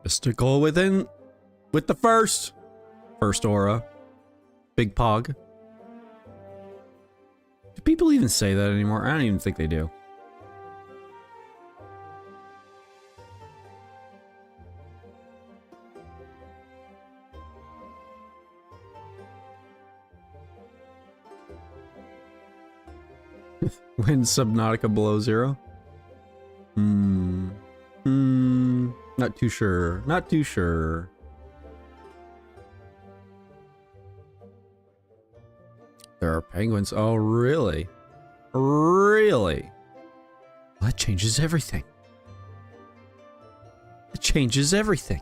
Mystical with the first aura. Big Pog. Do people even say that anymore? I don't even think they do. When Subnautica below zero? Not too sure. Not too sure. There are penguins. Oh, really? Really? Well, that changes everything. It changes everything.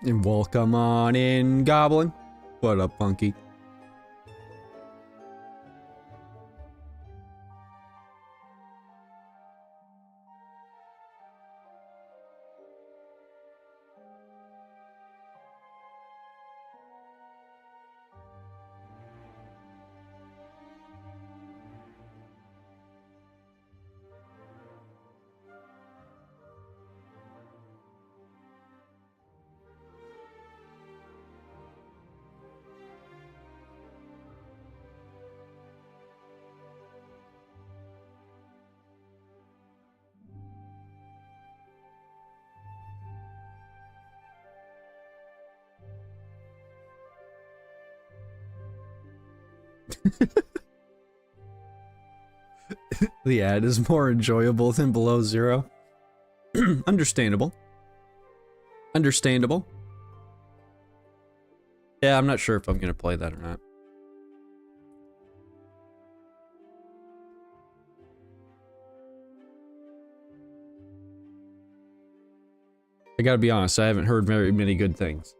And welcome on in, Goblin. What up, Funky? The ad is more enjoyable than below zero. Understandable. Understandable. Yeah, I'm not sure if I'm gonna play that or not. I gotta be honest, I haven't heard very many good things.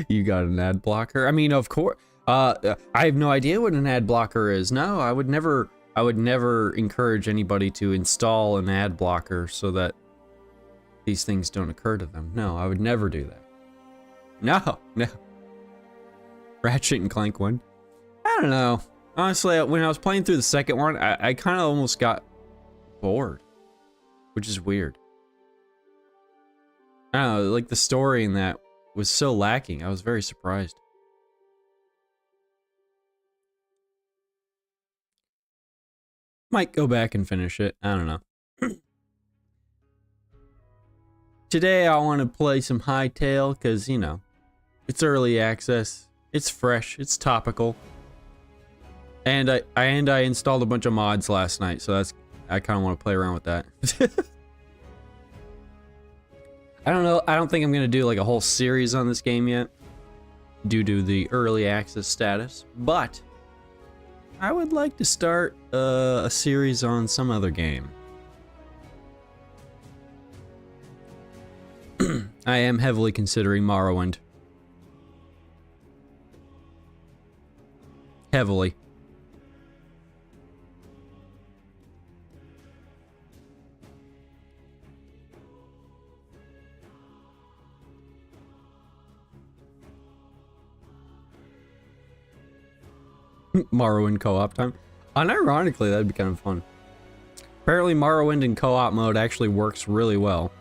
You got an ad blocker? I mean, of course. I have no idea what an ad blocker is. No, I would never encourage anybody to install an ad blocker so that these things don't occur to them. No, I would never do that. No, no. Ratchet and Clank one. I don't know. Honestly, when I was playing through the second one, I kind of almost got bored, which is weird. I don't know, like the story in that was so lacking. I was very surprised. Might go back and finish it. I don't know. Today I want to play some Hytale because, you know, it's early access. It's fresh. It's topical. And I installed a bunch of mods last night, so I kind of want to play around with that. I don't know. I don't think I'm going to do like a whole series on this game yet due to the early access status, but I would like to start a series on some other game. I am heavily considering Morrowind. Heavily. Morrowind co-op time. Unironically, that'd be kind of fun. Apparently Morrowind in co-op mode actually works really well.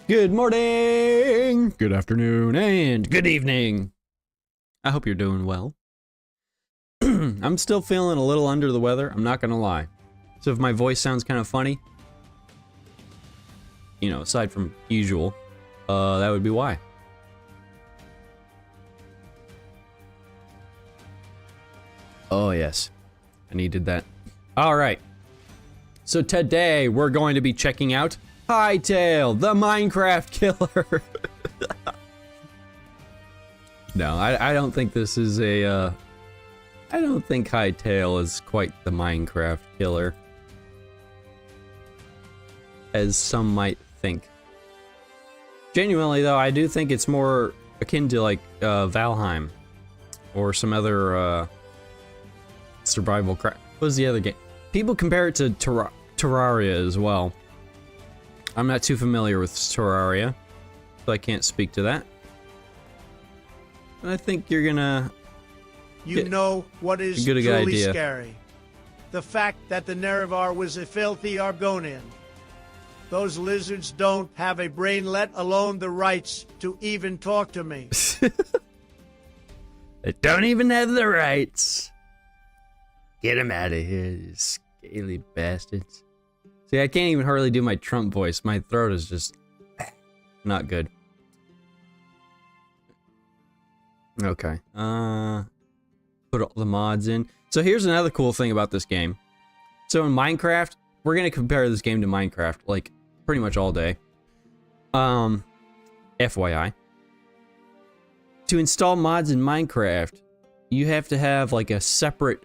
Good morning, good afternoon, and good evening. I hope you're doing well. I'm still feeling a little under the weather, I'm not gonna lie. So if my voice sounds kind of funny, you know, aside from usual, that would be why. Oh yes, I needed that. Alright, so today we're going to be checking out Hytale, the Minecraft killer. No, I don't think this is a I don't think Hytale is quite the Minecraft killer, as some might think. Genuinely though, I do think it's more akin to like Valheim or some other survival crap. What was the other game? People compare it to Terraria as well. I'm not too familiar with Terraria, so I can't speak to that. But I think you're gonna... You know what is truly idea. Scary? The fact that the Nerevar was a filthy Argonian. Those lizards don't have a brain, let alone the rights to even talk to me. They don't even have the rights. Get them out of here, you scaly bastards. See, I can't even hardly do my Trump voice. My throat is just not good. Okay. Put all the mods in. So here's another cool thing about this game. So in Minecraft, we're gonna compare this game to Minecraft like pretty much all day. FYI. To install mods in Minecraft, you have to have like a separate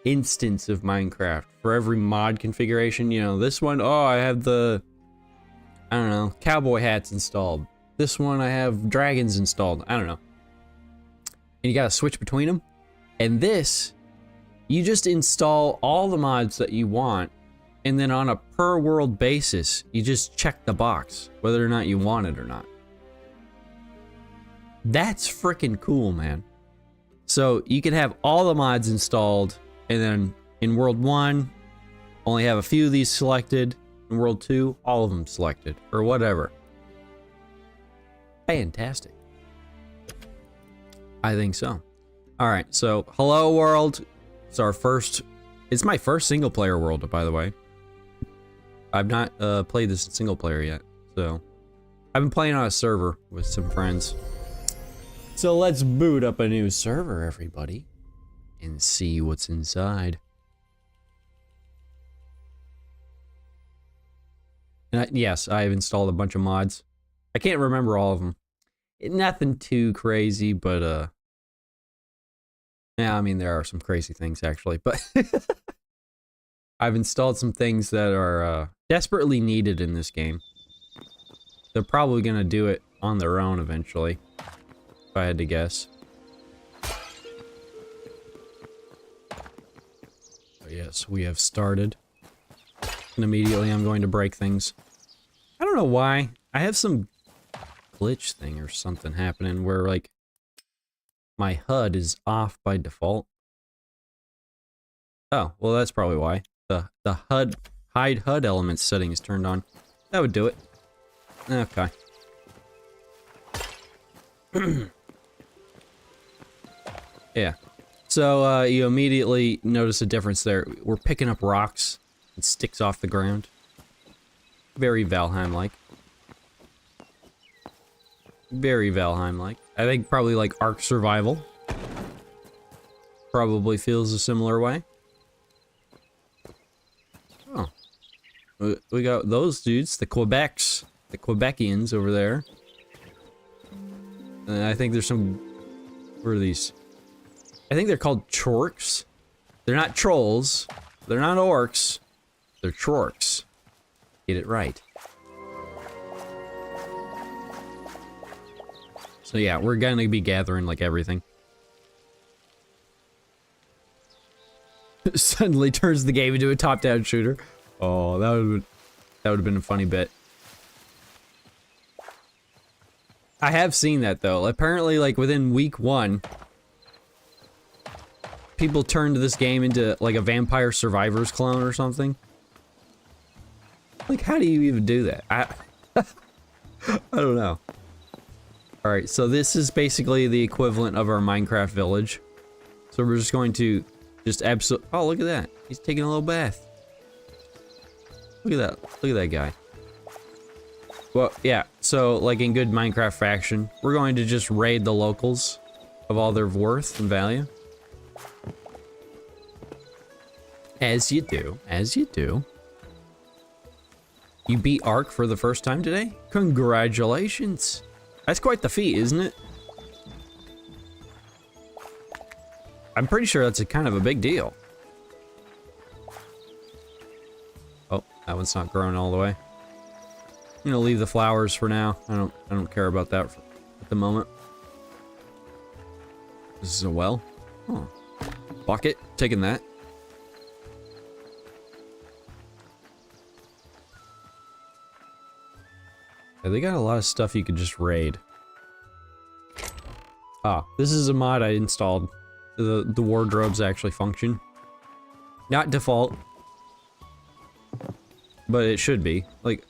instance of Minecraft for every mod configuration. You know, this one, oh, I have the, I don't know, cowboy hats installed. This one, I have dragons installed. I don't know. And you gotta switch between them. And this, you just install all the mods that you want, and then on a per world basis, you just check the box whether or not you want it or not. That's freaking cool, man. So you can have all the mods installed, and then in World 1, only have a few of these selected. In World 2, all of them selected, or whatever. Fantastic. I think so. Alright, so hello world. It's my first single player world, by the way. I've not played this single player yet, so I've been playing on a server with some friends. So let's boot up a new server, everybody, and see what's inside. And yes, I've installed a bunch of mods. I can't remember all of them. Nothing too crazy, but yeah, I mean, there are some crazy things actually, but I've installed some things that are desperately needed in this game. They're probably gonna do it on their own eventually, if I had to guess. But yes, we have started. And immediately I'm going to break things. I don't know why. I have some glitch thing or something happening where like my HUD is off by default. Oh, well that's probably why. The hide HUD elements setting is turned on. That would do it. Okay. Yeah. So you immediately notice a difference there. We're picking up rocks and sticks off the ground. Very Valheim-like. Very Valheim-like. I think probably like Ark Survival. Probably feels a similar way. Oh. We got those dudes, the Quebecians over there. And I think there's some... What are these? I think they're called chorks. They're not trolls. They're not orcs. They're chorks. Get it right. So yeah, we're gonna be gathering like everything. Suddenly turns the game into a top-down shooter. Oh, that would have been a funny bit. I have seen that though. Apparently, like within week 1, people turned this game into like a Vampire Survivors clone or something. Like, how do you even do that? I don't know. Alright, so this is basically the equivalent of our Minecraft village. So we're just going to oh, look at that. He's taking a little bath. Look at that. Look at that guy. Well, yeah, so like in good Minecraft fashion, we're going to just raid the locals of all their worth and value. As you do, as you do. You beat Ark for the first time today? Congratulations. That's quite the feat, isn't it? I'm pretty sure that's a kind of a big deal. Oh, that one's not growing all the way. I'm gonna leave the flowers for now. I don't care about that at the moment. This is a well. Oh. Bucket, taking that. Yeah, they got a lot of stuff you could just raid. Ah, this is a mod I installed. The wardrobes actually function. Not default. But it should be. Like,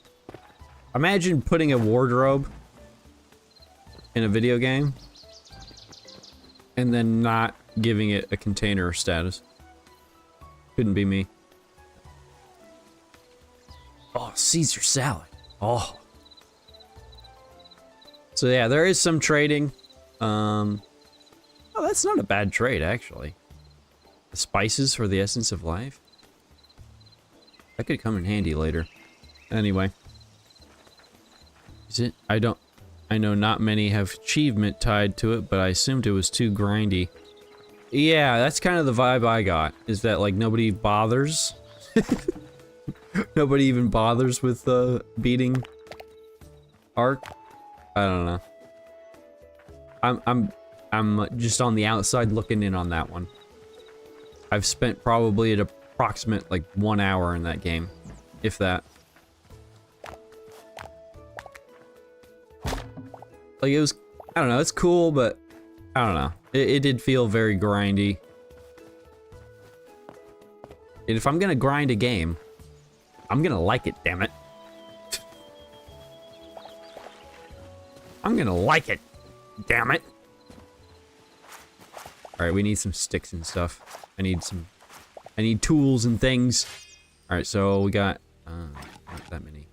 imagine putting a wardrobe in a video game and then not giving it a container status. Couldn't be me. Oh, Caesar salad. Oh. So yeah, there is some trading. Oh, that's not a bad trade, actually. The spices for the essence of life. That could come in handy later. Anyway. Is it? I know not many have achievement tied to it, but I assumed it was too grindy. Yeah, that's kind of the vibe I got. Is that, like, nobody bothers? Nobody even bothers with, beating Ark? I don't know. I'm just on the outside looking in on that one. I've spent probably an approximate, like, 1 hour in that game. If that. Like, it was, I don't know, it's cool, but I don't know. It did feel very grindy. And if I'm gonna grind a game, I'm gonna like it, damn it. I'm gonna like it, damn it. Alright, we need some sticks and stuff. I need tools and things. Alright, so we got, not that many.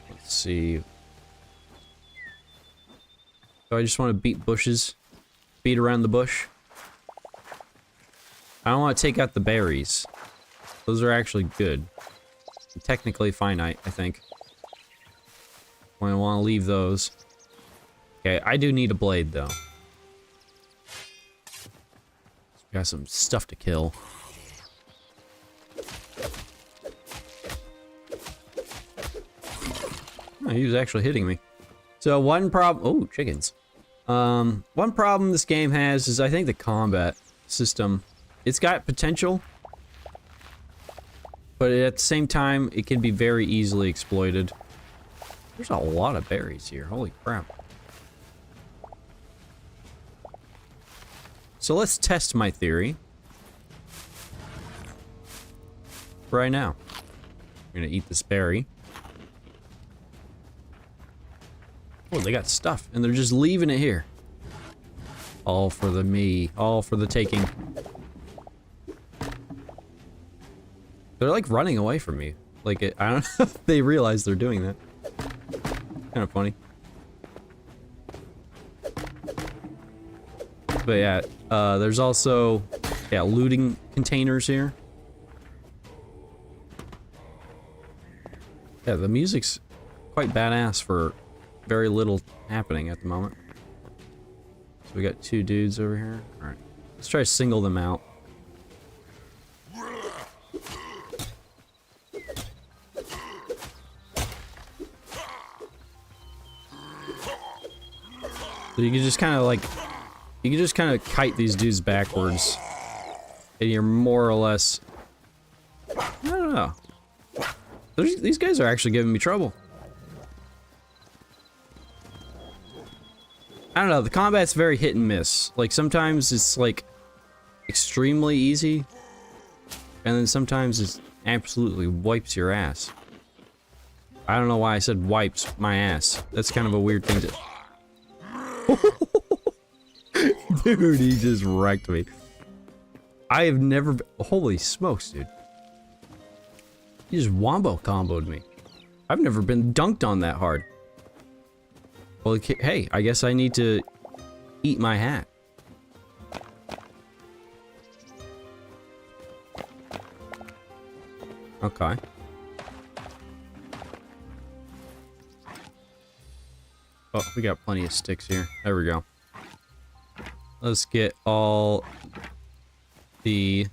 Let's see. So I just want to beat bushes. Beat around the bush. I don't want to take out the berries. Those are actually good. Technically finite, I think. I want to leave those. Okay, I do need a blade, though. Got some stuff to kill. Oh, he was actually hitting me. So one problem... Oh, chickens. One problem this game has is I think the combat system... It's got potential. But at the same time, it can be very easily exploited. There's a lot of berries here. Holy crap. So let's test my theory. Right now. I'm gonna eat this berry. Oh, they got stuff, and they're just leaving it here. All for the me. All for the taking. They're like running away from me. Like, I don't know if they realize they're doing that. Kind of funny. But yeah, there's also, yeah, looting containers here. Yeah, the music's quite badass for very little happening at the moment. So we got two dudes over here. Alright, let's try to single them out. So you can just kind of like, you can just kind of kite these dudes backwards, and you're more or less, I don't know. These guys are actually giving me trouble. I don't know, the combat's very hit and miss. Like, sometimes it's like extremely easy, and then sometimes it absolutely wipes your ass. I don't know why I said wipes my ass. That's kind of a weird thing to... Dude, he just wrecked me. I have never... Holy smokes, dude. He just wombo comboed me. I've never been dunked on that hard. Well, hey, I guess I need to eat my hat. Okay. Oh, we got plenty of sticks here. There we go. Let's get all the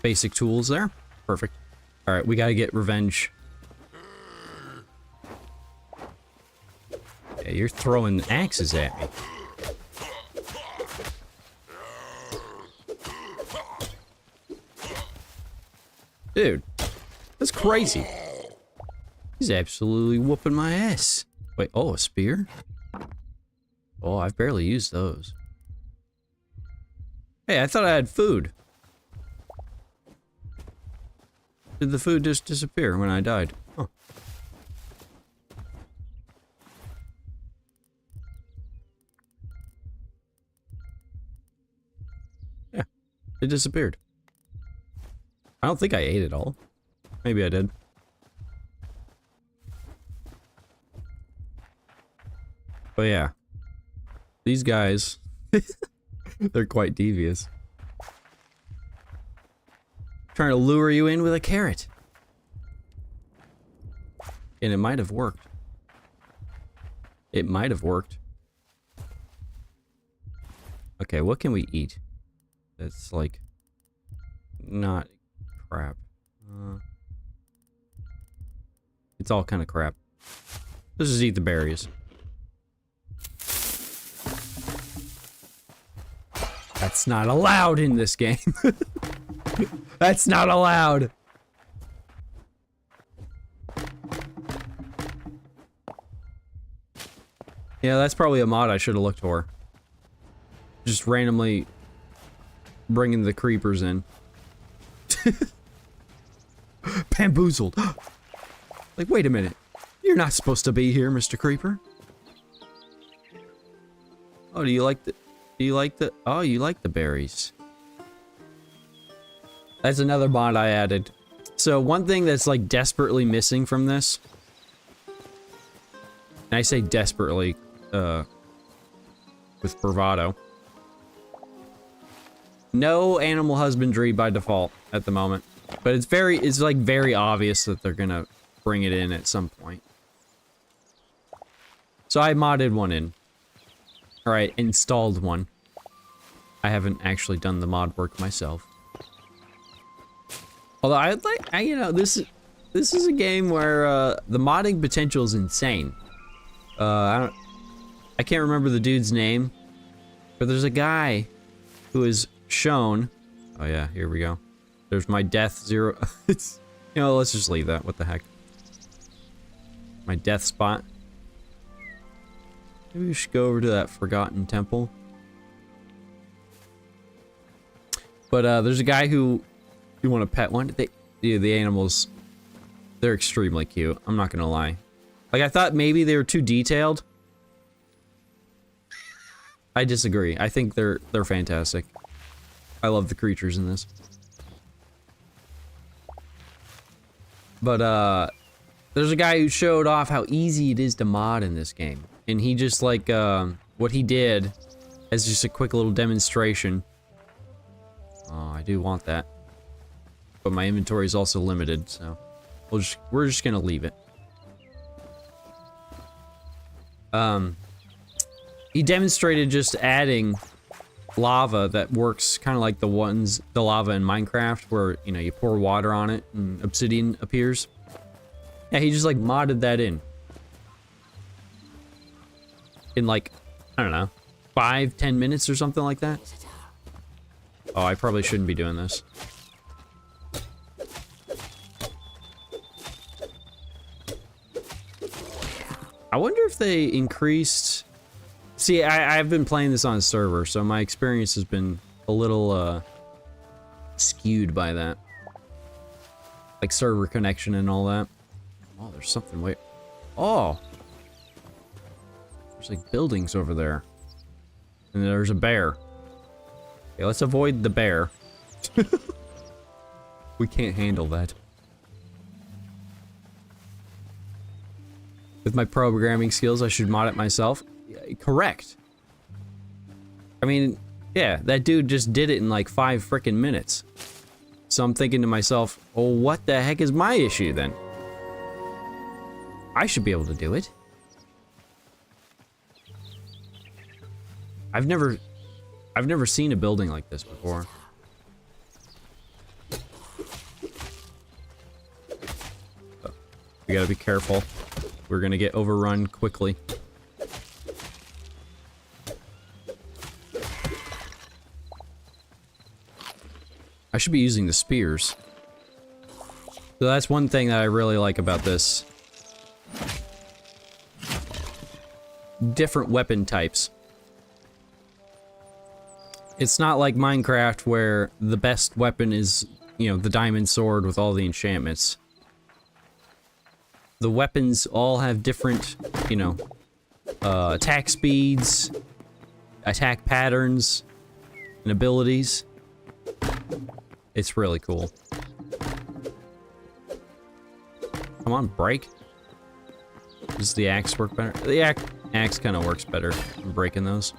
basic tools there. Perfect. All right, we gotta get revenge. Yeah, you're throwing axes at me. Dude, that's crazy. He's absolutely whooping my ass. Wait, oh, a spear? Oh, I've barely used those. Hey, I thought I had food. Did the food just disappear when I died? Huh. Yeah, it disappeared. I don't think I ate it all. Maybe I did. But yeah, these guys, they're quite devious. Trying to lure you in with a carrot. And it might have worked. It might have worked. Okay, what can we eat? That's like not crap. It's all kind of crap. Let's just eat the berries. That's not allowed in this game. That's not allowed. Yeah, that's probably a mod I should have looked for. Just randomly bringing the creepers in. Bamboozled. Like, wait a minute. You're not supposed to be here, Mr. Creeper. Oh, do you like the... Oh, you like the berries. That's another mod I added. So one thing that's like desperately missing from this, and I say desperately, with bravado. No animal husbandry by default at the moment, but it's like very obvious that they're gonna bring it in at some point. So I modded one in. All right, installed one. I haven't actually done the mod work myself. Although you know, this is a game where the modding potential is insane. I can't remember the dude's name, but there's a guy who is shown. Oh yeah, here we go. There's my death 0. It's, you know, let's just leave that. What the heck? My death spot. Maybe we should go over to that forgotten temple. But there's a guy who, you want to pet one? The animals, they're extremely cute. I'm not gonna lie. Like, I thought maybe they were too detailed. I disagree. I think they're fantastic. I love the creatures in this. But there's a guy who showed off how easy it is to mod in this game, and he just like what he did as just a quick little demonstration. Oh, I do want that. But my inventory is also limited, so we're just gonna leave it. He demonstrated just adding lava that works kind of like the lava in Minecraft, where, you know, you pour water on it and obsidian appears. Yeah, he just like modded that in like, I don't know, 5-10 minutes or something like that. Oh, I probably shouldn't be doing this. I wonder if they increased... See, I've been playing this on a server, so my experience has been a little, skewed by that. Like server connection and all that. Oh, there's something way... Oh! There's like buildings over there. And there's a bear. Okay, let's avoid the bear. We can't handle that. With my programming skills, I should mod it myself. Yeah, correct. I mean, yeah, that dude just did it in like 5 frickin' minutes. So I'm thinking to myself, oh, what the heck is my issue then? I should be able to do it. I've never seen a building like this before. So, we gotta be careful. We're gonna get overrun quickly. I should be using the spears. So that's one thing that I really like about this. Different weapon types. It's not like Minecraft where the best weapon is, you know, the diamond sword with all the enchantments. The weapons all have different, you know, attack speeds, attack patterns, and abilities. It's really cool. Come on, break. Does the axe work better? The axe kind of works better than breaking those.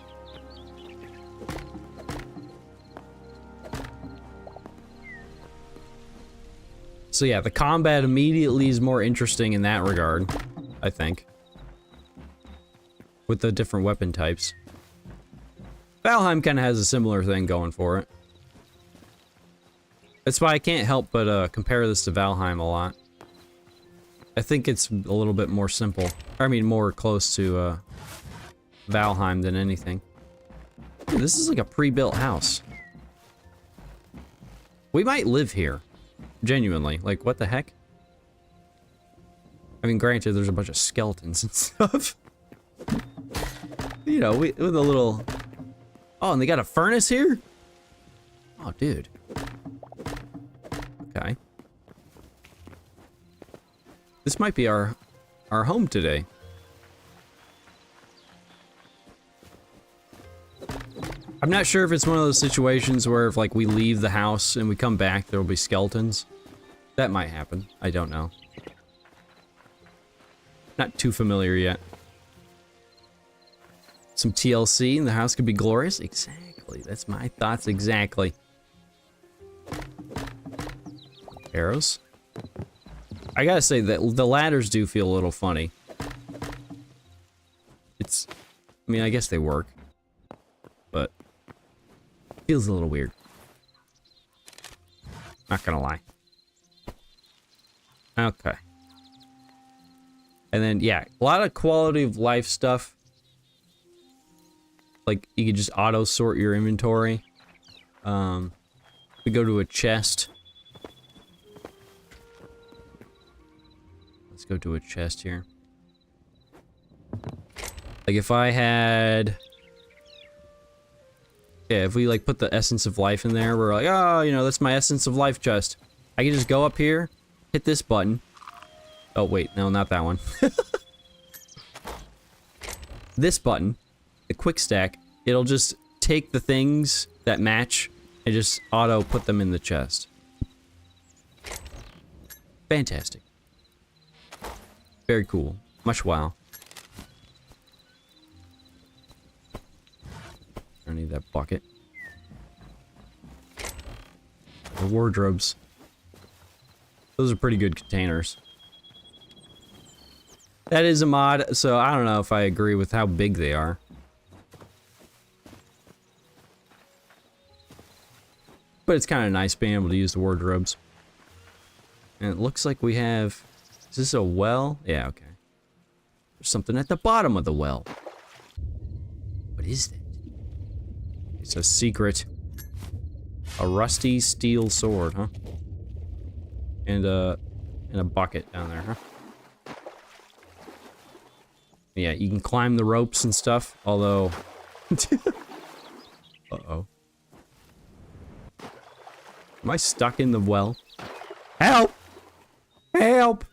So yeah, the combat immediately is more interesting in that regard, I think. With the different weapon types. Valheim kind of has a similar thing going for it. That's why I can't help but compare this to Valheim a lot. I think it's a little bit more simple. I mean, more close to Valheim than anything. Dude, this is like a pre-built house. We might live here. Genuinely. Like, what the heck? I mean, granted, there's a bunch of skeletons and stuff. You know, with a little... Oh, and they got a furnace here? Oh, dude. Okay. This might be our home today. I'm not sure if it's one of those situations where if like we leave the house and we come back, there will be skeletons. That might happen. I don't know. Not too familiar yet. Some TLC and the house could be glorious. Exactly. That's my thoughts exactly. Arrows. I gotta say that the ladders do feel a little funny. It's... I mean, I guess they work. But... feels a little weird. Not gonna lie. Okay. And then, yeah, a lot of quality of life stuff. Like, you could just auto-sort your inventory. We go to a chest. Let's go to a chest here. Like, if I had... Yeah, if we, like, put the Essence of Life in there, we're like, oh, you know, that's my Essence of Life chest. I can just go up here, hit this button. Oh, wait, no, not that one. This button, the quick stack, it'll just take the things that match and just auto put them in the chest. Fantastic. Very cool. Much wow. I need that bucket. The wardrobes. Those are pretty good containers. That is a mod, so I don't know if I agree with how big they are. But it's kind of nice being able to use the wardrobes. And it looks like we have... Is this a well? Yeah, okay. There's something at the bottom of the well. What is that? It's a secret. A rusty steel sword, huh? And a bucket down there, huh? Yeah, you can climb the ropes and stuff, although... Uh-oh. Am I stuck in the well? Help! Help!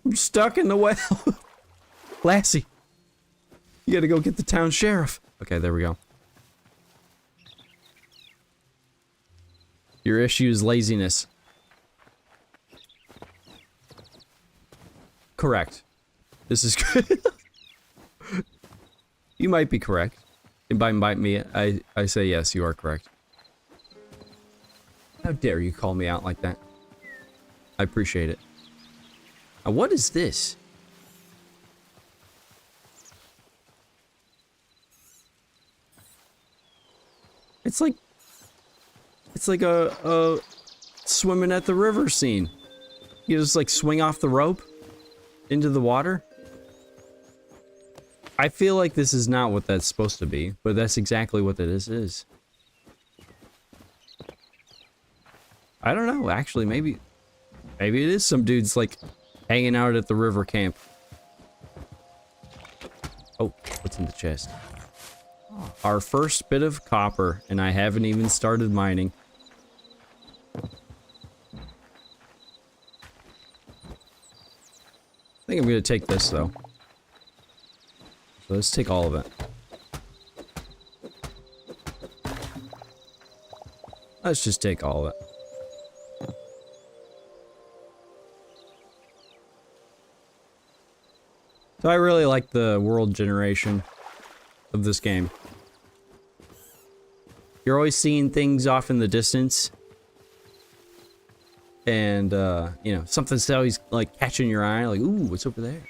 I'm stuck in the well. Lassie. You gotta go get the town sheriff. Okay, there we go. Your issue is laziness. Correct. This is good. You might be correct. And by me, I say yes, you are correct. How dare you call me out like that? I appreciate it. What is this? It's like a swimming at the river scene. You just like swing off the rope into the water. I feel like this is not what that's supposed to be, but that's exactly what this is. I don't know, actually, maybe it is some dudes like hanging out at the river camp. Oh, what's in the chest? Our first bit of copper, and I haven't even started mining. I think I'm gonna take this though. So let's take all of it. Let's just take all of it. So I really like the world generation of this game. You're always seeing things off in the distance. And, you know, something's always, like, catching your eye. Like, ooh, what's over there?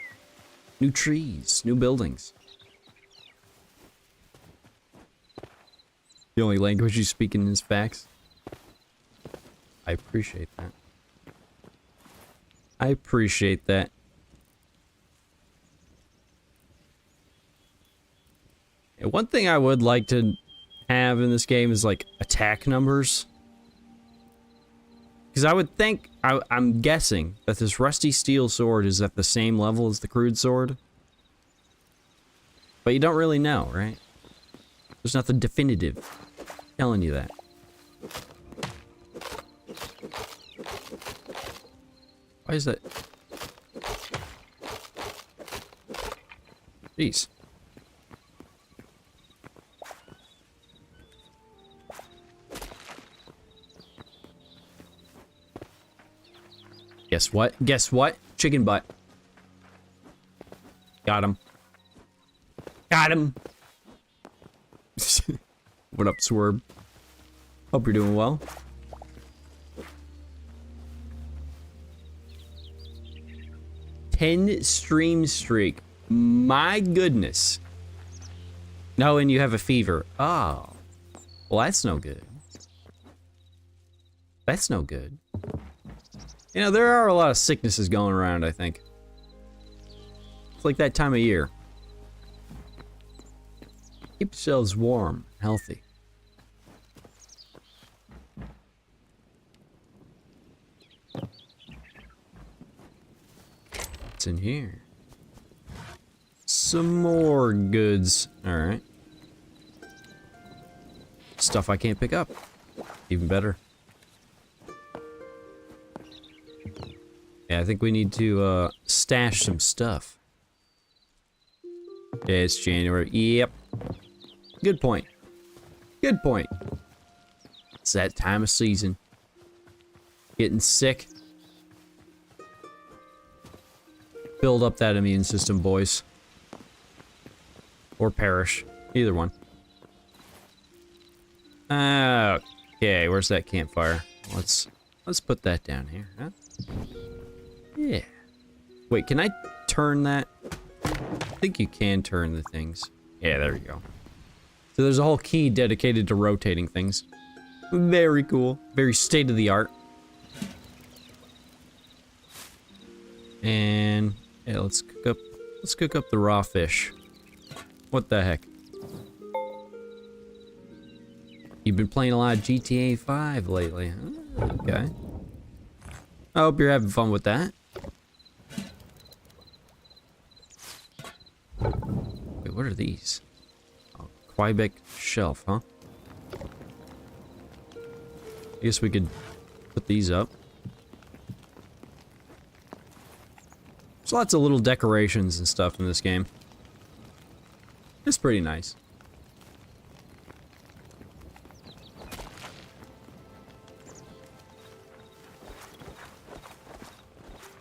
New trees, new buildings. The only language you speak in is facts. I appreciate that. I appreciate that. And one thing I would like to have in this game is, like, attack numbers. Because I would think, I'm guessing, that this rusty steel sword is at the same level as the crude sword. But you don't really know, right? There's nothing definitive telling you that. Why is that? Jeez. Guess what? Guess what? Chicken butt. Got him. Got him. What up, Swerve? Hope you're doing well. $10 stream streak. My goodness. No, and you have a fever. Oh. Well, that's no good. That's no good. You know, there are a lot of sicknesses going around, I think. It's like that time of year. Keep yourselves warm, healthy. What's in here? Some more goods. Alright. Stuff I can't pick up. Even better. Yeah, I think we need to stash some stuff. Yeah, it's January. Yep. Good point. Good point. It's that time of season. Getting sick. Build up that immune system, boys. Or perish. Either one. Okay, where's that campfire? Let's put that down here, huh? Yeah. Wait, can I turn that? I think you can turn the things. Yeah, there you go. So there's a whole key dedicated to rotating things. Very cool. Very state-of-the-art. And yeah, let's cook up the raw fish. What the heck? You've been playing a lot of GTA 5 lately. Oh, okay. I hope you're having fun with that. Wait, what are these? Oh, Quebec shelf, huh? I guess we could put these up. There's lots of little decorations and stuff in this game. It's pretty nice.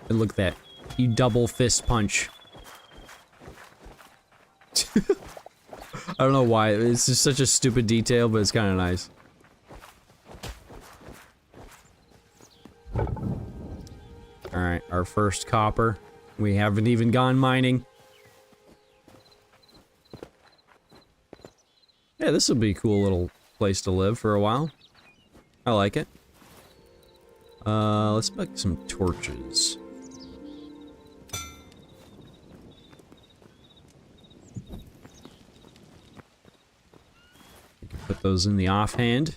And look at that. You double fist punch. I don't know why. It's just such a stupid detail, but it's kind of nice. Alright, our first copper. We haven't even gone mining. Yeah, this will be a cool little place to live for a while. I like it. Let's make some torches. You can put those in the offhand.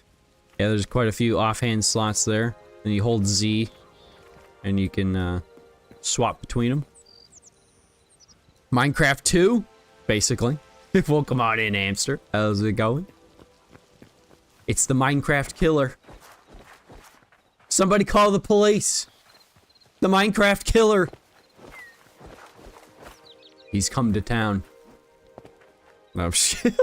Yeah, there's quite a few offhand slots there. And you hold Z, and you can swap between them. Minecraft 2, basically. Welcome on in, hamster. How's it going? It's the Minecraft killer. Somebody call the police. The Minecraft killer. He's come to town. No shit.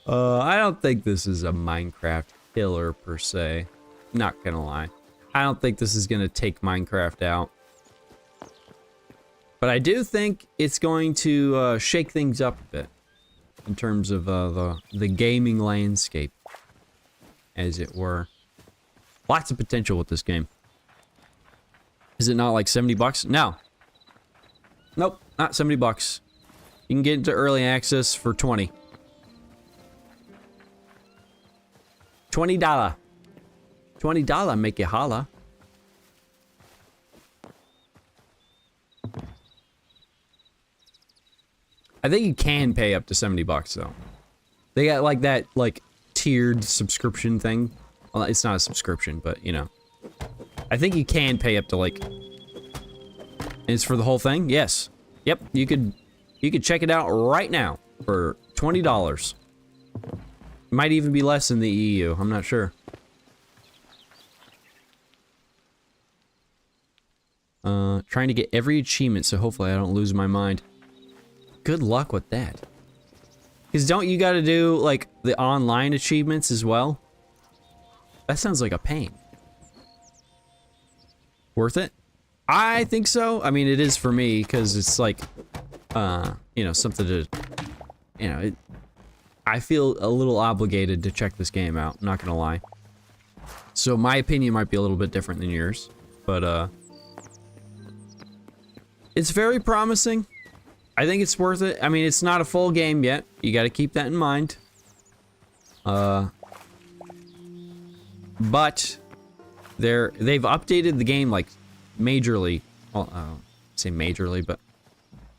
I don't think this is a Minecraft killer per se. Not gonna lie. I don't think this is gonna take Minecraft out. But I do think it's going to shake things up a bit. In terms of the gaming landscape. As it were. Lots of potential with this game. Is it not like 70 bucks? No. Nope, not 70 bucks. You can get into early access for 20. $20. $20 make you holla. I think you can pay up to 70 bucks though. They got like that tiered subscription thing. Well, it's not a subscription, but you know. I think you can pay up to it's for the whole thing? Yes. Yep, you could check it out right now for $20. Might even be less in the EU, I'm not sure. Trying to get every achievement, so hopefully I don't lose my mind. Good luck with that. Because don't you gotta do, like, the online achievements as well? That sounds like a pain. Worth it? I think so. I mean, it is for me, because it's like, you know, something to, you know, I feel a little obligated to check this game out, I'm not gonna lie. So my opinion might be a little bit different than yours, but, it's very promising. I think it's worth it. I mean, it's not a full game yet. You gotta keep that in mind. But they've updated the game like majorly. Well, I don't say majorly, but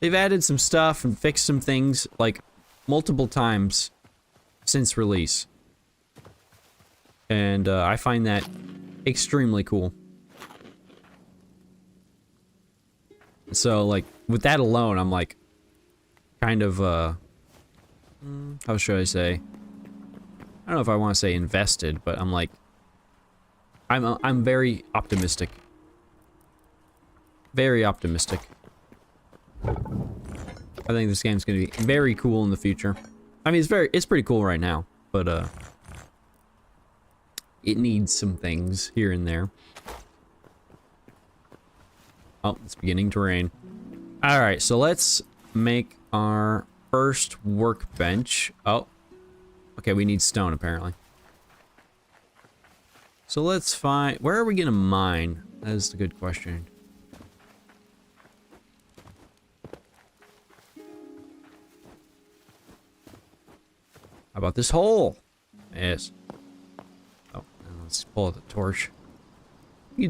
they've added some stuff and fixed some things like multiple times since release. And I find that extremely cool. So like with that alone, I'm like kind of how should I say? I don't know if I want to say invested, but I'm like I'm very optimistic. Very optimistic. I think this game's gonna be very cool in the future. I mean, it's pretty cool right now, but it needs some things here and there. Oh, it's beginning to rain. Alright, so let's make our first workbench. Oh. Okay, we need stone, apparently. So let's find... Where are we gonna mine? That is the good question. How about this hole? Yes. Oh, let's pull out the torch. We can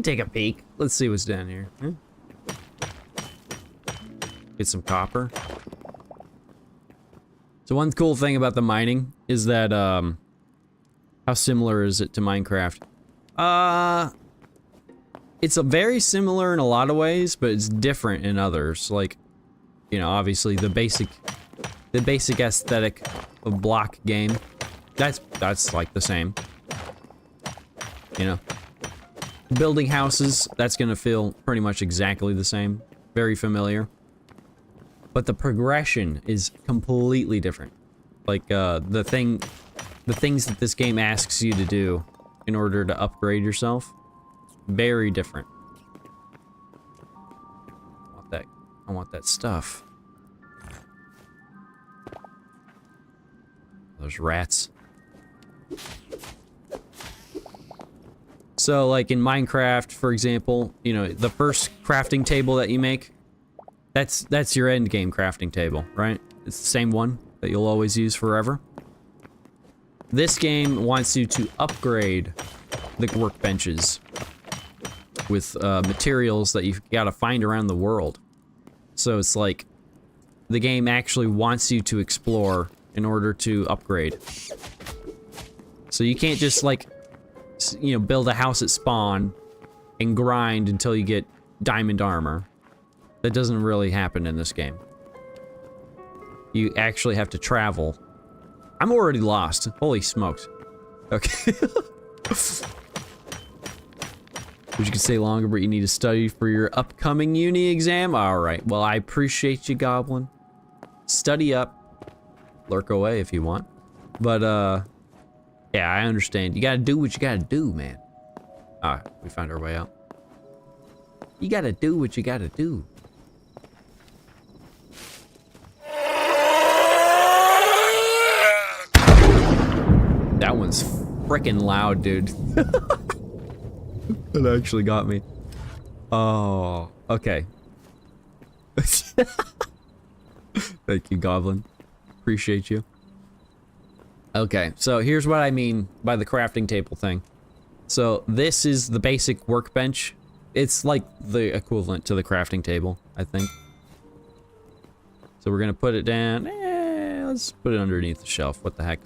take a peek. Let's see what's down here. Get some copper. So one cool thing about the mining is that, how similar is it to Minecraft? It's very similar in a lot of ways, but it's different in others. Like, you know, obviously the basic aesthetic of block game, that's like the same. You know, building houses, that's gonna feel pretty much exactly the same. Very familiar. But the progression is completely different. Like, the things that this game asks you to do in order to upgrade yourself, very different. I want that stuff. Those rats. So, like in Minecraft, for example, you know, the first crafting table that you make, that's your end game crafting table, right? It's the same one that you'll always use forever. this game wants you to upgrade the workbenches with materials that you've got to find around the world. So it's like the game actually wants you to explore in order to upgrade. So you can't just like, you know, build a house at spawn and grind until you get diamond armor. That doesn't really happen in this game. You actually have to travel. I'm already lost. Holy smokes. Okay. Wish you could stay longer, but you need to study for your upcoming uni exam? Alright, well, I appreciate you, Goblin. Study up. Lurk away if you want. But, yeah, I understand. You gotta do what you gotta do, man. Alright, we found our way out. You gotta do what you gotta do. That one's frickin' loud, dude. That actually got me. Oh, okay. Thank you, Goblin. Appreciate you. Okay, so here's what I mean by the crafting table thing. So this is the basic workbench. It's like the equivalent to the crafting table, I think. So we're gonna put it down. Let's put it underneath the shelf. What the heck?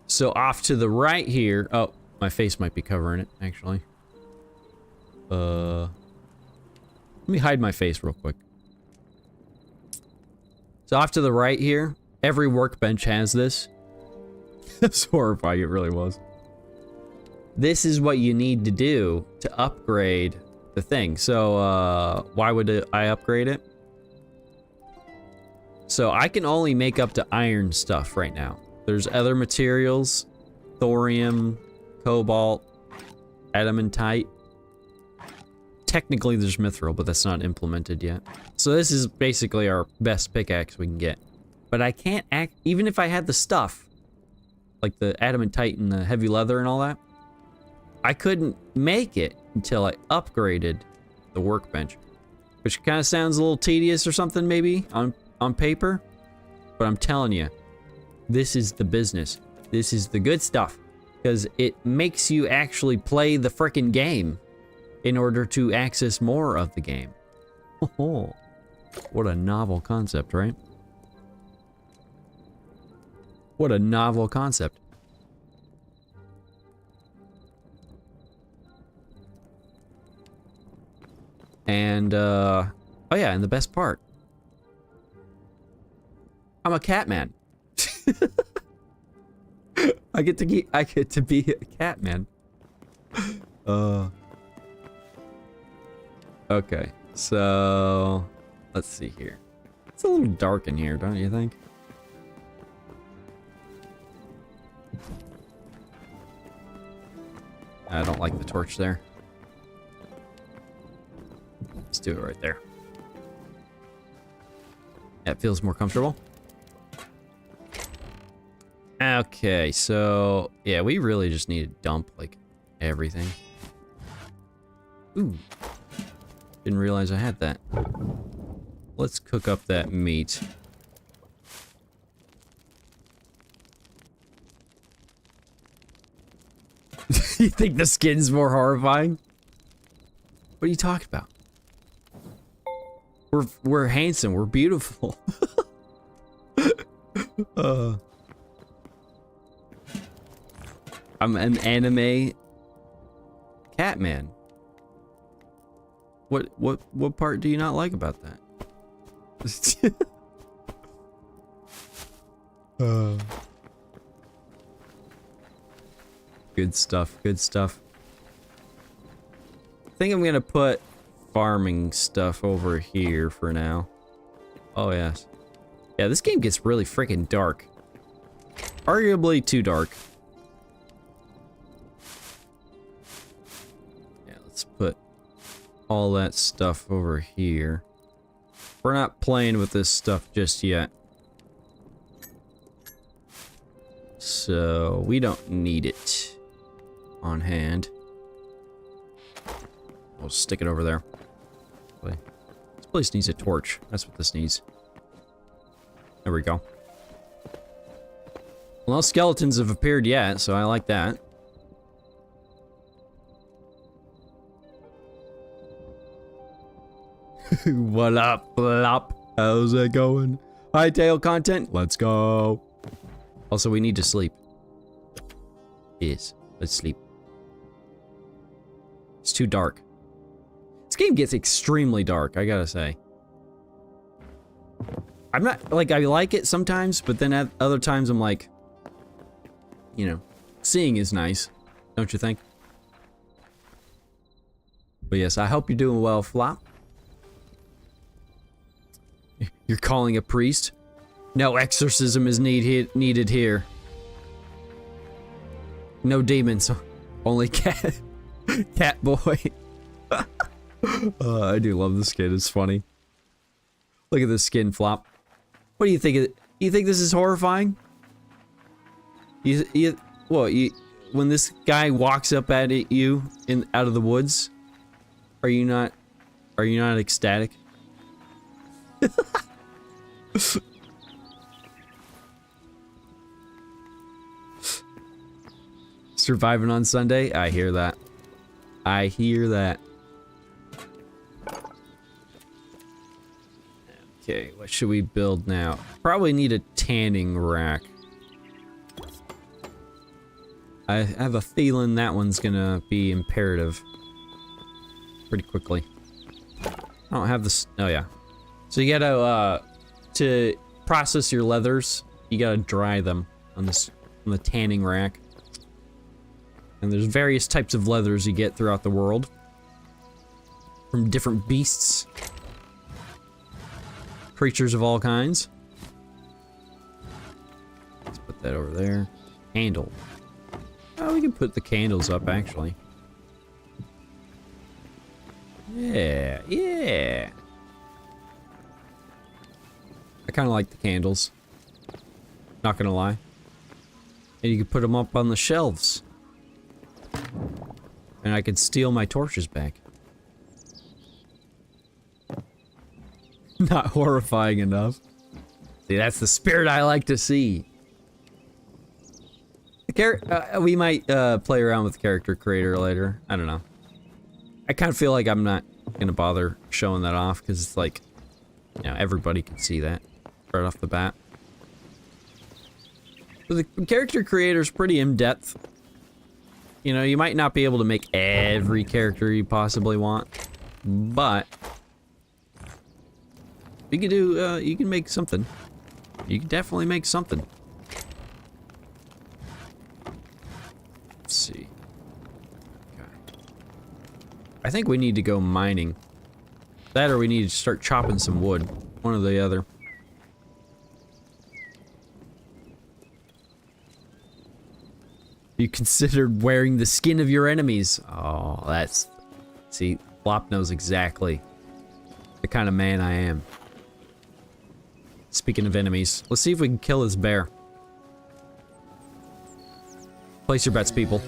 So off to the right here. Oh, my face might be covering it, actually. Let me hide my face real quick. So off to the right here, every workbench has this. That's horrifying, it really was. This is what you need to do to upgrade the thing. So, why would I upgrade it? So I can only make up to iron stuff right now. There's other materials, thorium, cobalt, adamantite. Technically there's mithril, but that's not implemented yet. So this is basically our best pickaxe we can get. But I can't act, even if I had the stuff, like the adamantite and the heavy leather and all that, I couldn't make it until I upgraded the workbench. Which kind of sounds a little tedious or something maybe on paper, but I'm telling you, this is the business. This is the good stuff, because it makes you actually play the frickin' game in order to access more of the game. Oh, what a novel concept, right? What a novel concept. And, oh yeah, and the best part. I'm a cat man. I get to be a cat man. Okay, so let's see here. It's a little dark in here, don't you think? I don't like the torch there. Let's do it right there. That feels more comfortable. Okay, so yeah, we really just need to dump like everything. Ooh, didn't realize I had that. Let's cook up that meat. You think the skin's more horrifying? What are you talking about? We're handsome, we're beautiful. I'm an anime cat man. What part do you not like about that? Good stuff, good stuff. I think I'm gonna put farming stuff over here for now. Oh yes. Yeah, this game gets really freaking dark. Arguably too dark. Yeah, let's put all that stuff over here. We're not playing with this stuff just yet. So, we don't need it on hand. We'll stick it over there. This place needs a torch. That's what this needs. There we go. Well, skeletons have appeared yet, so I like that. What up, Flop? How's it going? Hytale content? Let's go. Also, we need to sleep. Yes, let's sleep. It's too dark. This game gets extremely dark, I gotta say. I'm not, like, I like it sometimes, but then at other times I'm like, you know, seeing is nice, don't you think? But yes, I hope you're doing well, Flop. You're calling a priest? No exorcism is needed here. No demons, only cat. Cat boy. I do love the skin, it's funny. Look at this skin, Flop. What do you think of it? You think this is horrifying? When this guy walks up at you out of the woods, are you not ecstatic? Surviving on Sunday? I hear that. I hear that. Okay, what should we build now? Probably need a tanning rack. I have a feeling that one's gonna be imperative. Pretty quickly. I don't have this. Oh yeah. So you gotta, to process your leathers, you gotta dry them on the tanning rack. And there's various types of leathers you get throughout the world. From different beasts. Creatures of all kinds. Let's put that over there. Candle. Oh, we can put the candles up, actually. Yeah, yeah. I kind of like the candles. Not gonna lie. And you can put them up on the shelves. And I could steal my torches back. Not horrifying enough. See, that's the spirit I like to see. We might play around with the character creator later. I don't know. I kind of feel like I'm not gonna bother showing that off because it's like, you know, everybody can see that right off the bat. But the character creator is pretty in-depth. You know, you might not be able to make every character you possibly want, but you can do, you can make something. You can definitely make something. Let's see. Okay. I think we need to go mining. That or we need to start chopping some wood. One or the other. You considered wearing the skin of your enemies. Oh, that's... See, Flop knows exactly the kind of man I am. Speaking of enemies, let's see if we can kill this bear. Place your bets, people.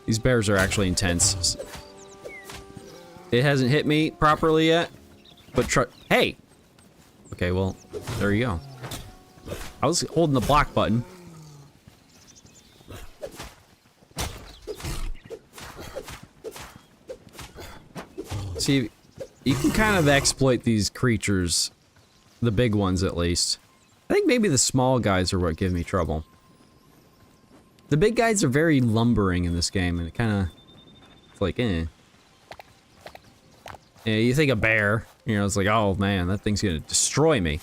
These bears are actually intense. It hasn't hit me properly yet, but hey! Okay, well, there you go. I was holding the block button. See, you can kind of exploit these creatures. The big ones, at least. I think maybe the small guys are what give me trouble. The big guys are very lumbering in this game, and it kind of... It's like, eh. Yeah, you think a bear, you know, it's like, oh man, that thing's gonna destroy me.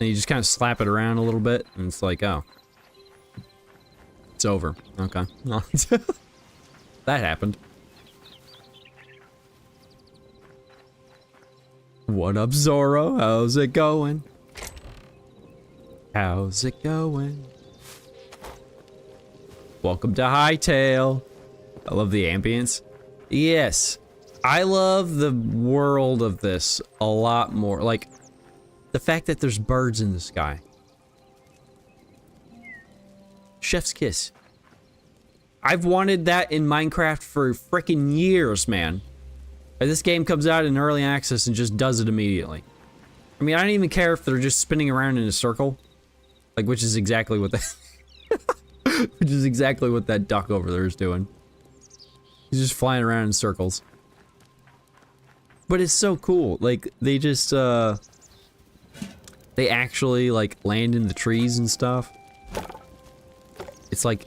And you just kind of slap it around a little bit, and it's like, oh. It's over. Okay. That happened. What up, Zorro? How's it going? How's it going? Welcome to Hytale. I love the ambience. Yes. I love the world of this a lot more. Like, the fact that there's birds in the sky. Chef's kiss. I've wanted that in Minecraft for frickin' years, man. This game comes out in early access and just does it immediately. I mean, I don't even care if they're just spinning around in a circle. Like, which is exactly what that... which is exactly what that duck over there is doing. He's just flying around in circles. But it's so cool. Like, they just, they actually, like, land in the trees and stuff. It's like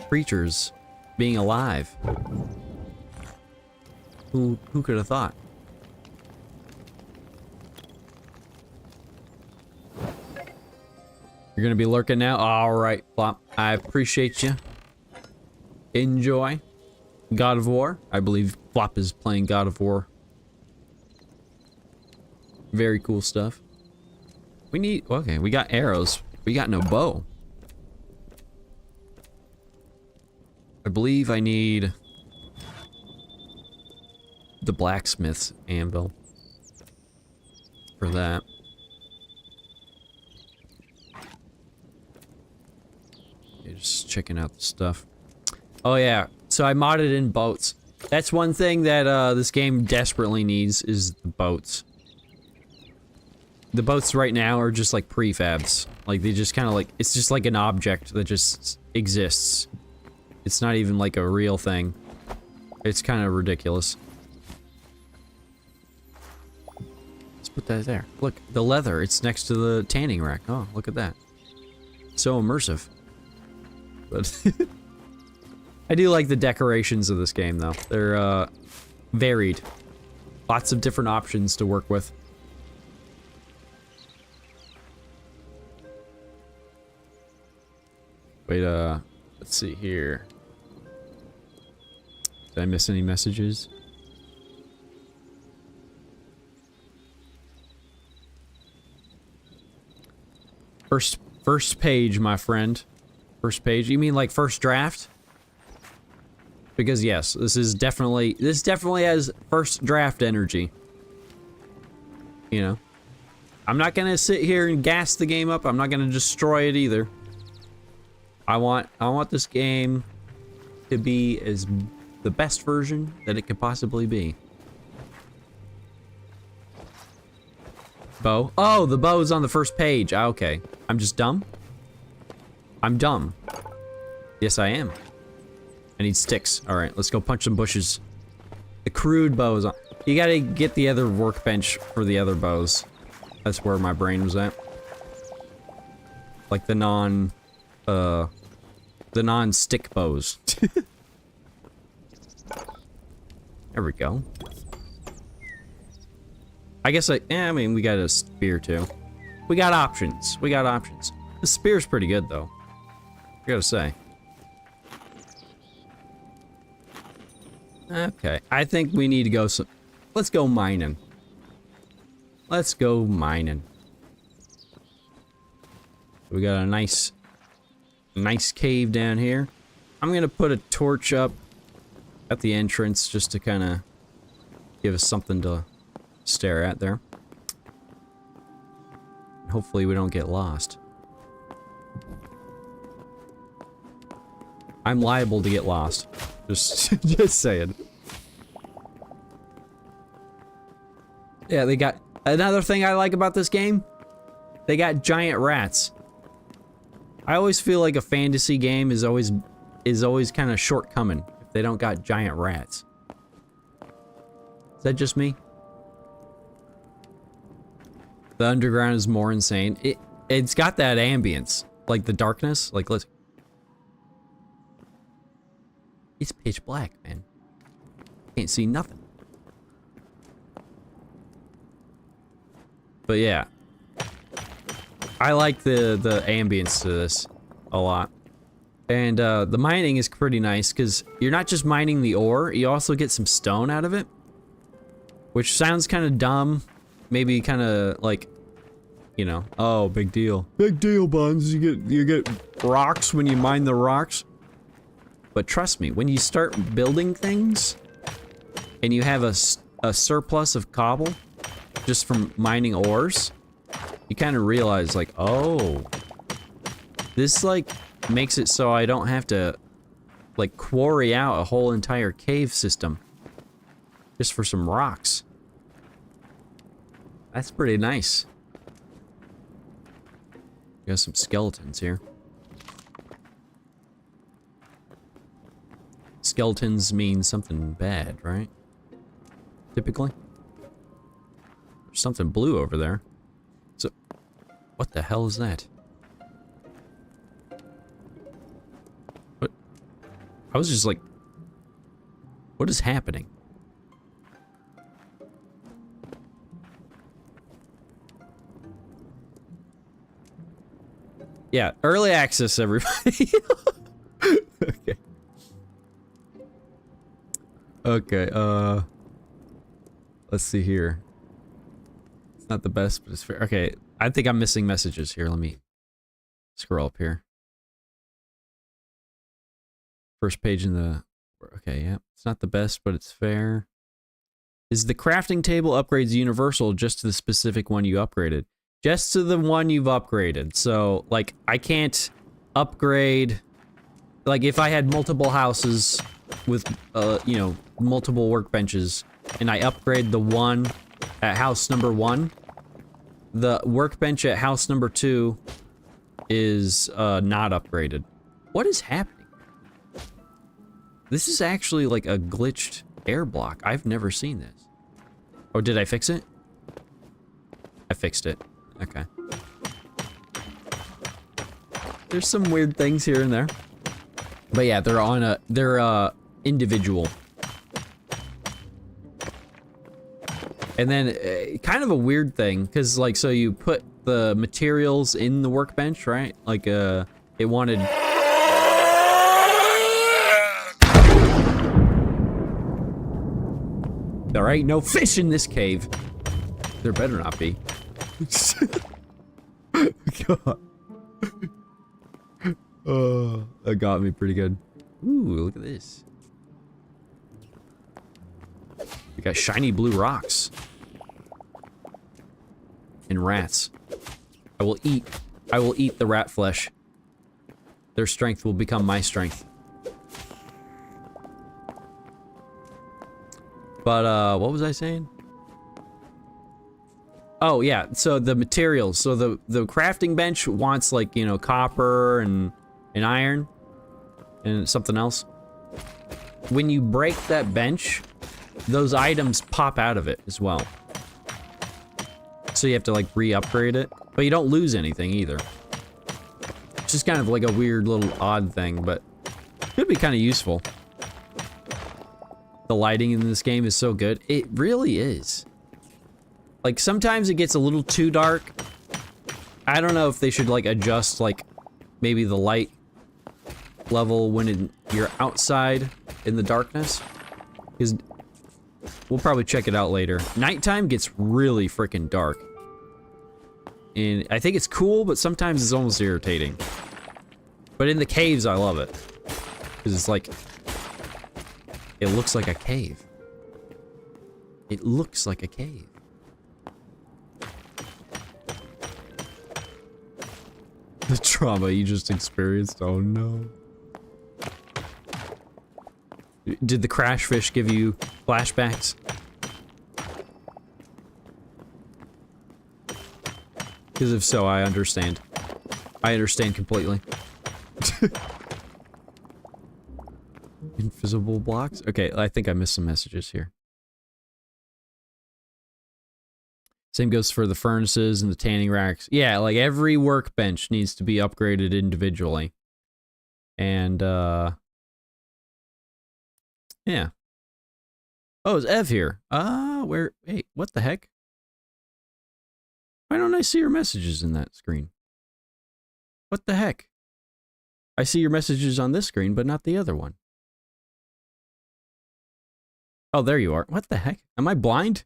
creatures being alive. Who could have thought? You're gonna be lurking now? Alright, Flop. I appreciate you. Enjoy. God of War. I believe Flop is playing God of War. Very cool stuff. We need... Okay, we got arrows. We got no bow. I believe I need... the blacksmith's anvil. For that. Okay, just checking out the stuff. Oh yeah, so I modded in boats. That's one thing that this game desperately needs, is the boats. The boats right now are just like prefabs. Like, they just kind of like, it's just like an object that just exists. It's not even like a real thing. It's kind of ridiculous. Let's put that there. Look, the leather, it's next to the tanning rack. Oh, look at that. So immersive. But I do like the decorations of this game, though. They're varied. Lots of different options to work with. Wait, let's see here. Did I miss any messages? First page, my friend. First page. You mean like first draft? Because yes, this definitely has first draft energy. You know. I'm not gonna sit here and gas the game up. I'm not gonna destroy it either. I want this game to be as the best version that it could possibly be. Bow? Oh, the bow is on the first page. Ah, okay. I'm just dumb? I'm dumb. Yes, I am. I need sticks. Alright, let's go punch some bushes. The crude bow is on. You gotta get the other workbench for the other bows. That's where my brain was at. Like the non-stick bows. There we go. I guess I mean, we got a spear too. We got options. We got options. The spear's pretty good though. I gotta say. Okay, I think we need to go let's go mining. Let's go mining. We got a nice cave down here. I'm gonna put a torch up at the entrance just to kind of give us something to stare at there. Hopefully we don't get lost. I'm liable to get lost. Just saying. Yeah, they got another thing I like about this game. They got giant rats. I always feel like a fantasy game is always kind of shortcoming if they don't got giant rats. Is that just me? The underground is more insane. It's got that ambience, like the darkness. Like it's pitch black, man. Can't see nothing. But yeah, I like the ambience to this a lot. And the mining is pretty nice because you're not just mining the ore, you also get some stone out of it. Which sounds kind of dumb. Maybe kind of like, you know, oh, big deal. Big deal, Buns. You get rocks when you mine the rocks. But trust me, when you start building things and you have a surplus of cobble just from mining ores, you kind of realize like, oh, this like makes it so I don't have to like quarry out a whole entire cave system just for some rocks. That's pretty nice. Got some skeletons here. Skeletons mean something bad, right? Typically. There's something blue over there. So, what the hell is that? What? I was just like, what is happening? Yeah, early access, everybody. Okay. Okay, let's see here. It's not the best, but it's fair. Okay, I think I'm missing messages here. Let me scroll up here. First page in the... Okay, yeah. It's not the best, but it's fair. Is the crafting table upgrades universal just to the specific one you upgraded? Just to the one you've upgraded. So, like, I can't upgrade... Like, if I had multiple houses with, you know, multiple workbenches, and I upgrade the one at house number 1, the workbench at house number 2 is, not upgraded. What is happening? This is actually, like, a glitched air block. I've never seen this. Oh, did I fix it? I fixed it. Okay. There's some weird things here and there. But yeah, they're individual. And then, kind of a weird thing, because, like, so you put the materials in the workbench, right? Like, it wanted... There ain't no fish in this cave. There better not be. God. Oh, that got me pretty good. Ooh, look at this. We got shiny blue rocks. And rats. I will eat the rat flesh. Their strength will become my strength. But, what was I saying? Oh, yeah, so the materials. So the crafting bench wants, like, you know, copper and iron and something else. When you break that bench, those items pop out of it as well. So you have to, like, re-upgrade it. But you don't lose anything either. It's just kind of like a weird little odd thing, but could be kind of useful. The lighting in this game is so good. It really is. Like, sometimes it gets a little too dark. I don't know if they should, like, adjust, like, maybe the light level when you're outside in the darkness. Because we'll probably check it out later. Nighttime gets really freaking dark. And I think it's cool, but sometimes it's almost irritating. But in the caves, I love it. Because it's like... It looks like a cave. It looks like a cave. The trauma you just experienced, oh no. Did the crash fish give you flashbacks? Because if so, I understand. I understand completely. Invisible blocks? Okay, I think I missed some messages here. Same goes for the furnaces and the tanning racks. Yeah, like every workbench needs to be upgraded individually. And, yeah. Oh, is Ev here? Where? Hey, what the heck? Why don't I see your messages in that screen? What the heck? I see your messages on this screen, but not the other one. Oh, there you are. What the heck? Am I blind?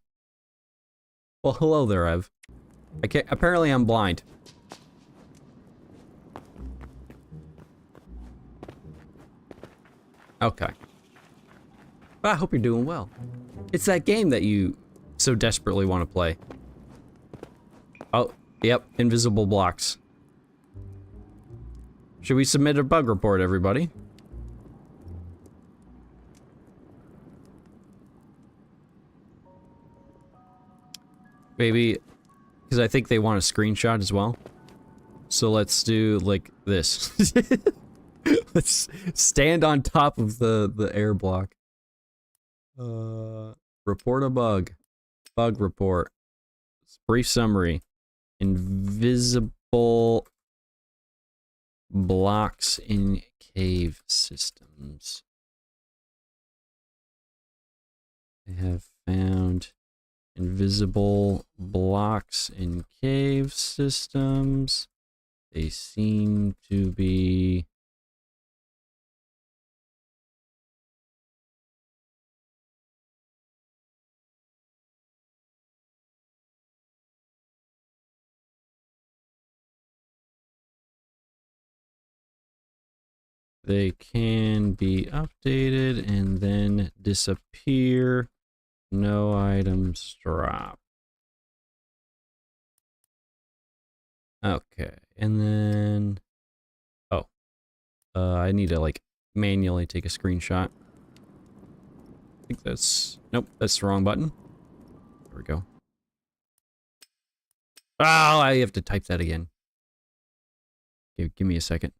Well, hello there, Ev. Apparently I'm blind. Okay. But I hope you're doing well. It's that game that you so desperately want to play. Oh, yep, invisible blocks. Should we submit a bug report, everybody? Maybe because I think they want a screenshot as well. So let's do like this. Let's stand on top of the air block. Report a bug. Bug report. Brief summary. Invisible blocks in cave systems. I have found invisible blocks in cave systems. They seem to be they can be updated and then disappear. No items drop. Okay, and then I need to like manually take a screenshot. I think that's nope, that's the wrong button. There we go. Oh, I have to type that again. Give me a second.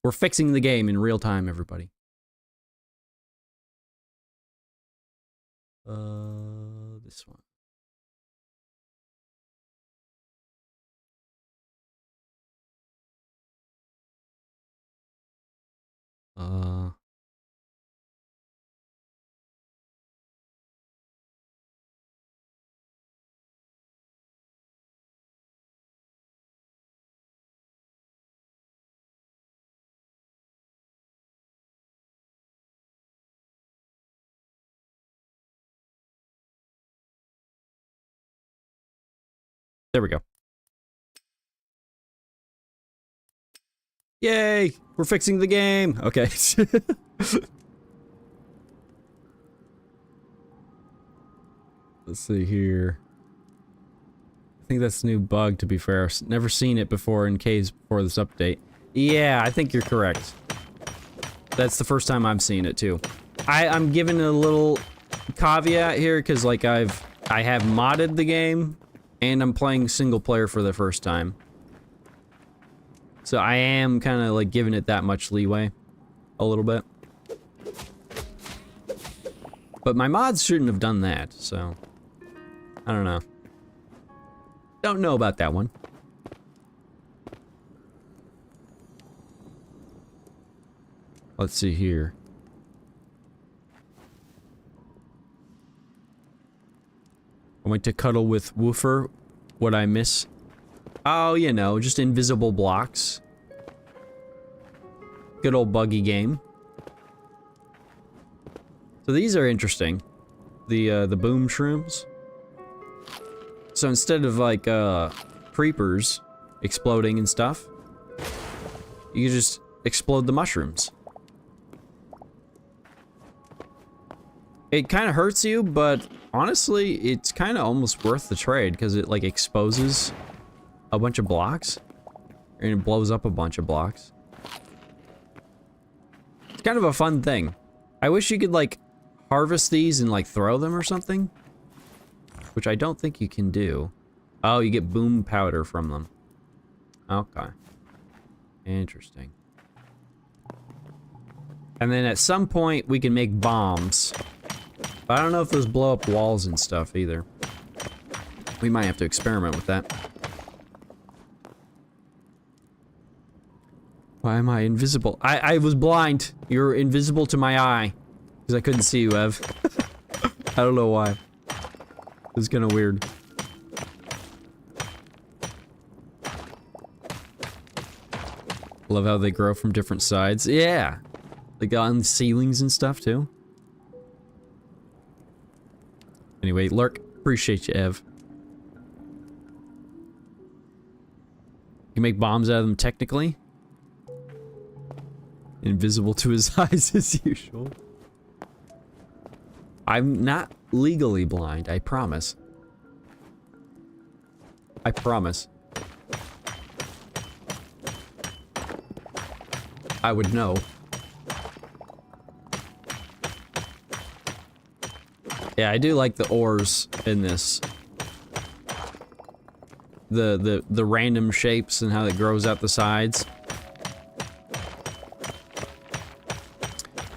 We're fixing the game in real time, everybody. This one. There we go. Yay! We're fixing the game! Okay. Let's see here. I think that's a new bug, to be fair. Never seen it before in caves before this update. Yeah, I think you're correct. That's the first time I've seen it, too. I'm giving a little caveat here, because, like, I have modded the game, and I'm playing single player for the first time. So I am kind of, like, giving it that much leeway. A little bit. But my mods shouldn't have done that, so... I don't know. Don't know about that one. Let's see here. I went to cuddle with Woofer. What'd I miss? Oh, you know, just invisible blocks. Good old buggy game. So these are interesting. The boom shrooms. So instead of like creepers exploding and stuff, you can just explode the mushrooms. It kind of hurts you, but honestly, it's kind of almost worth the trade because it like exposes a bunch of blocks and it blows up a bunch of blocks. It's kind of a fun thing. I wish you could like harvest these and like throw them or something, which I don't think you can do. Oh, you get boom powder from them. Okay. Interesting. And then at some point we can make bombs. But I don't know if those blow up walls and stuff either. We might have to experiment with that. Why am I invisible? I was blind. You're invisible to my eye. Because I couldn't see you, Ev. I don't know why. It was kind of weird. Love how they grow from different sides. Yeah. Like on the ceilings and stuff too. Anyway, Lurk, appreciate you, Ev. You can make bombs out of them technically. Invisible to his eyes as usual. I'm not legally blind, I promise. I promise. I would know. Yeah, I do like the ores in this. the random shapes and how it grows out the sides.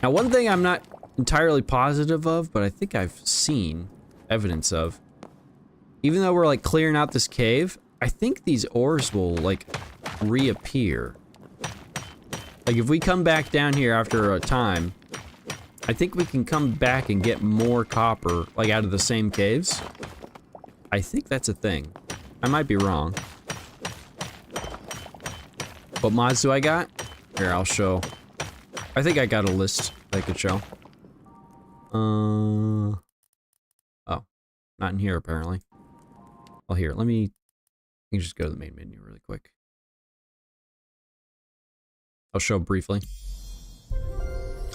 Now, one thing I'm not entirely positive of, but I think I've seen evidence of, even though we're like clearing out this cave, I think these ores will like reappear. Like if we come back down here after a time, I think we can come back and get more copper like out of the same caves. I think that's a thing. I might be wrong. What mods do I got? Here, I'll show. I think I got a list I could show. Oh, not in here apparently. Well, here, let me just go to the main menu really quick. I'll show briefly.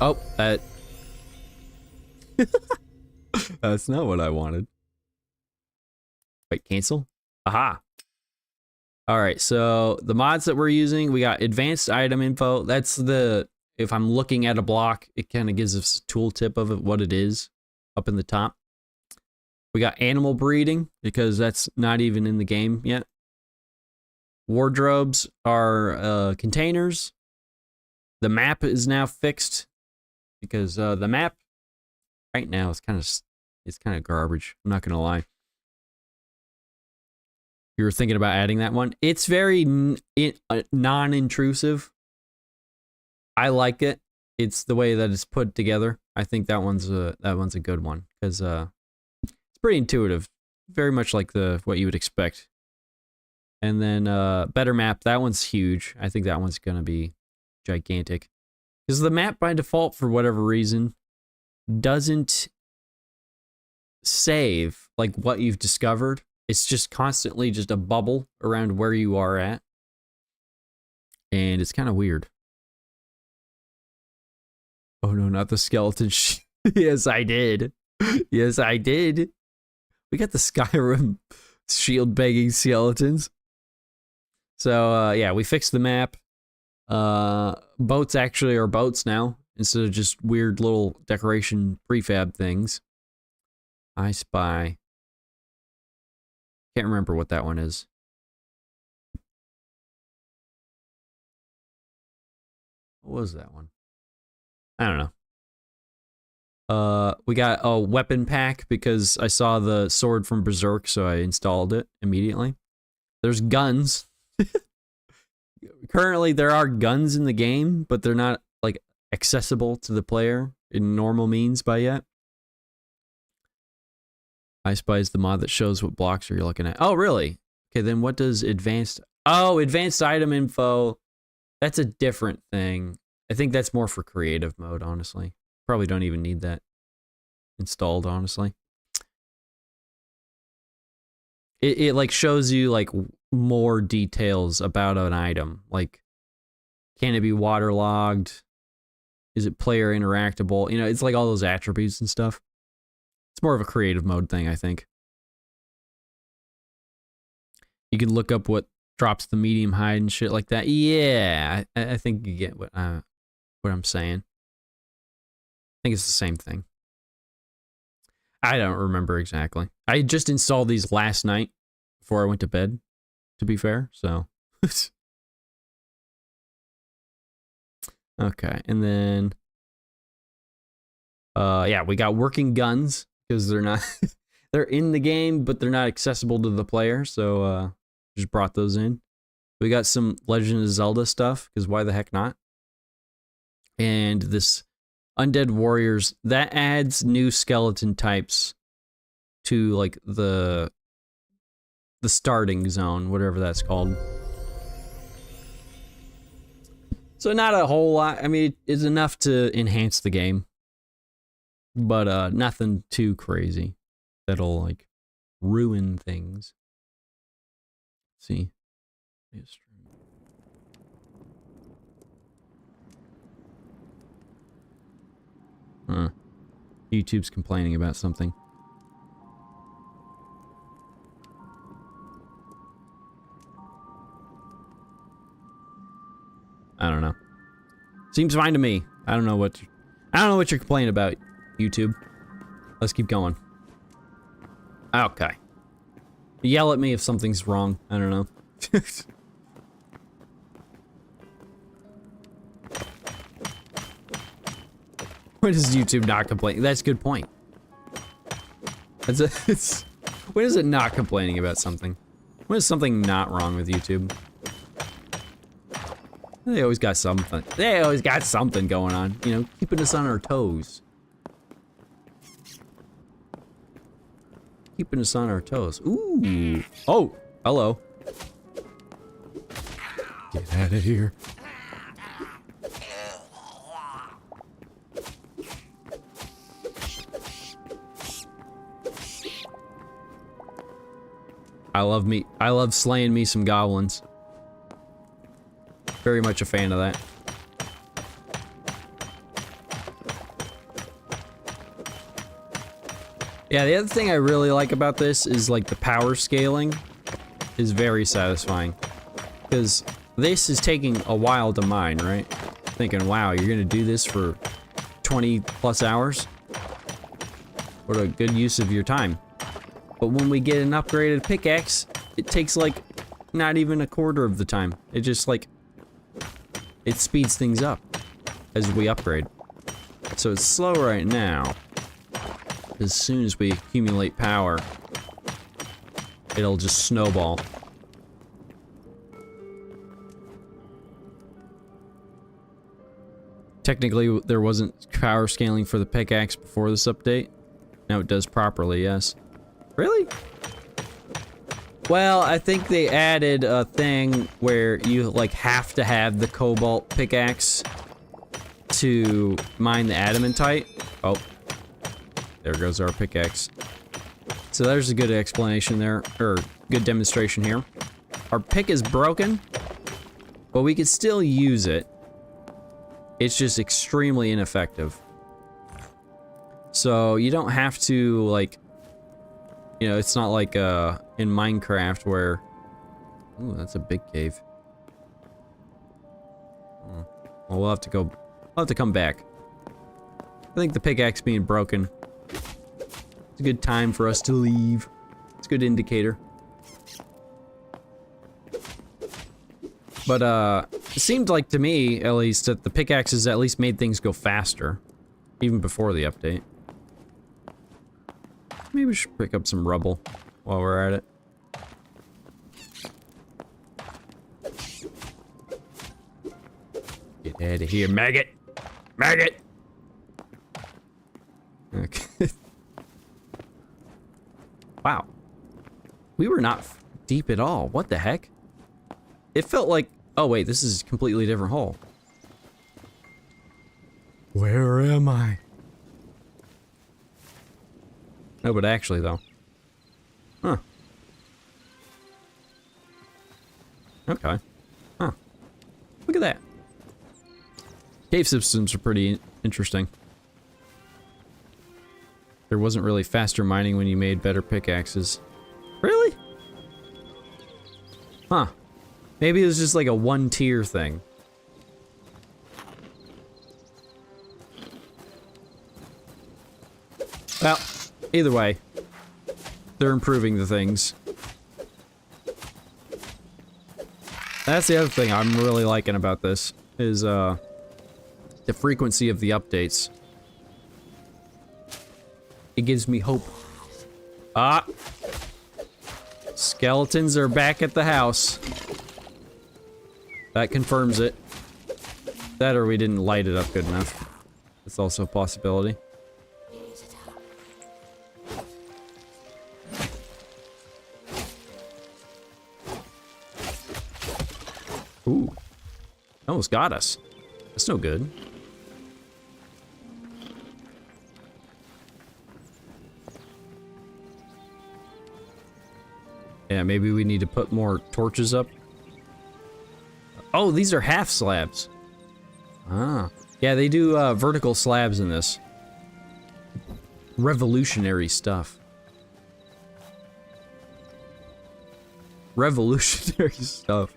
Oh, that... That's not what I wanted. Wait, cancel? Aha! Alright, so the mods that we're using, we got advanced item info. That's the... If I'm looking at a block, it kind of gives us a tooltip of it, what it is, up in the top. We got animal breeding, because that's not even in the game yet. Wardrobes are containers. The map is now fixed, because the map right now is kind of garbage. I'm not gonna lie. You were thinking about adding that one. It's very non-intrusive. I like it. It's the way that it's put together. I think that one's a good one because it's pretty intuitive, very much like what you would expect. And then better map. That one's huge. I think that one's gonna be gigantic because the map by default, for whatever reason, doesn't save like what you've discovered. It's just constantly just a bubble around where you are at, and it's kind of weird. Oh no, not the skeleton. Yes, I did. Yes, I did. We got the Skyrim shield begging skeletons. So yeah, we fixed the map. Boats actually are boats now instead of just weird little decoration prefab things. I Spy. Can't remember what that one is. What was that one? I don't know. We got a weapon pack because I saw the sword from Berserk, so I installed it immediately. There's guns. Currently, there are guns in the game, but they're not like accessible to the player in normal means by yet. I Spy is the mod that shows what blocks you're looking at. Oh, really? Okay, then what does advanced... Oh, advanced item info. That's a different thing. I think that's more for creative mode, honestly. Probably don't even need that installed, honestly. It like shows you like more details about an item. Like, can it be waterlogged? Is it player interactable? You know, it's like all those attributes and stuff. It's more of a creative mode thing, I think. You can look up what drops the medium height and shit like that. Yeah, I think you get what I'm saying. I think it's the same thing. I don't remember exactly. I just installed these last night before I went to bed, to be fair, so. Okay, and then... yeah, we got working guns, because they're not... they're in the game, but they're not accessible to the player, so just brought those in. We got some Legend of Zelda stuff, because why the heck not? And this Undead Warriors, that adds new skeleton types to like the starting zone, whatever that's called. So not a whole lot. I mean, it's enough to enhance the game, but nothing too crazy that'll like ruin things. Let's see. Huh. YouTube's complaining about something. I don't know. Seems fine to me. I don't know what you're complaining about, YouTube. Let's keep going. Okay. Yell at me if something's wrong. I don't know. When is YouTube not complaining? That's a good point. When is it not complaining about something? When is something not wrong with YouTube? They always got something. They always got something going on. You know, keeping us on our toes. Keeping us on our toes. Ooh. Oh, hello. Get out of here. I love slaying me some goblins. Very much a fan of that. Yeah, the other thing I really like about this is like the power scaling is very satisfying. Because this is taking a while to mine, right? Thinking, wow, you're gonna do this for 20 plus hours? What a good use of your time. But when we get an upgraded pickaxe, it takes like not even a quarter of the time. It just like, it speeds things up as we upgrade. So it's slow right now. As soon as we accumulate power, it'll just snowball. Technically, there wasn't power scaling for the pickaxe before this update. Now it does properly, yes. Really? Well, I think they added a thing where you like have to have the cobalt pickaxe to mine the adamantite. Oh, there goes our pickaxe. So there's a good explanation there, or good demonstration here. Our pick is broken, but we can still use it. It's just extremely ineffective. So you don't have to like, you know, it's not like in Minecraft where, ooh, that's a big cave. Well, we'll have to come back. I think the pickaxe being broken, it's a good time for us to leave. It's a good indicator. But it seemed like to me, at least, that the pickaxes at least made things go faster, even before the update. Maybe we should pick up some rubble while we're at it. Get out of here, maggot! Maggot! Okay. Wow. We were not deep at all. What the heck? It felt like... Oh wait, this is a completely different hole. Where am I? No, but actually, though. Huh. Okay. Huh. Look at that. Cave systems are pretty interesting. There wasn't really faster mining when you made better pickaxes. Really? Huh. Maybe it was just like a one-tier thing. Well, either way, they're improving the things. That's the other thing I'm really liking about this, is the frequency of the updates. It gives me hope. Ah! Skeletons are back at the house. That confirms it. That or we didn't light it up good enough. It's also a possibility. Ooh. Almost got us. That's no good. Yeah, maybe we need to put more torches up. Oh, these are half slabs. Ah. Yeah, they do vertical slabs in this. Revolutionary stuff. Revolutionary stuff.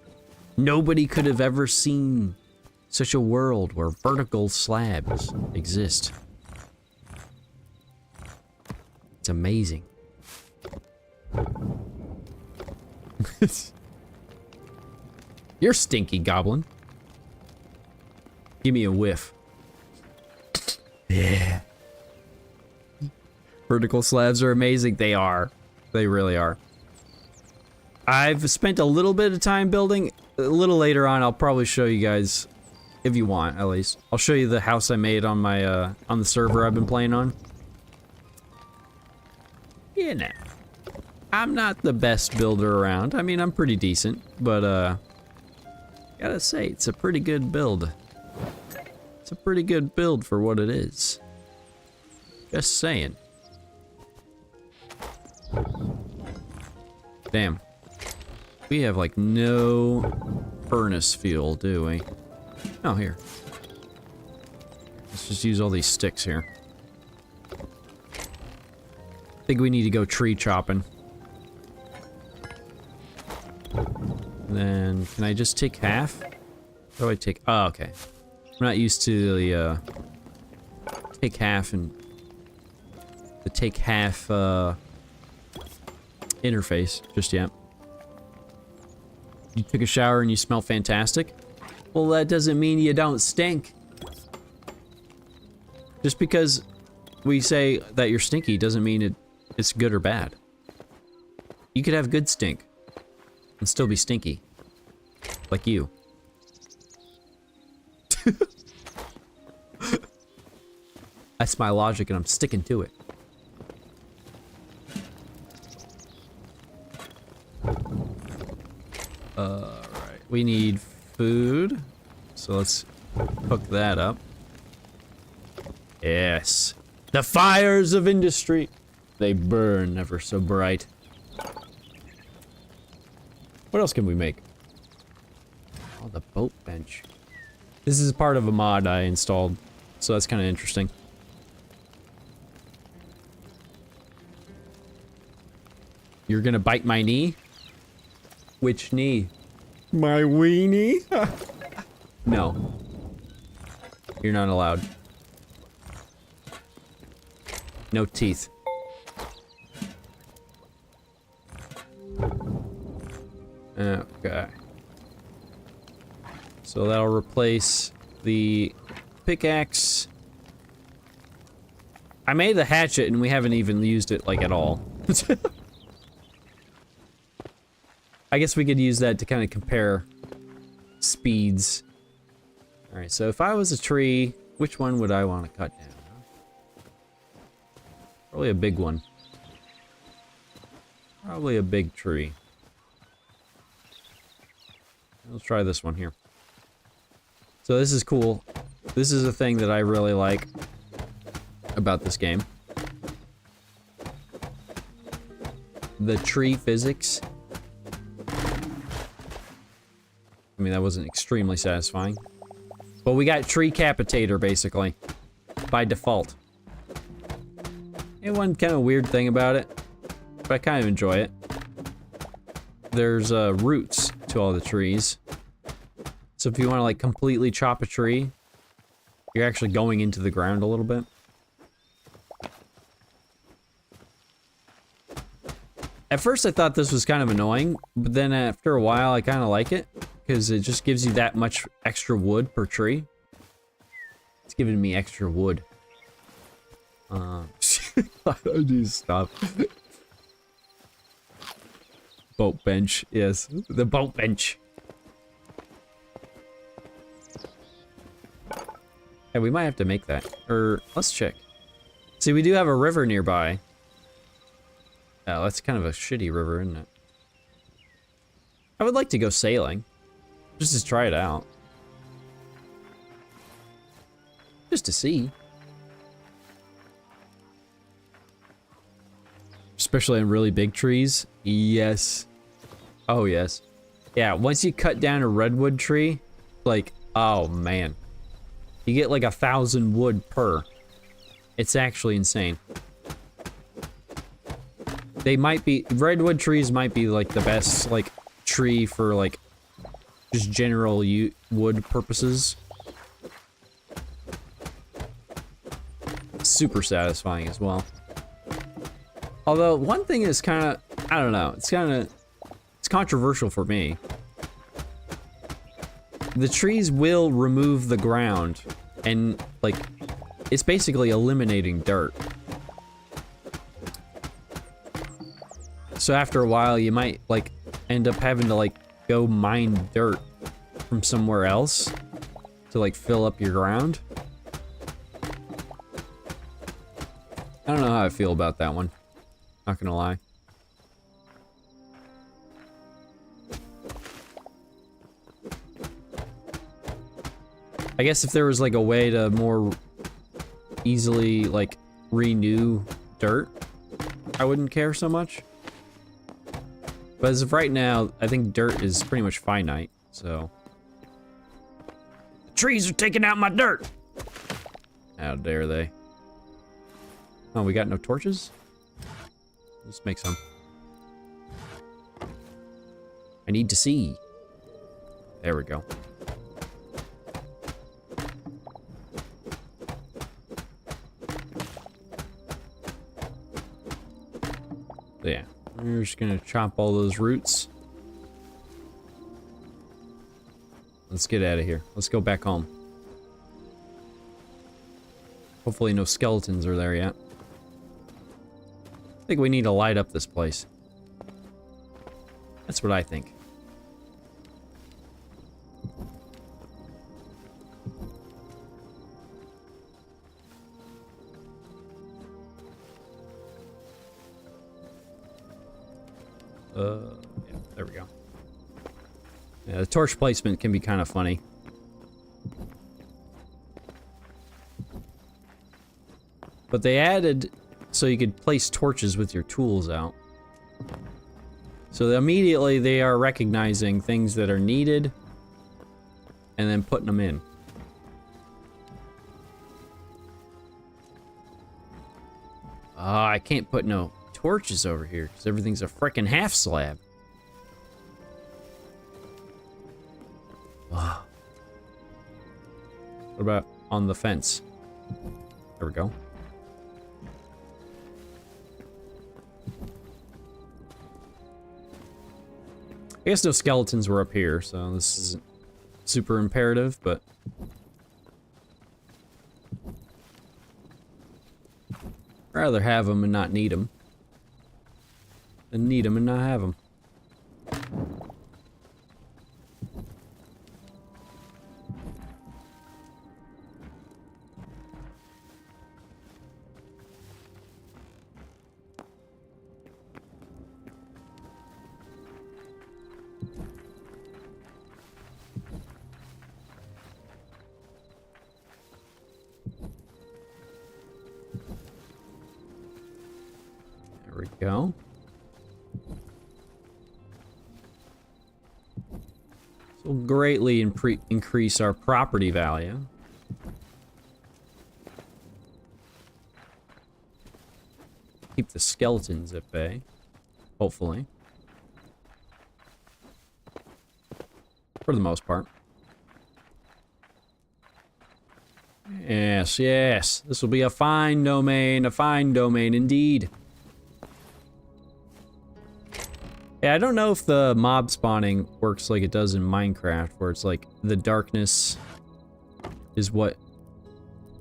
Nobody could have ever seen such a world where vertical slabs exist. It's amazing. You're stinky, goblin. Give me a whiff. Yeah. Vertical slabs are amazing. They are. They really are. I've spent a little bit of time building. A little later on, I'll probably show you guys, if you want, at least. I'll show you the house I made on my, on the server I've been playing on. You know, I'm not the best builder around. I mean, I'm pretty decent, but, gotta say, it's a pretty good build. It's a pretty good build for what it is. Just saying. Damn. We have, like, no furnace fuel, do we? Oh, here. Let's just use all these sticks here. I think we need to go tree chopping. Then, can I just take half? What do I take? Oh, okay. I'm not used to the, take half and... the take half, interface just yet. You took a shower and you smell fantastic? Well, that doesn't mean you don't stink. Just because we say that you're stinky doesn't mean it's good or bad. You could have good stink and still be stinky. Like you. That's my logic and I'm sticking to it. Alright, we need food. So let's hook that up. Yes. The fires of industry. They burn ever so bright. What else can we make? Oh, the boat bench. This is part of a mod I installed, so that's kind of interesting. You're gonna bite my knee? Which knee? My weenie? No. You're not allowed. No teeth. Okay. So that'll replace the pickaxe. I made the hatchet and we haven't even used it, like, at all. I guess we could use that to kind of compare speeds. Alright, so if I was a tree, which one would I want to cut down? Probably a big one. Probably a big tree. Let's try this one here. So this is cool. This is a thing that I really like about this game. The tree physics. I mean, that wasn't extremely satisfying. But we got tree capitator, basically. By default. And one kind of weird thing about it, but I kind of enjoy it. There's roots to all the trees. So if you want to, like, completely chop a tree, you're actually going into the ground a little bit. At first I thought this was kind of annoying, but then after a while I kind of like it, because it just gives you that much extra wood per tree. It's giving me extra wood. I do stop. Boat bench, yes, the boat bench. Hey, we might have to make that. Or, let's check. See, we do have a river nearby. Oh, that's kind of a shitty river, isn't it? I would like to go sailing. Just to try it out. Just to see. Especially on really big trees. Yes. Oh, yes. Yeah, once you cut down a redwood tree, like, oh, man. You get like 1,000 wood per. It's actually insane. They might be, redwood trees might be like the best, like, tree for, like, just general wood purposes. Super satisfying as well. Although, one thing is kind of, I don't know, it's kind controversial for me. The trees will remove the ground, and like, it's basically eliminating dirt. So after a while, you might like end up having to like go mine dirt from somewhere else to like fill up your ground. I don't know how I feel about that one. Not gonna lie. I guess if there was like a way to more easily like renew dirt, I wouldn't care so much. But as of right now, I think dirt is pretty much finite, so. The trees are taking out my dirt! How dare they? Oh, we got no torches? Let's make some. I need to see. There we go. So yeah, we're just gonna chop all those roots. Let's get out of here. Let's go back home. Hopefully no skeletons are there yet. I think we need to light up this place. That's what I think. Yeah, there we go. Yeah, the torch placement can be kind of funny. But they added so you could place torches with your tools out. So immediately they are recognizing things that are needed and then putting them in. I can't put no torches over here because everything's a frickin' half slab. What about on the fence? There we go. I guess no skeletons were up here, so this isn't super imperative, but rather have them and not need them than need them and not have them. There we go. This will greatly increase our property value. Keep the skeletons at bay, hopefully. For the most part. Yes, yes. This will be a fine domain indeed. Yeah, I don't know if the mob spawning works like it does in Minecraft, where it's like the darkness is what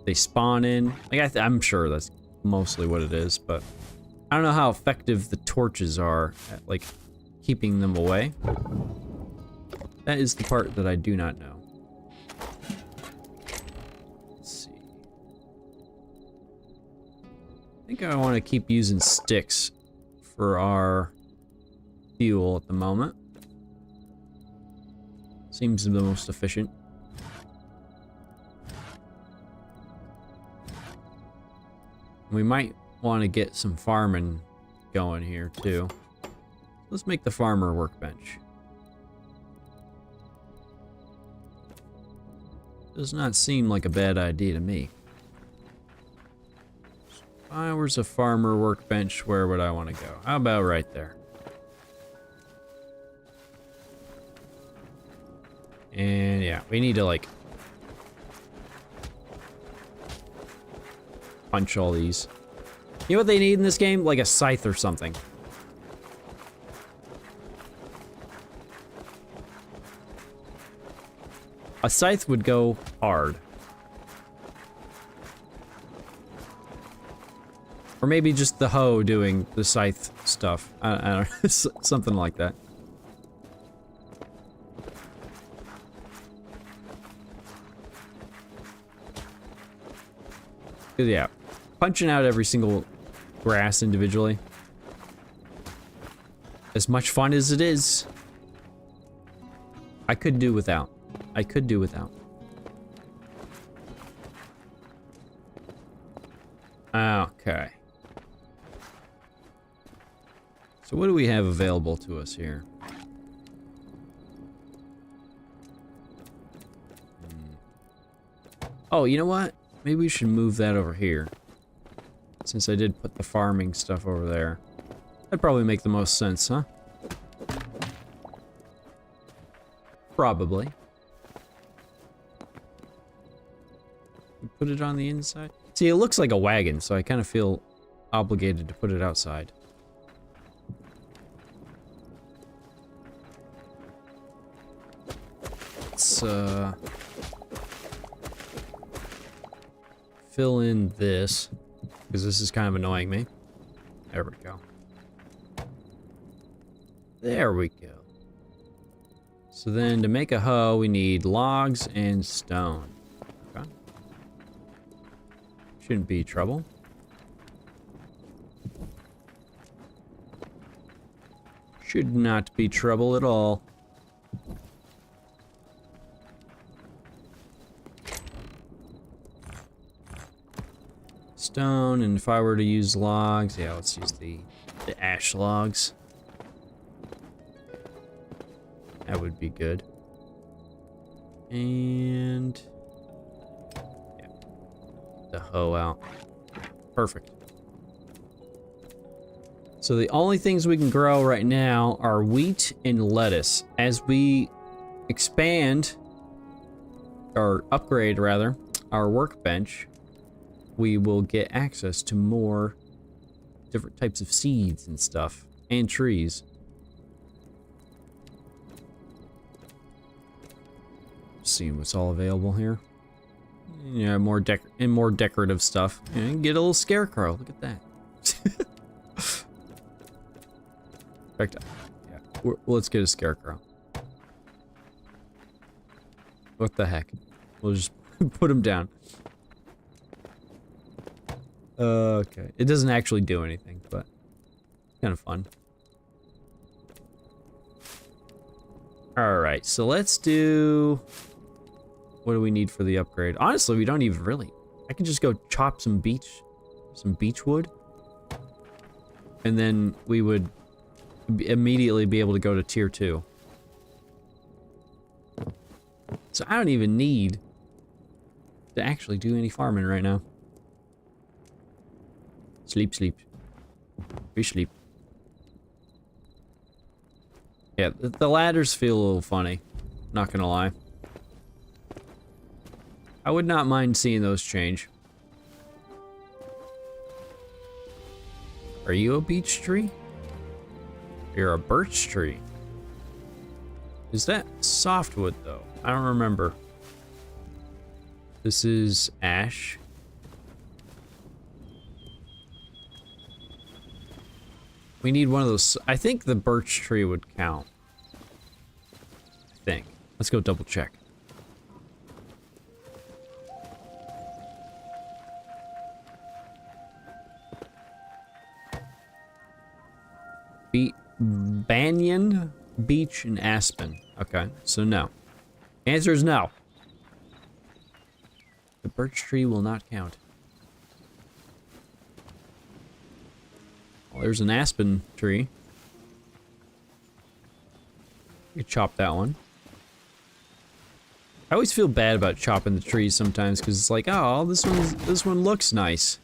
they spawn in. Like, I'm sure that's mostly what it is, but I don't know how effective the torches are at, like, keeping them away. That is the part that I do not know. Let's see. I think I want to keep using sticks for our fuel at the moment. Seems the most efficient. We might want to get some farming going here too. Let's make the farmer workbench. Does not seem like a bad idea to me. So if I was a farmer workbench, where would I want to go? How about right there? And yeah, we need to like punch all these. You know what they need in this game? Like a scythe or something. A scythe would go hard. Or maybe just the hoe doing the scythe stuff. I don't know, something like that. Yeah, punching out every single grass individually. As much fun as it is, I could do without. I could do without. Okay. So what do we have available to us here? Oh, you know what? Maybe we should move that over here. Since I did put the farming stuff over there. That'd probably make the most sense, huh? Probably. Put it on the inside? See, it looks like a wagon, so I kind of feel obligated to put it outside. Let's, fill in this, because this is kind of annoying me. There we go. There we go. So then to make a hoe, we need logs and stone. Okay. Shouldn't be trouble. Should not be trouble at all. Stone, and if I were to use logs, yeah, let's use the ash logs. That would be good. And yeah, the hoe out. Perfect. So the only things we can grow right now are wheat and lettuce. As we expand, or upgrade rather, our workbench, we will get access to more different types of seeds and stuff, and trees. Seeing what's all available here. Yeah, more decorative stuff. And get a little scarecrow. Look at that. In fact, yeah, let's get a scarecrow. What the heck? We'll just put him down. Okay. It doesn't actually do anything, but it's kind of fun. Alright, so let's do... What do we need for the upgrade? Honestly, we don't even really... I can just go chop some beech wood. And then we would immediately be able to go to tier 2. So I don't even need to actually do any farming right now. Sleep, sleep. We sleep. Yeah, the ladders feel a little funny. Not gonna lie. I would not mind seeing those change. Are you a beech tree? You're a birch tree. Is that softwood though? I don't remember. This is ash. We need one of those. I think the birch tree would count. I think. Let's go double check. Banyan, beech, and aspen. Okay, so no. Answer is no. The birch tree will not count. Well, there's an aspen tree. You could chop that one. I always feel bad about chopping the trees sometimes because it's like, oh, this one looks nice.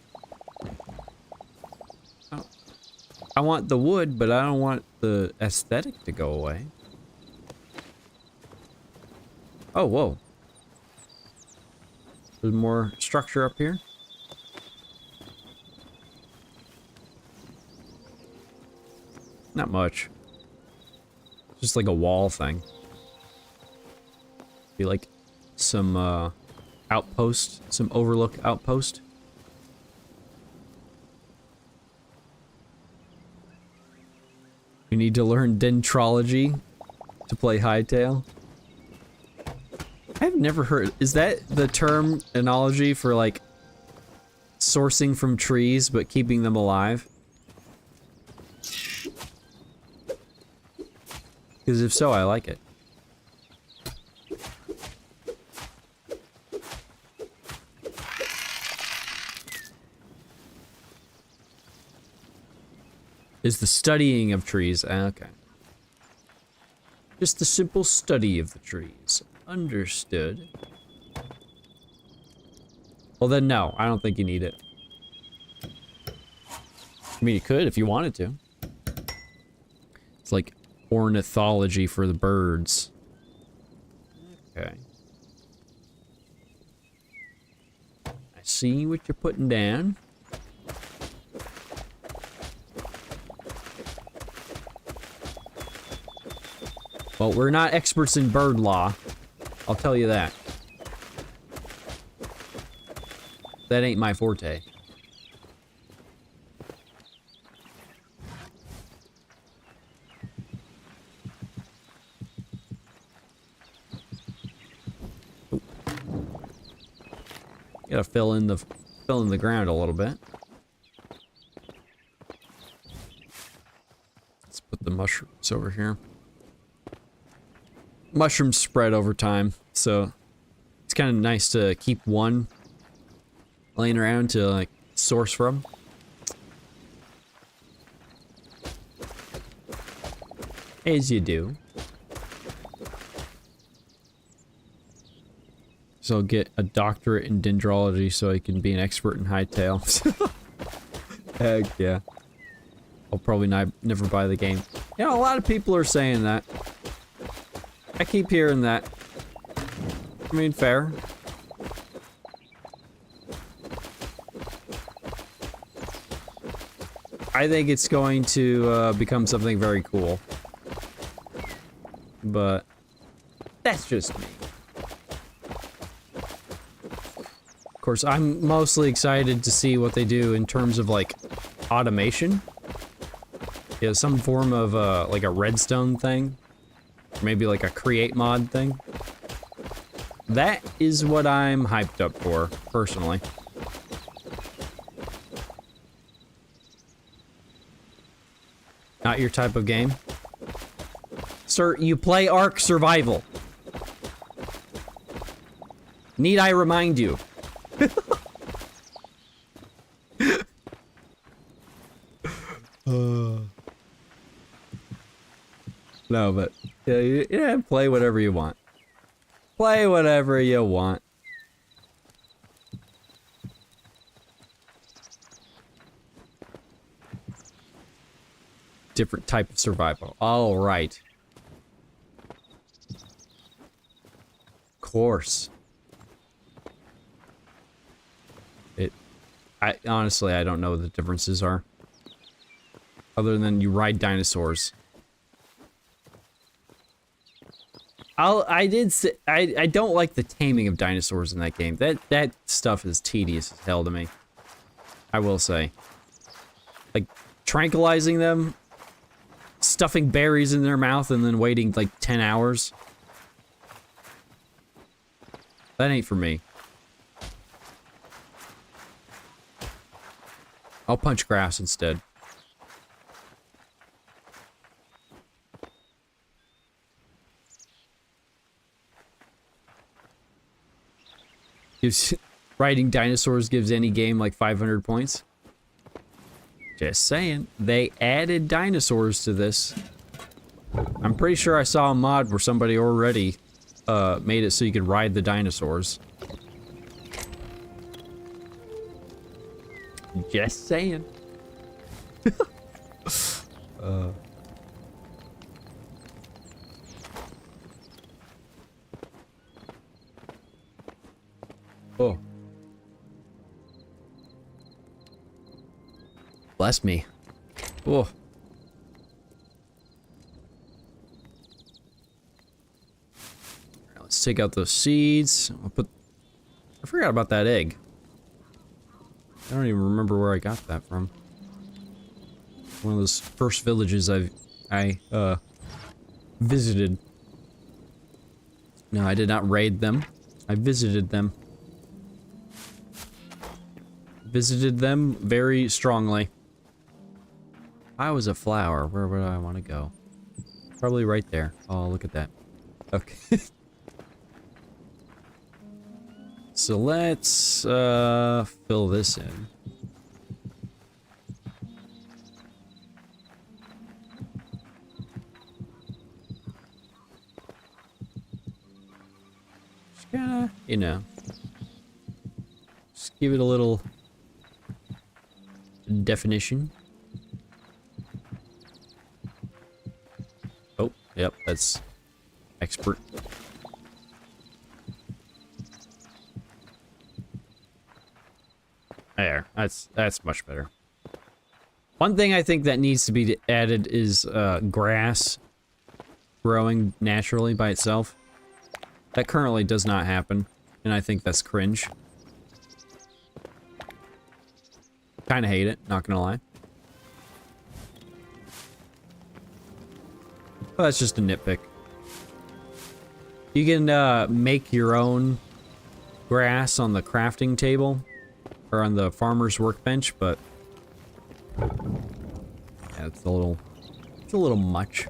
I want the wood, but I don't want the aesthetic to go away. Oh, whoa. There's more structure up here. Not much. Just like a wall thing. Be like some outpost, some overlook outpost. We need to learn dendrology to play Hytale. I've never heard, is that the terminology for like sourcing from trees but keeping them alive? Because if so, I like it. Is the studying of trees. Okay. Just the simple study of the trees. Understood. Well then, no. I don't think you need it. I mean, you could if you wanted to. It's like ornithology for the birds. Okay. I see what you're putting down. Well, we're not experts in bird law. I'll tell you that. That ain't my forte. Ooh. Gotta fill in the ground a little bit. Let's put the mushrooms over here. Mushrooms spread over time, so it's kind of nice to keep one laying around to like source from. As you do. So I'll get a doctorate in dendrology so I can be an expert in Hytale. Heck yeah. I'll probably never buy the game. You know, a lot of people are saying that. I keep hearing that. I mean, fair. I think it's going to become something very cool. But that's just me. Of course, I'm mostly excited to see what they do in terms of like automation. Yeah, some form of like a redstone thing. Maybe like a create mod thing. That is what I'm hyped up for, personally. Not your type of game? Sir, you play Ark Survival. Need I remind you? No, but yeah, play whatever you want. Play whatever you want. Different type of survival. All right. Of course. Honestly, I don't know what the differences are. Other than you ride dinosaurs. I don't like the taming of dinosaurs in that game. That stuff is tedious as hell to me. I will say. Like, tranquilizing them, stuffing berries in their mouth, and then waiting like 10 hours. That ain't for me. I'll punch grass instead. Riding dinosaurs gives any game like 500 points. Just saying. They added dinosaurs to this. I'm pretty sure I saw a mod where somebody already made it so you could ride the dinosaurs. Just saying. Oh. Bless me. Oh. Let's Let's take out those seeds. I forgot about that egg. I don't even remember where I got that from. One of those first villages I visited. No, I did not raid them. I visited them. Visited them very strongly. I was a flower. Where would I want to go? Probably right there. Oh, look at that. Okay. So let's fill this in. Just kinda, you know, just give it a little definition. Oh, yep, that's expert. There, that's much better. One thing I think that needs to be added is grass growing naturally by itself. That currently does not happen, and I think that's cringe. Kinda hate it, not gonna lie. But that's just a nitpick. You can make your own grass on the crafting table, or on the farmer's workbench, but yeah, it's a little much.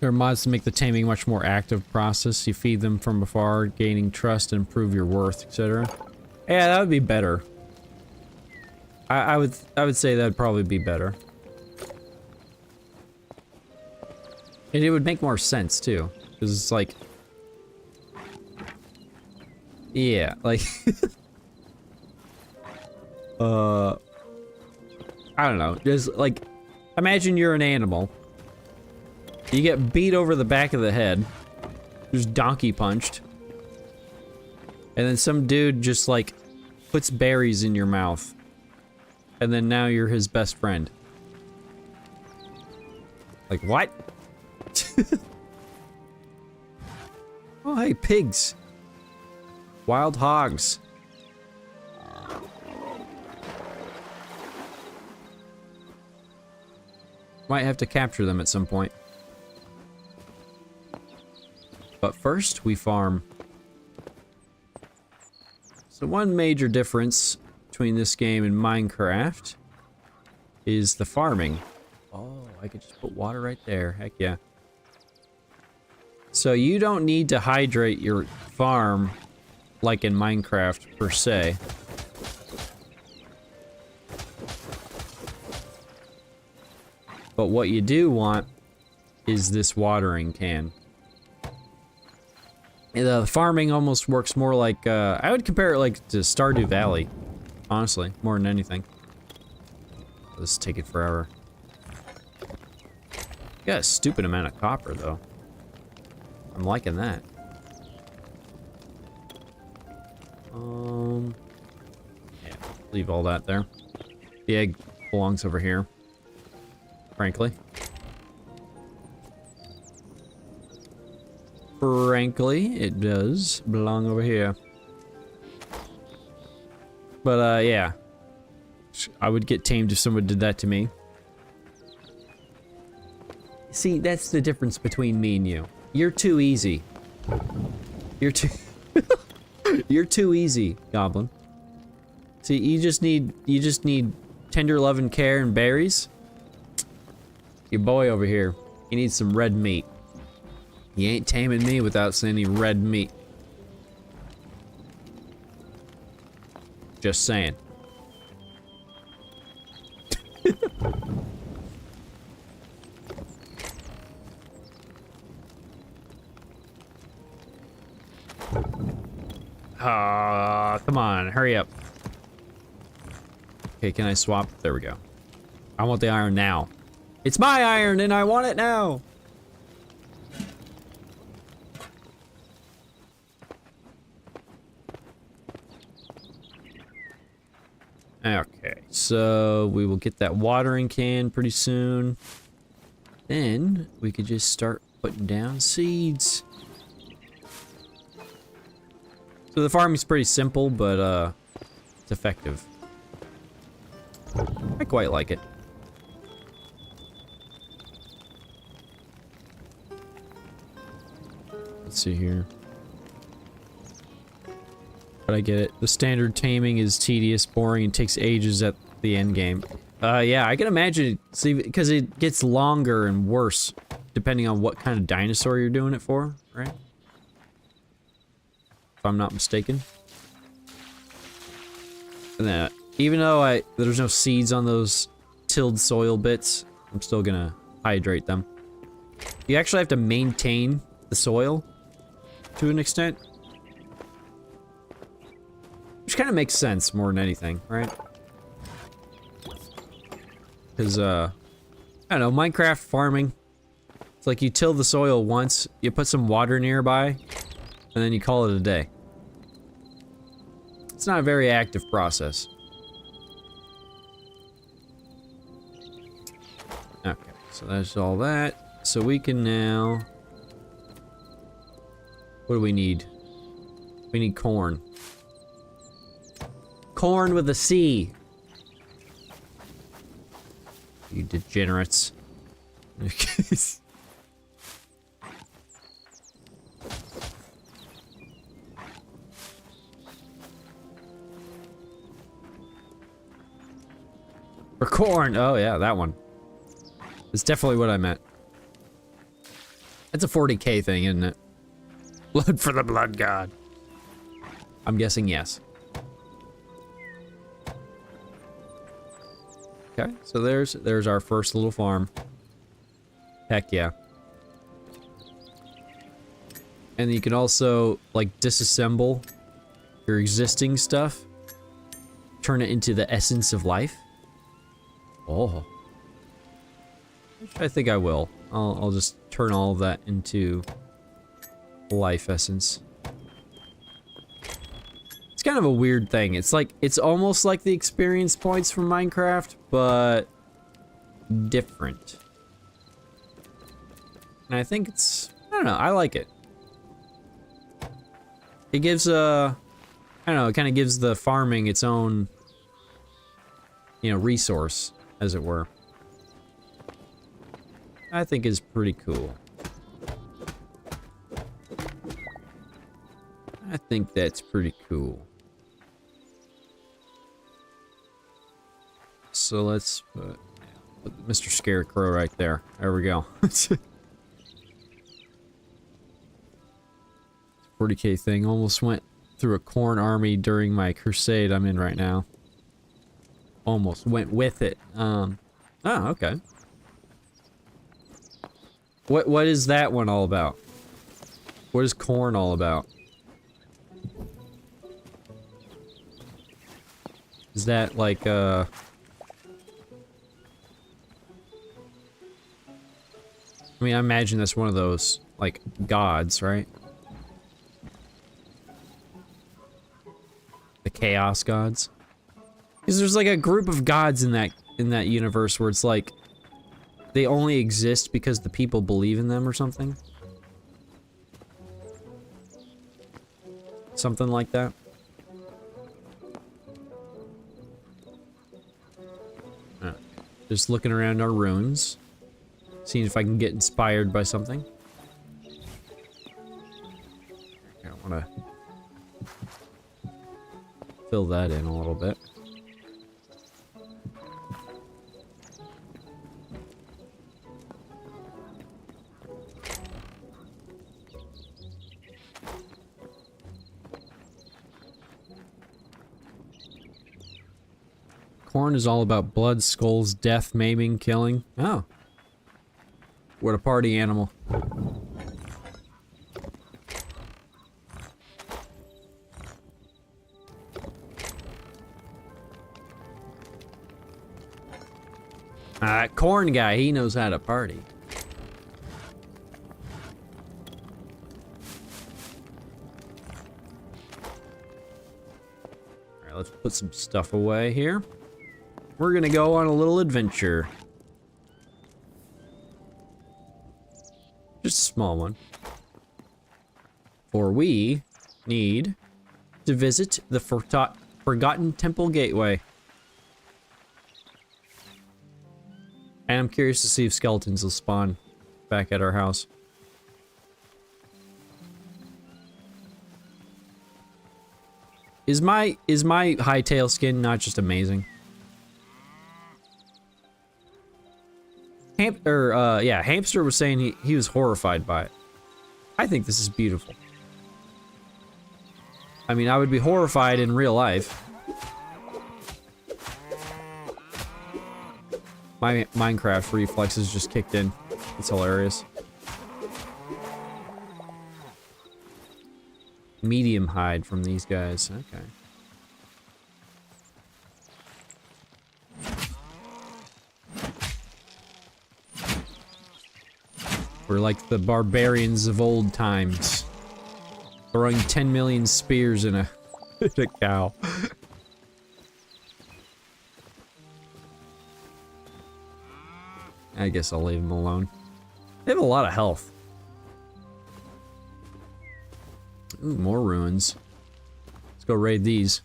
There are mods to make the taming much more active process. You feed them from afar, gaining trust and improve your worth, etc. Yeah, that would be better. I would say that would probably be better. And it would make more sense too, because it's like, yeah, like, I don't know, just like, imagine you're an animal. You get beat over the back of the head, just donkey punched, and then some dude just like puts berries in your mouth, and then now you're his best friend. Like, what? Oh, hey, pigs. Wild hogs. Might have to capture them at some point. But first, we farm. So one major difference between this game and Minecraft is the farming. Oh, I could just put water right there. Heck yeah. So you don't need to hydrate your farm like in Minecraft per se. But what you do want is this watering can. The farming almost works more like, I would compare it like to Stardew Valley, honestly, more than anything. This take it forever. Got a stupid amount of copper though. I'm liking that. Yeah, leave all that there. The egg belongs over here, frankly. Frankly, it does belong over here. But, yeah. I would get tamed if someone did that to me. See, that's the difference between me and you. You're too easy. You're too... You're too easy, Goblin. See, you just need tender love and care and berries. Your boy over here, he needs some red meat. You ain't taming me without any red meat. Just saying. Come on, hurry up. Okay, can I swap? There we go. I want the iron now. It's my iron and I want it now. Okay, so we will get that watering can pretty soon. Then we could just start Putting down seeds. So the farming's pretty simple, but it's effective. I quite like it. Let's see here. But I get it. The standard taming is tedious, boring, and takes ages at the end game. Yeah, I can imagine. See, because it gets longer and worse depending on what kind of dinosaur you're doing it for, right? If I'm not mistaken. And then, even though there's no seeds on those tilled soil bits, I'm still gonna hydrate them. You actually have to maintain the soil to an extent. Which kind of makes sense more than anything, right? Because, I don't know, Minecraft farming, it's like you till the soil once, you put some water nearby, and then you call it a day. It's not a very active process. Okay, so that's all that. So we can now... What do we need? We need corn. Corn with a C. You degenerates. For corn. Oh yeah, that one. That's definitely what I meant. That's a 40K thing, isn't it? Blood for the blood god. I'm guessing yes. Okay, so there's our first little farm. Heck yeah. And you can also, like, disassemble your existing stuff. Turn it into the essence of life. Oh. I think I will. I'll just turn all of that into life essence. It's kind of a weird thing. It's like, it's almost like the experience points from Minecraft, but different. And I think it's, I don't know, I like it. It gives I don't know, it kind of gives the farming its own, you know, resource, as it were. I think is pretty cool. I think that's pretty cool. So let's put Mr. Scarecrow right there. There we go. 40K thing. Almost went through a corn army during my crusade I'm in right now. Almost went with it. Oh, okay. What is that one all about? What is corn all about? Is that like I mean, I imagine that's one of those like gods, right? The chaos gods. Because there's like a group of gods in that universe where it's like they only exist because the people believe in them or something. Something like that. Just looking around our ruins. Seeing if I can get inspired by something. I want to fill that in a little bit. Corn is all about blood, skulls, death, maiming, killing. Oh. What a party animal. That corn guy, he knows how to party. Alright, let's put some stuff away here. We're gonna go on a little adventure. Just a small one. For we need to visit the Forgotten Temple Gateway. And I'm curious to see if skeletons will spawn back at our house. Is my Hytale skin not just amazing? Hamster was saying he was horrified by it. I think this is beautiful. I mean, I would be horrified in real life. My Minecraft reflexes just kicked in. It's hilarious. Medium hide from these guys. Okay. We're like the barbarians of old times. Throwing 10 million spears in a, in a cow. I guess I'll leave them alone. They have a lot of health. Ooh, more ruins. Let's go raid these.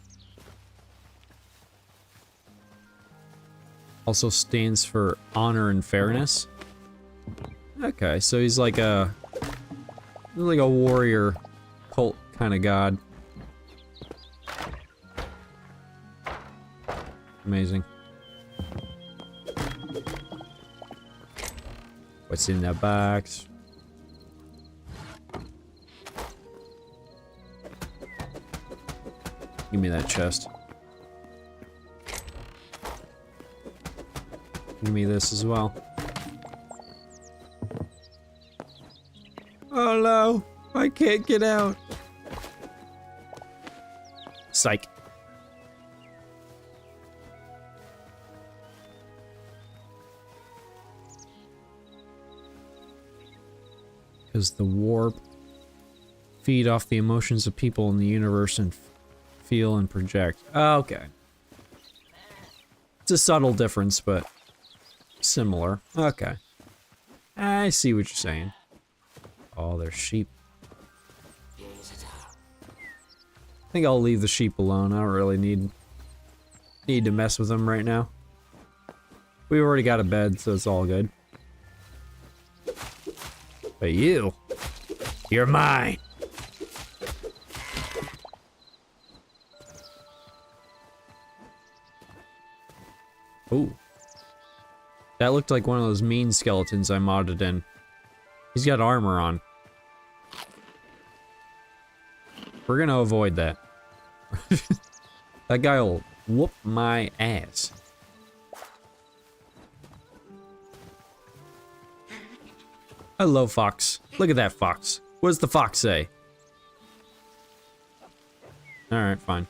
Also stands for honor and fairness. Okay, so he's like a warrior cult kind of god. Amazing. What's in that box? Give me that chest. Give me this as well. Oh no, I can't get out. Psych. Because the warp feed off the emotions of people in the universe and feel and project. Okay. It's a subtle difference, but similar. Okay. I see what you're saying. Oh, there's sheep. I think I'll leave the sheep alone. I don't really need to mess with them right now. We already got a bed, so it's all good. But you're mine. Ooh. That looked like one of those mean skeletons I modded in. He's got armor on. We're gonna avoid that. That guy will whoop my ass. Hello, fox. Look at that fox. What does the fox say? Alright, fine.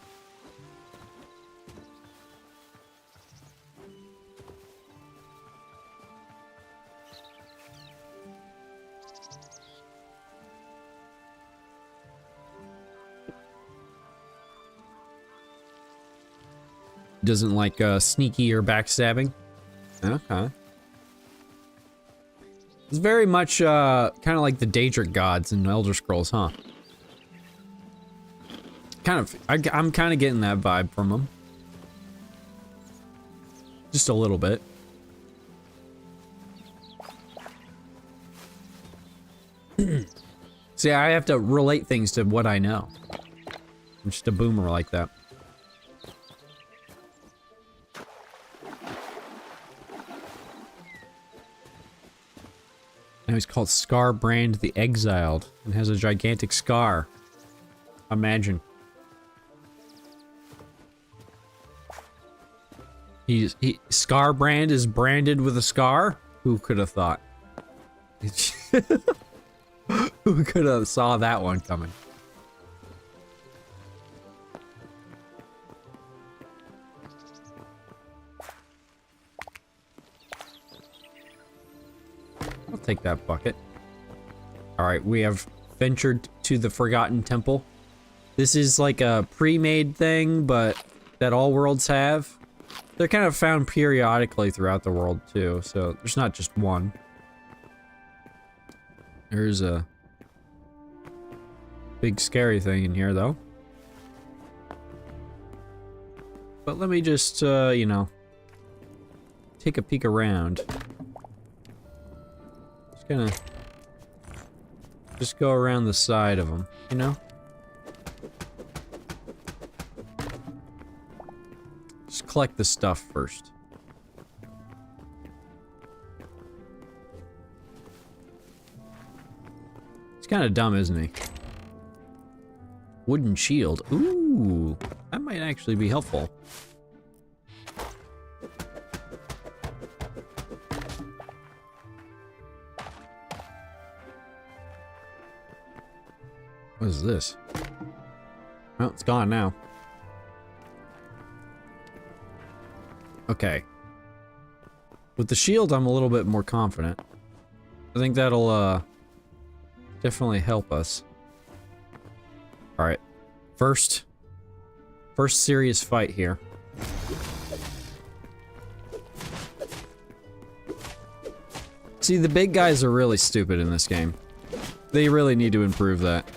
Doesn't like sneaky or backstabbing. Okay. It's very much kind of like the Daedric gods in Elder Scrolls, huh? I'm kind of getting that vibe from them. Just a little bit. See, I have to relate things to what I know. I'm just a boomer like that. Now he's called Scarbrand the Exiled and has a gigantic scar. Imagine. Scarbrand is branded with a scar? Who could have thought? Who could have saw that one coming? I'll take that bucket. Alright, we have ventured to the Forgotten Temple. This is like a pre-made thing, but that all worlds have. They're kind of found periodically throughout the world too, so there's not just one. There's a big scary thing in here, though. But let me just, you know, take a peek around. Just gonna... just go around the side of them, you know? Just collect the stuff first. He's kind of dumb, isn't he? Wooden shield. Ooh, that might actually be helpful. What is this? Oh, it's gone now. Okay. With the shield, I'm a little bit more confident. I think that'll, definitely help us. Alright. First serious fight here. See, the big guys are really stupid in this game. They really need to improve that.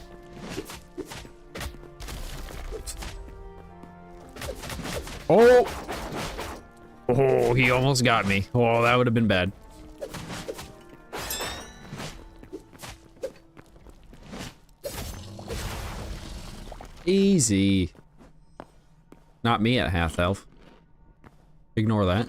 Oh! Oh, he almost got me. Oh, that would have been bad. Easy. Not me at half health. Ignore that.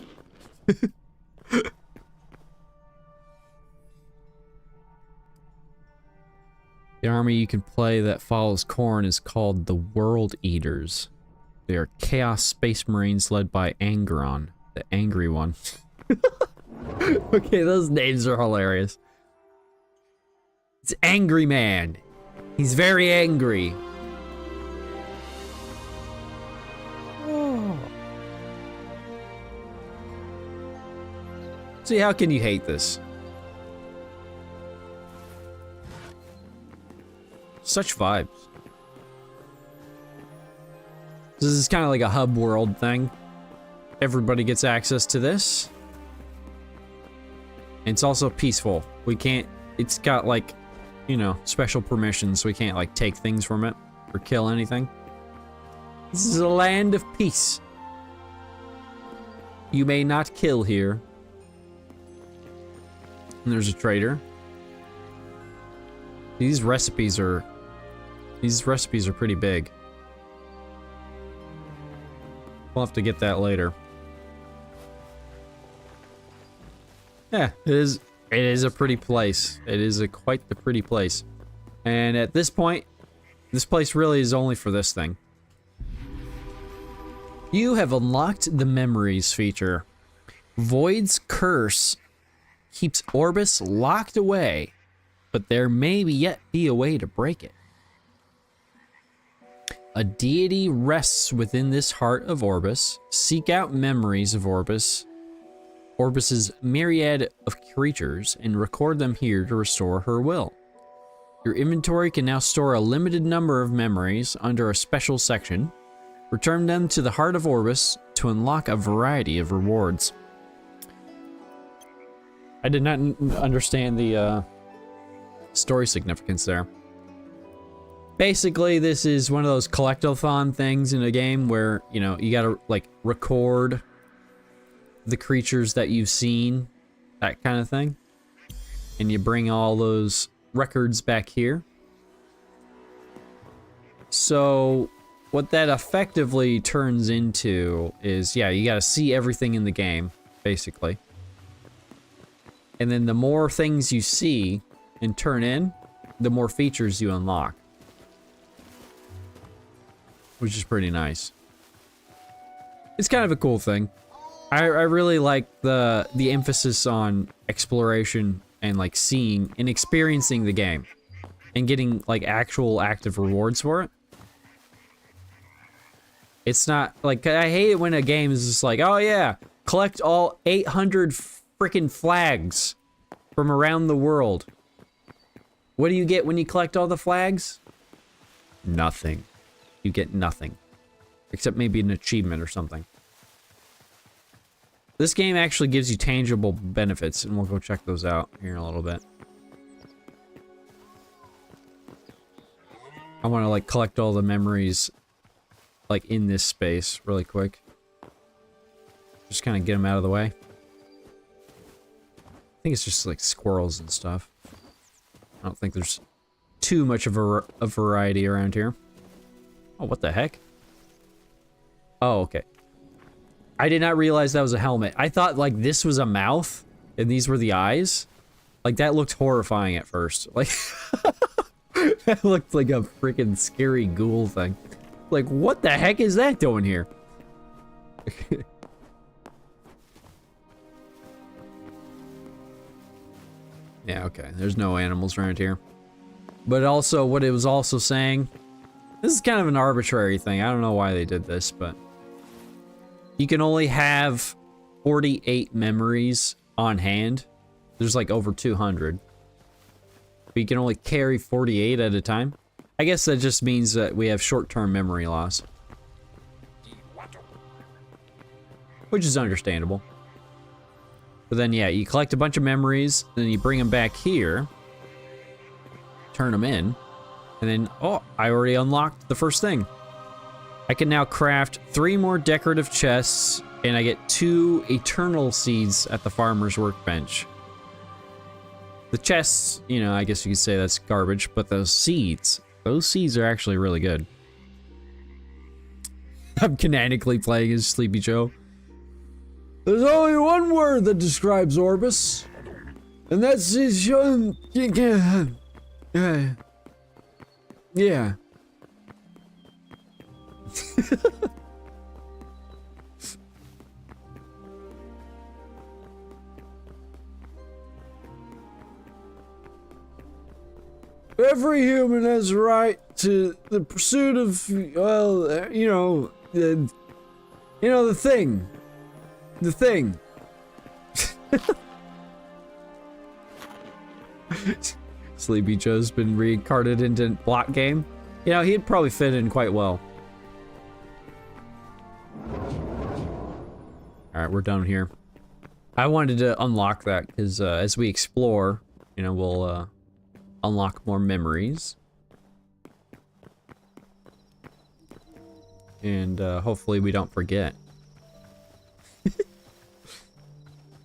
The army you can play that follows Korn is called the World Eaters. They are Chaos Space Marines led by Angron, the angry one. Okay, those names are hilarious. It's Angry Man. He's very angry. See, how can you hate this? Such vibes. This is kind of like a hub world thing. Everybody gets access to this. And it's also peaceful. We can't, it's got like, you know, special permissions, so we can't like take things from it or kill anything. This is a land of peace. You may not kill here. And there's a trader. These recipes are pretty big. We'll have to get that later. Yeah, it is a pretty place. It is quite the pretty place. And at this point, this place really is only for this thing. You have unlocked the memories feature. Void's curse keeps Orbis locked away, but there may yet be a way to break it. A deity rests within this heart of Orbis. Seek out memories of Orbis's myriad of creatures and record them here to restore her will. Your inventory can now store a limited number of memories under a special section. Return them to the heart of Orbis to unlock a variety of rewards. I did not understand the story significance there. Basically, this is one of those collectathon things in a game where, you know, you gotta, like, record the creatures that you've seen, that kind of thing. And you bring all those records back here. So, what that effectively turns into is, yeah, you gotta see everything in the game, basically. And then the more things you see and turn in, the more features you unlock. Which is pretty nice. It's kind of a cool thing. I really like the emphasis on exploration and like seeing and experiencing the game. And getting like actual active rewards for it. It's not like, I hate it when a game is just like, oh yeah, collect all 800 freaking flags from around the world. What do you get when you collect all the flags? Nothing. You get nothing. Except maybe an achievement or something. This game actually gives you tangible benefits, and we'll go check those out here in a little bit. I want to like collect all the memories like in this space really quick. Just kind of get them out of the way. I think it's just like squirrels and stuff. I don't think there's too much of a variety around here. Oh, what the heck? Oh, okay. I did not realize that was a helmet. I thought like this was a mouth and these were the eyes. Like that looked horrifying at first. Like that looked like a freaking scary ghoul thing. Like what the heck is that doing here? Yeah, okay. There's no animals around here. But also, what it was also saying, this is kind of an arbitrary thing. I don't know why they did this, but you can only have 48 memories on hand. There's like over 200. But you can only carry 48 at a time. I guess that just means that we have short-term memory loss. Which is understandable. But then, yeah, you collect a bunch of memories, then you bring them back here, turn them in, and then, oh, I already unlocked the first thing. I can now craft 3 more decorative chests, and I get 2 eternal seeds at the farmer's workbench. The chests, you know, I guess you could say that's garbage, but those seeds are actually really good. I'm canonically playing as Sleepy Joe. There's only one word that describes Orbis, and that's his yeah. Every human has a right to the pursuit of, well, the thing. The thing. Sleepy Joe's been reincarnated into Block Game. You know, he'd probably fit in quite well. Alright, we're done here. I wanted to unlock that because as we explore, you know, we'll unlock more memories. And hopefully we don't forget.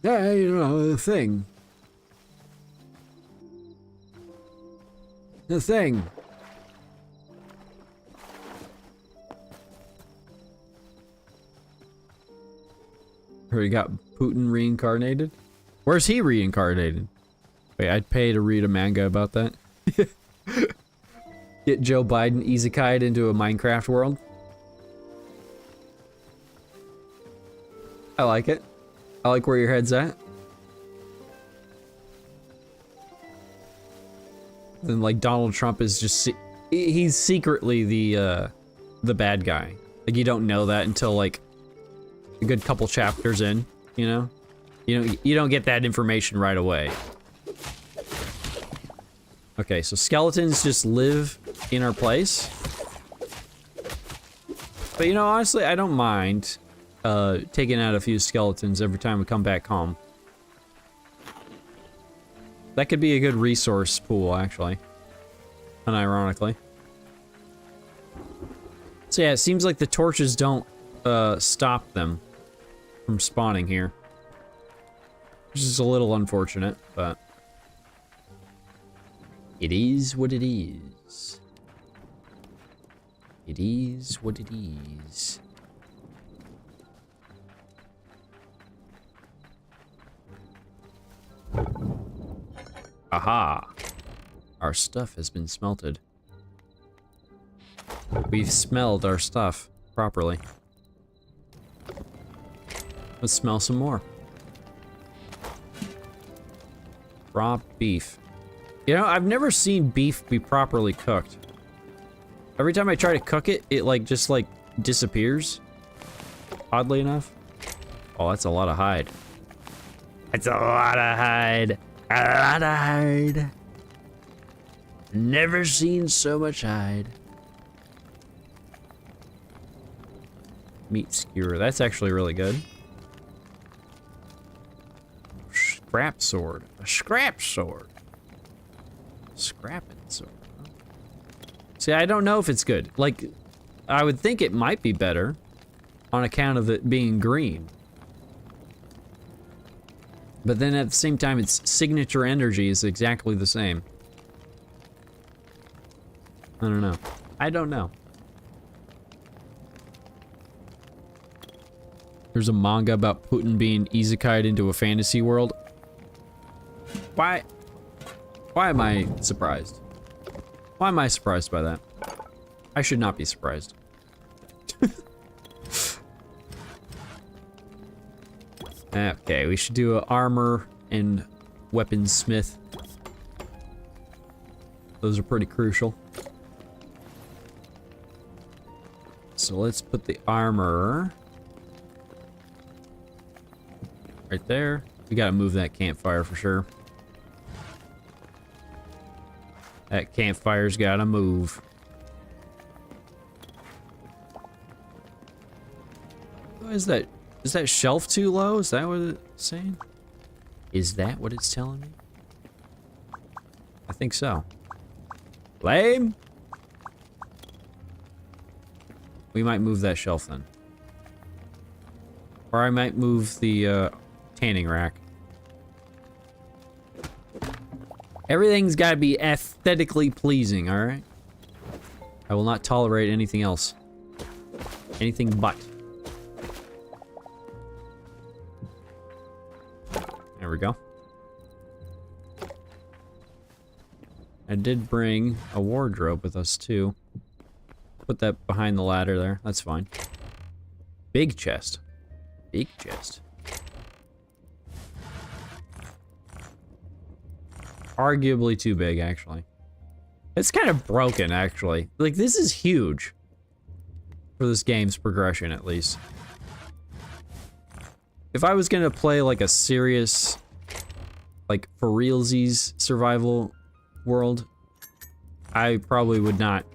Yeah, you know, the thing. The thing. Already got Putin reincarnated? Where's he reincarnated? Wait, I'd pay to read a manga about that. Get Joe Biden isekai'd into a Minecraft world. I like it. I like where your head's at. Then like Donald Trump is just he's secretly the bad guy. Like you don't know that until like a good couple chapters in, you know? You don't get that information right away. Okay, so skeletons just live in our place. But you know, honestly, I don't mind taking out a few skeletons every time we come back home. That could be a good resource pool, actually. Unironically. So yeah, it seems like the torches don't stop them from spawning here. Which is a little unfortunate, but it is what it is. It is what it is. Aha! Our stuff has been smelted. We've smelled our stuff properly. Let's smell some more. Raw beef. You know, I've never seen beef be properly cooked. Every time I try to cook it, it like just like disappears. Oddly enough. Oh, that's a lot of hide. That's a lot of hide. A lot of hide. Never seen so much hide. Meat skewer. That's actually really good. Scrap sword. A scrap sword. Scrapping sword. See, I don't know if it's good. Like, I would think it might be better on account of it being green. But then at the same time, its signature energy is exactly the same. I don't know. I don't know. There's a manga about Putin being isekai'd into a fantasy world. Why am I surprised? Why am I surprised by that? I should not be surprised. Okay, we should do an armor and weaponsmith. Those are pretty crucial. So let's put the armor right there. We gotta move that campfire for sure. That campfire's gotta move. What is that? Is that shelf too low? Is that what it's saying? Is that what it's telling me? I think so. Lame? We might move that shelf then. Or I might move the tanning rack. Everything's gotta be aesthetically pleasing, alright? I will not tolerate anything else. Anything but. There we go. I did bring a wardrobe with us too. Put that behind the ladder there. That's fine. Big chest. Big chest. Arguably too big, actually. It's kind of broken, actually. Like, this is huge. For this game's progression, at least. If I was gonna play, like, a serious, like, for realsies survival world, I probably would not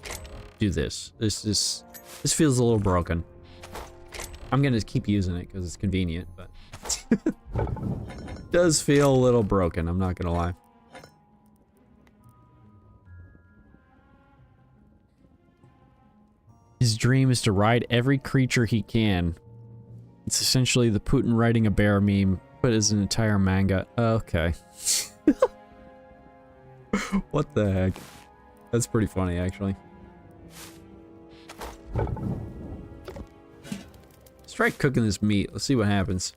do this. This feels a little broken. I'm gonna keep using it because it's convenient, but it does feel a little broken, I'm not gonna lie. His dream is to ride every creature he can. It's essentially the Putin riding a bear meme, but as an entire manga. Okay. What the heck? That's pretty funny, actually. Let's try cooking this meat. Let's see what happens.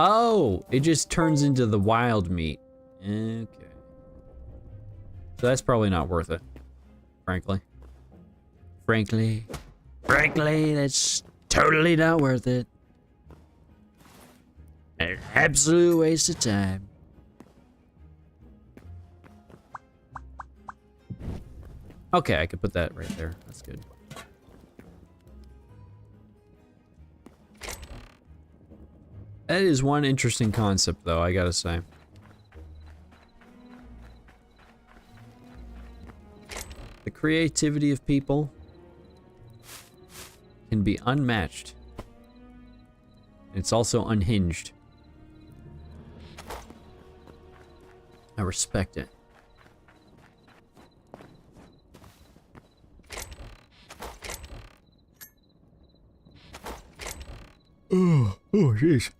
Oh, it just turns into the wild meat. Okay. So that's probably not worth it, frankly. Frankly, that's totally not worth it. An absolute waste of time. Okay, I could put that right there. That's good. That is one interesting concept, though, I gotta say. The creativity of people can be unmatched. It's also unhinged. I respect it. Oh, jeez.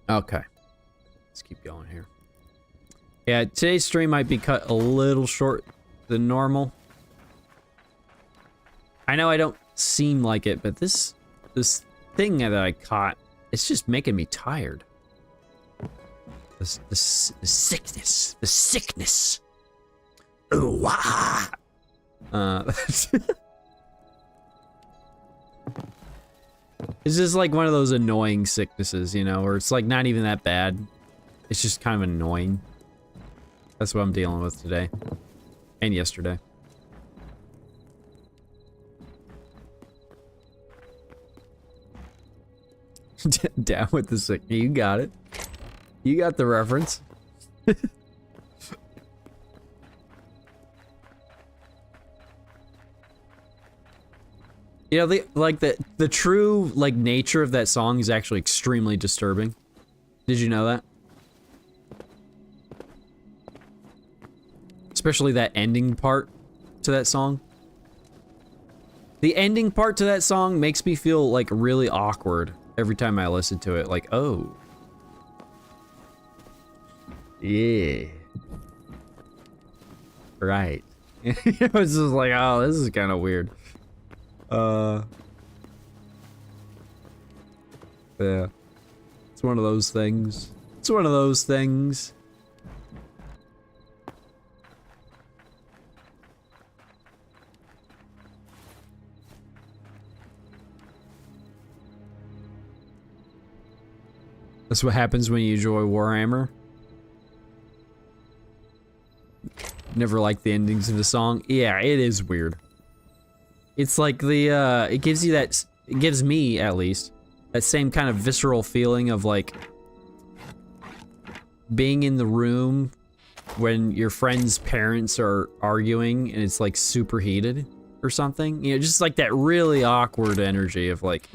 Okay. Let's keep going here. Yeah, today's stream might be cut a little short than normal. I know I don't seem like it, but this thing that I caught, it's just making me tired. The sickness. Ooh, wah. It's just like one of those annoying sicknesses, you know, where it's like not even that bad. It's just kind of annoying. That's what I'm dealing with today. And yesterday. Down with the sick. You got it. You got the reference. You know, the true like nature of that song is actually extremely disturbing. Did you know that? Especially that ending part to that song. The ending part to that song makes me feel like really awkward every time I listen to it. Like, oh. Yeah. Right. It was just like, oh, this is kind of weird. Yeah. It's one of those things. It's one of those things. That's what happens when you enjoy Warhammer. Never liked the endings of the song. Yeah, it is weird. It's like the, it gives you that, it gives me, at least, that same kind of visceral feeling of like being in the room when your friend's parents are arguing and it's like super heated or something. You know, just like that really awkward energy of like,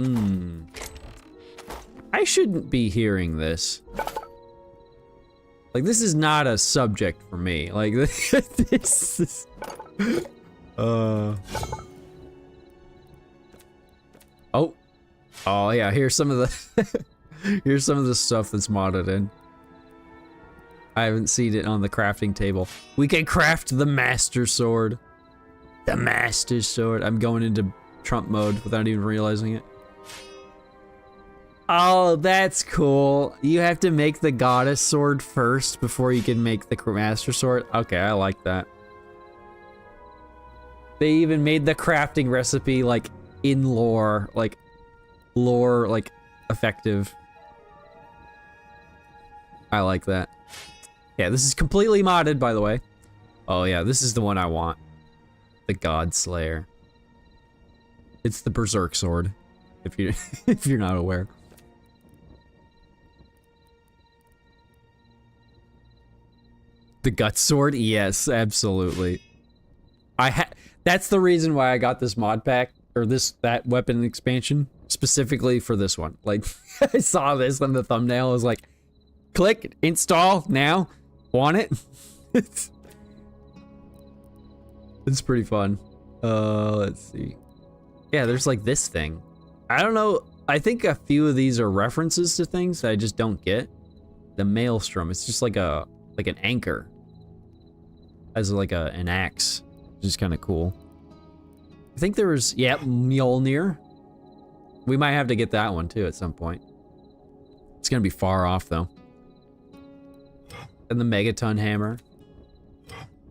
I shouldn't be hearing this. Like, this is not a subject for me. Like, this is... Oh. Oh, yeah, here's some of the... here's some of the stuff that's modded in. I haven't seen it on the crafting table. We can craft the Master Sword. The Master Sword. I'm going into Trump mode without even realizing it. Oh, that's cool. You have to make the goddess sword first before you can make the master sword. Okay, I like that. They even made the crafting recipe like in lore, like effective. I like that. Yeah, this is completely modded, by the way. Oh yeah, this is the one I want. The God Slayer. It's the Berserk sword, if you if you're not aware. The gut sword? Yes, absolutely. That's the reason why I got this mod pack, or that weapon expansion, specifically for this one. Like, I saw this on the thumbnail, I was like, click, install, now, want it? It's pretty fun. Let's see. Yeah, there's like this thing. I don't know, I think a few of these are references to things that I just don't get. The Maelstrom, it's just like an anchor. As like an axe, which is kind of cool. I think there was, yeah, Mjolnir. We might have to get that one too at some point. It's gonna be far off though. And the Megaton hammer.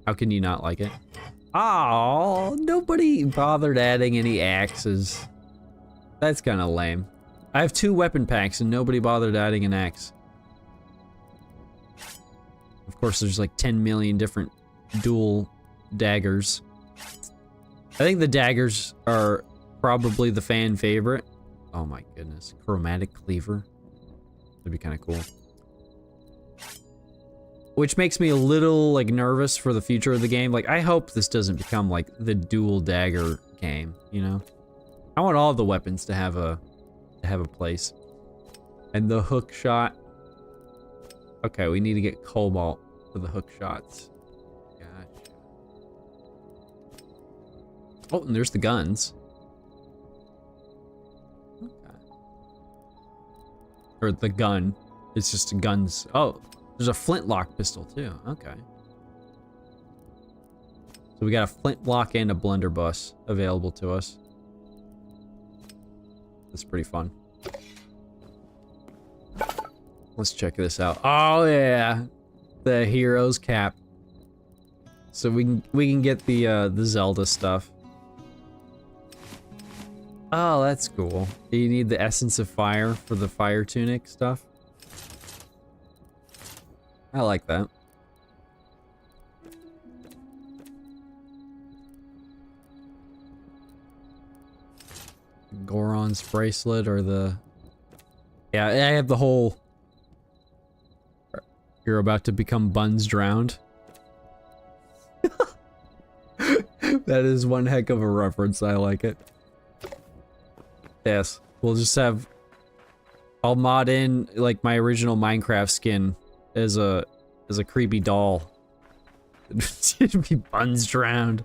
How can you not like it? Oh, nobody bothered adding any axes. That's kind of lame. I have 2 weapon packs and nobody bothered adding an axe. Of course, there's like 10 million different dual daggers. I think the daggers are probably the fan favorite. Oh my goodness. Chromatic cleaver. That'd be kind of cool. Which makes me a little like nervous for the future of the game. Like, I hope this doesn't become like the dual dagger game, you know? I want all the weapons to have a place. And the hook shot. Okay, we need to get cobalt for the hook shots. Gotcha. Oh, and there's the guns. Okay. Or the gun. It's just guns. Oh, there's a flintlock pistol too. Okay. So we got a flintlock and a blunderbuss available to us. That's pretty fun. Let's check this out. Oh yeah, the hero's cap. So we can get the Zelda stuff. Oh, that's cool. You need the essence of fire for the fire tunic stuff. I like that. Goron's bracelet or the... Yeah, I have the whole... You're about to become Buns drowned. That is one heck of a reference. I like it. Yes, we'll just have... I'll mod in like my original Minecraft skin as a creepy doll. It'd be buns drowned.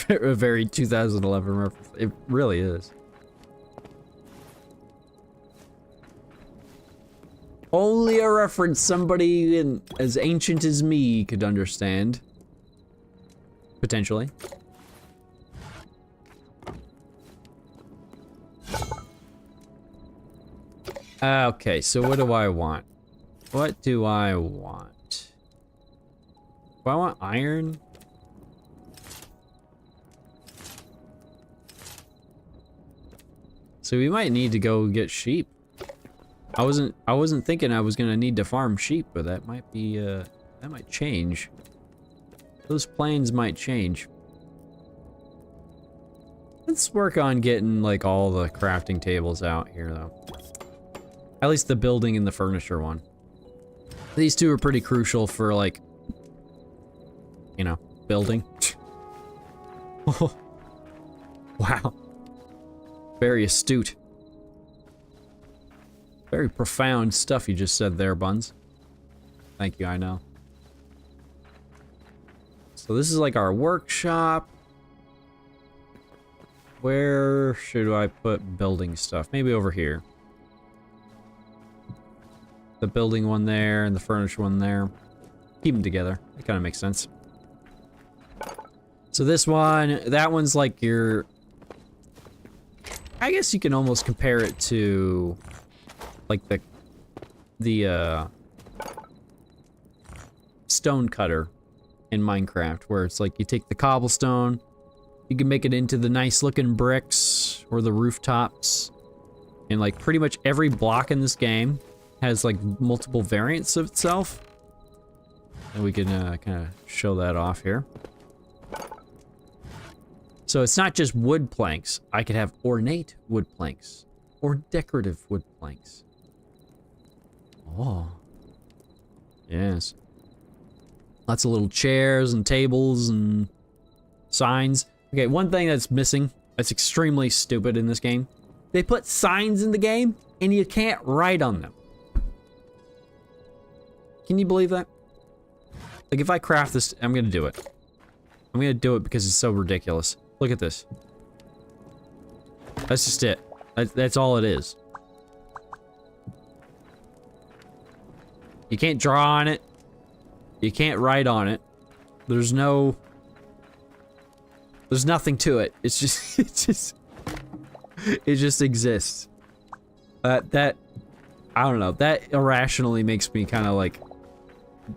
A very 2011 reference. It really is. Only a reference somebody as ancient as me could understand. Potentially. Okay, so what do I want? What do I want? Do I want iron? So we might need to go get sheep. I wasn't thinking I was gonna need to farm sheep, but that might be that might change. Those plans might change. Let's work on getting like all the crafting tables out here though. At least the building and the furniture one. These two are pretty crucial for like, you know, building. Wow. Very astute. Very profound stuff you just said there, Buns. Thank you, I know. So this is like our workshop. Where should I put building stuff? Maybe over here. The building one there and the furniture one there. Keep them together. That kind of makes sense. So this one, that one's like your... I guess you can almost compare it to like the stone cutter in Minecraft, where it's like you take the cobblestone, you can make it into the nice looking bricks or the rooftops, and like pretty much every block in this game has like multiple variants of itself, and we can kind of show that off here. So it's not just wood planks. I could have ornate wood planks or decorative wood planks. Oh. Yes. Lots of little chairs and tables and signs. Okay, one thing that's missing, that's extremely stupid in this game. They put signs in the game and you can't write on them. Can you believe that? Like if I craft this, I'm gonna do it. I'm gonna do it because it's so ridiculous. Look at this. That's just it. That's all it is. You can't draw on it. You can't write on it. There's nothing to it. It's just, it just exists. I don't know. That irrationally makes me kind of like,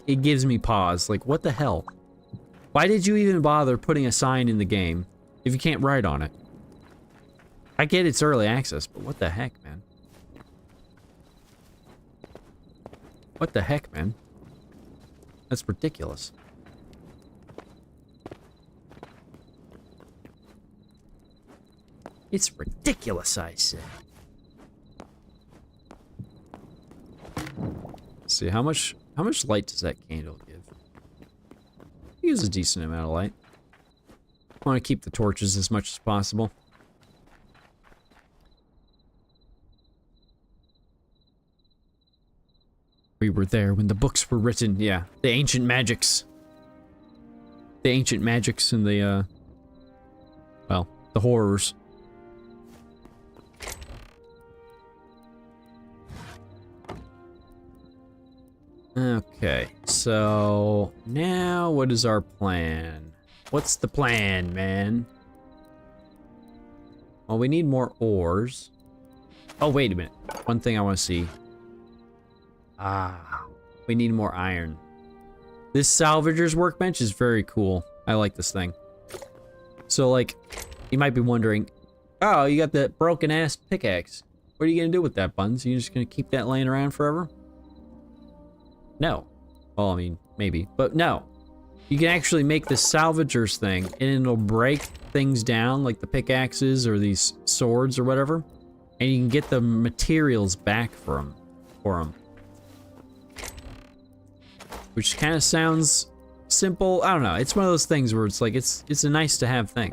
it gives me pause. Like, what the hell? Why did you even bother putting a sign in the game if you can't write on it? I get it's early access, but what the heck, man? What the heck, man? That's ridiculous. It's ridiculous, I say. Let's see, how much light does that candle give? It gives a decent amount of light. I want to keep the torches as much as possible. We were there when the books were written. Yeah, the ancient magics. The ancient magics and the, well, the horrors. Okay, so now what is our plan? What's the plan, man? Well, we need more ores. Oh, wait a minute. One thing I want to see. Ah, we need more iron. This salvager's workbench is very cool. I like this thing. So, like, you might be wondering, oh, you got that broken-ass pickaxe. What are you gonna do with that, Buns? Are you just gonna keep that laying around forever? No. Well, I mean, maybe, but no. You can actually make this salvager's thing, and it'll break things down, like the pickaxes or these swords or whatever, and you can get the materials back for them. Which kind of sounds simple. I don't know. It's one of those things where it's like, it's a nice to have thing.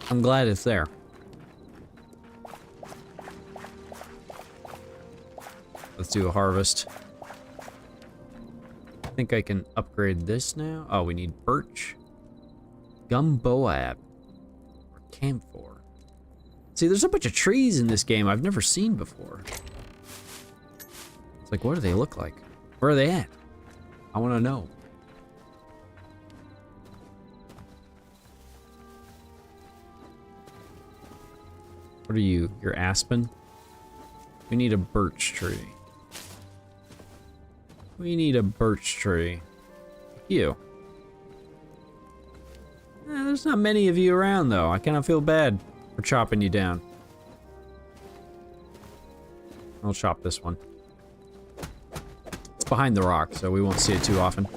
I'm glad it's there. Let's do a harvest. think I can upgrade this now. Oh, we need birch, gumboab, or camphor. See, there's a bunch of trees in this game I've never seen before. It's like, what do they look like? Where are they at? I want to know. What are you? You're aspen? We need a birch tree. We need a birch tree. You. There's not many of you around, though. I kind of feel bad for chopping you down. I'll chop this one. It's behind the rock, so we won't see it too often.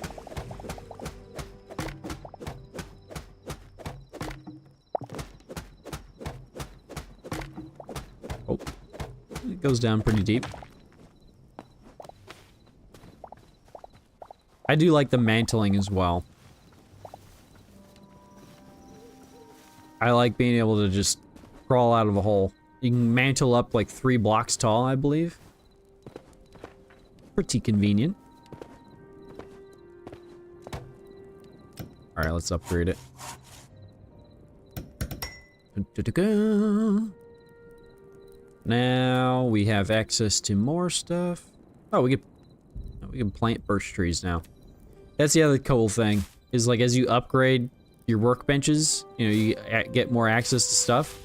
Oh. It goes down pretty deep. I do like the mantling as well. I like being able to just crawl out of a hole. You can mantle up like 3 blocks tall, I believe. Pretty convenient. Alright, let's upgrade it. Now we have access to more stuff. Oh, we can plant birch trees now. That's the other cool thing, is like as you upgrade your workbenches, you know, you get more access to stuff.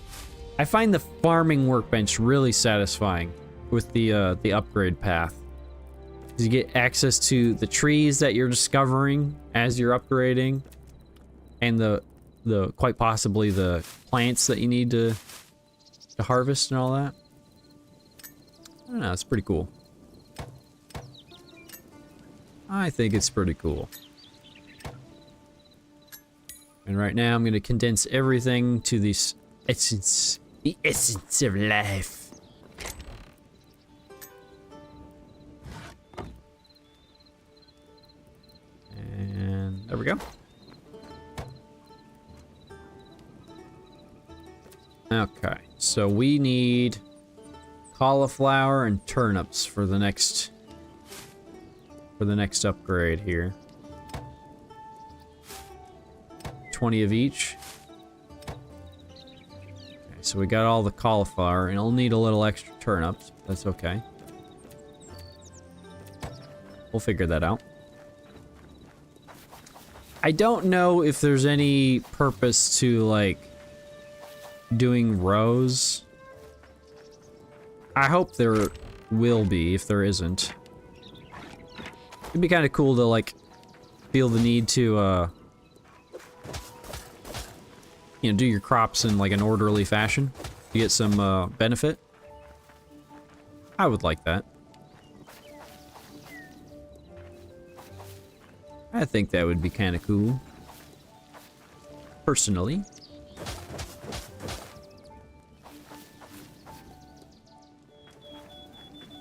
I find the farming workbench really satisfying with the upgrade path. Because you get access to the trees that you're discovering as you're upgrading, and the quite possibly the plants that you need to harvest and all that. I don't know, it's pretty cool. I think it's pretty cool. And right now I'm going to condense everything to this essence, the essence of life. And there we go. Okay, so we need cauliflower and turnips for the next upgrade here. 20 of each. Okay, so we got all the cauliflower, and I'll need a little extra turnips. That's okay. We'll figure that out. I don't know if there's any purpose to, like, doing rows. I hope there will be, if there isn't. It'd be kind of cool to, like, feel the need to, you know, do your crops in, like, an orderly fashion to get some, benefit. I would like that. I think that would be kind of cool. Personally.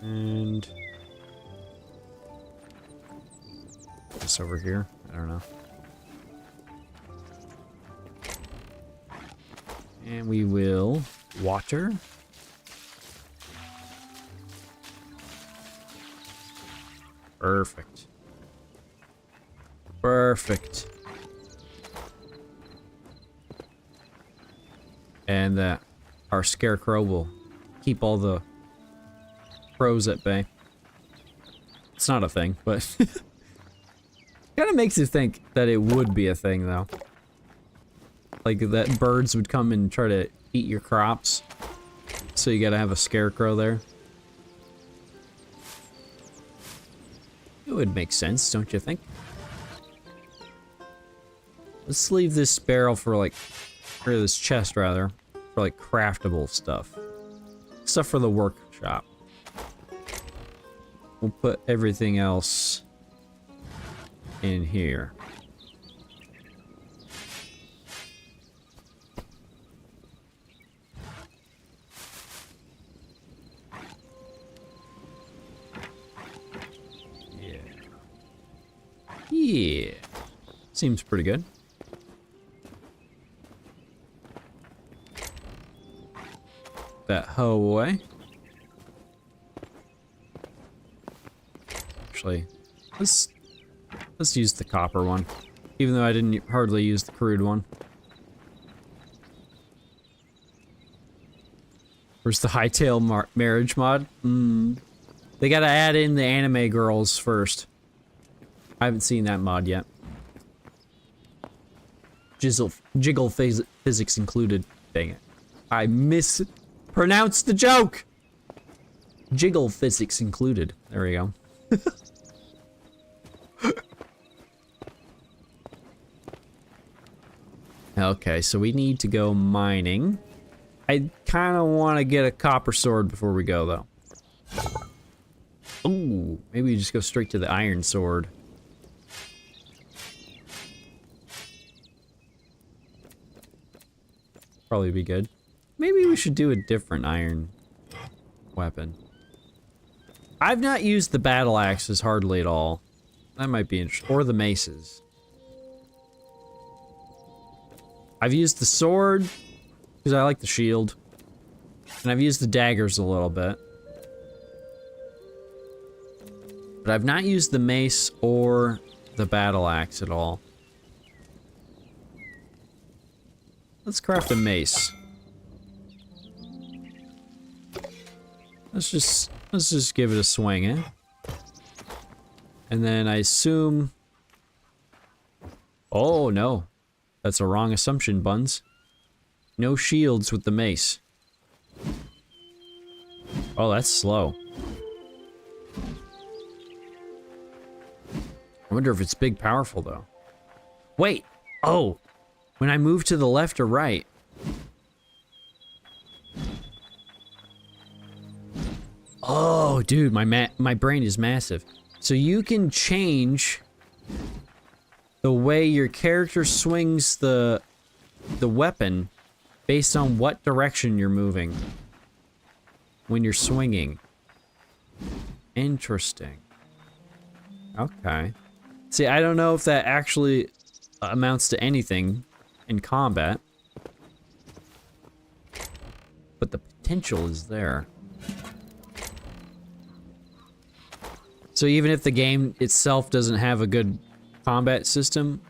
And this over here, I don't know. And we will water. Perfect. Perfect. And our scarecrow will keep all the crows at bay. It's not a thing, but kind of makes you think that it would be a thing, though. Like that birds would come and try to eat your crops, so you gotta have a scarecrow there. It would make sense, don't you think? Let's leave this barrel for like, or this chest rather, for like craftable stuff. Stuff for the workshop. We'll put everything else in here. Yeah. Yeah. Seems pretty good. That hoe away. Actually, let's Let's use the copper one. Even though I didn't hardly use the crude one. Where's the Hytale marriage mod? They gotta add in the anime girls first. I haven't seen that mod yet. Jiggle physics included. Dang it. I mispronounced the joke! Jiggle physics included. There we go. Okay, so we need to go mining. I kind of want to get a copper sword before we go, though. Ooh, maybe we just go straight to the iron sword. Probably be good. Maybe we should do a different iron weapon. I've not used the battle axes hardly at all. That might be interesting. Or the maces. I've used the sword because I like the shield. And I've used the daggers a little bit. But I've not used the mace or the battle axe at all. Let's craft a mace. Let's just give it a swing, eh? And then I assume... Oh, no. That's a wrong assumption, Buns. No shields with the mace. Oh, that's slow. I wonder if it's big powerful, though. Wait! Oh! When I move to the left or right... Oh, dude, my brain is massive. So you can change the way your character swings the weapon based on what direction you're moving when you're swinging. Interesting. Okay. See, I don't know if that actually amounts to anything in combat, but the potential is there. So even if the game itself doesn't have a good combat system,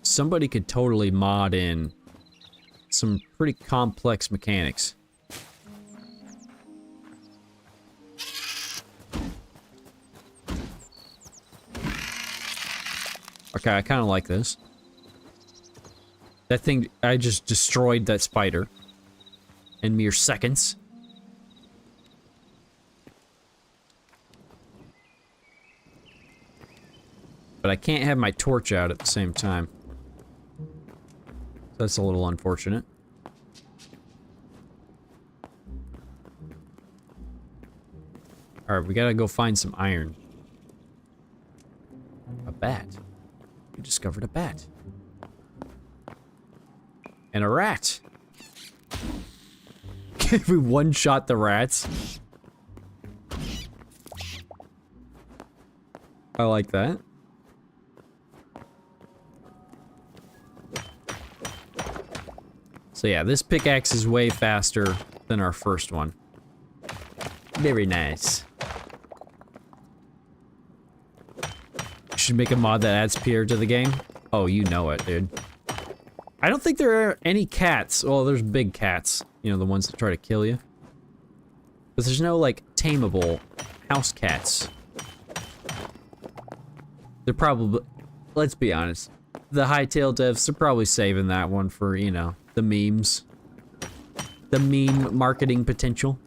somebody could totally mod in some pretty complex mechanics. Okay, I kind of like this. That thing, I just destroyed that spider in mere seconds. But I can't have my torch out at the same time. That's a little unfortunate. Alright, we gotta go find some iron. A bat. We discovered a bat. And a rat. Can we one-shot the rats? I like that. So yeah, this pickaxe is way faster than our first one. Very nice. Should make a mod that adds Pierre to the game. Oh, you know it, dude. I don't think there are any cats. Well, there's big cats. You know, the ones that try to kill you. But there's no, like, tameable house cats. They're probably... Let's be honest. The Hytale devs, they're probably saving that one for, you know, the memes. The meme marketing potential.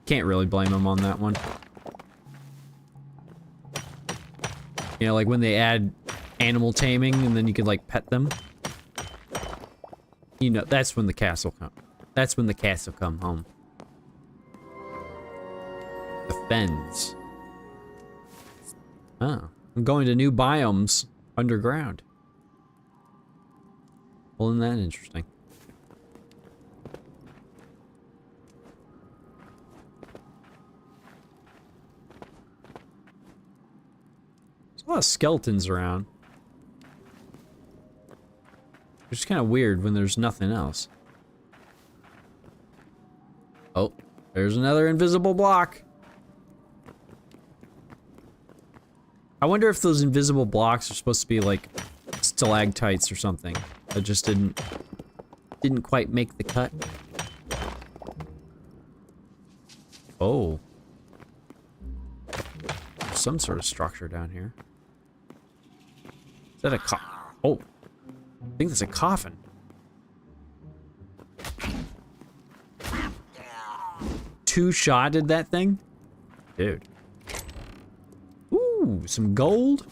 Can't really blame them on that one. You know, like when they add animal taming and then you could like pet them. You know, that's when the castle come. That's when the castle come home. The fens. Oh, I'm going to new biomes underground. Well, isn't that interesting? There's a lot of skeletons around. It's just kind of weird when there's nothing else. Oh, there's another invisible block. I wonder if those invisible blocks are supposed to be like stalactites or something that just didn't quite make the cut. Oh. Some sort of structure down here. Is that a oh. I think that's a coffin. Two-shotted that thing? Dude. Ooh, some gold.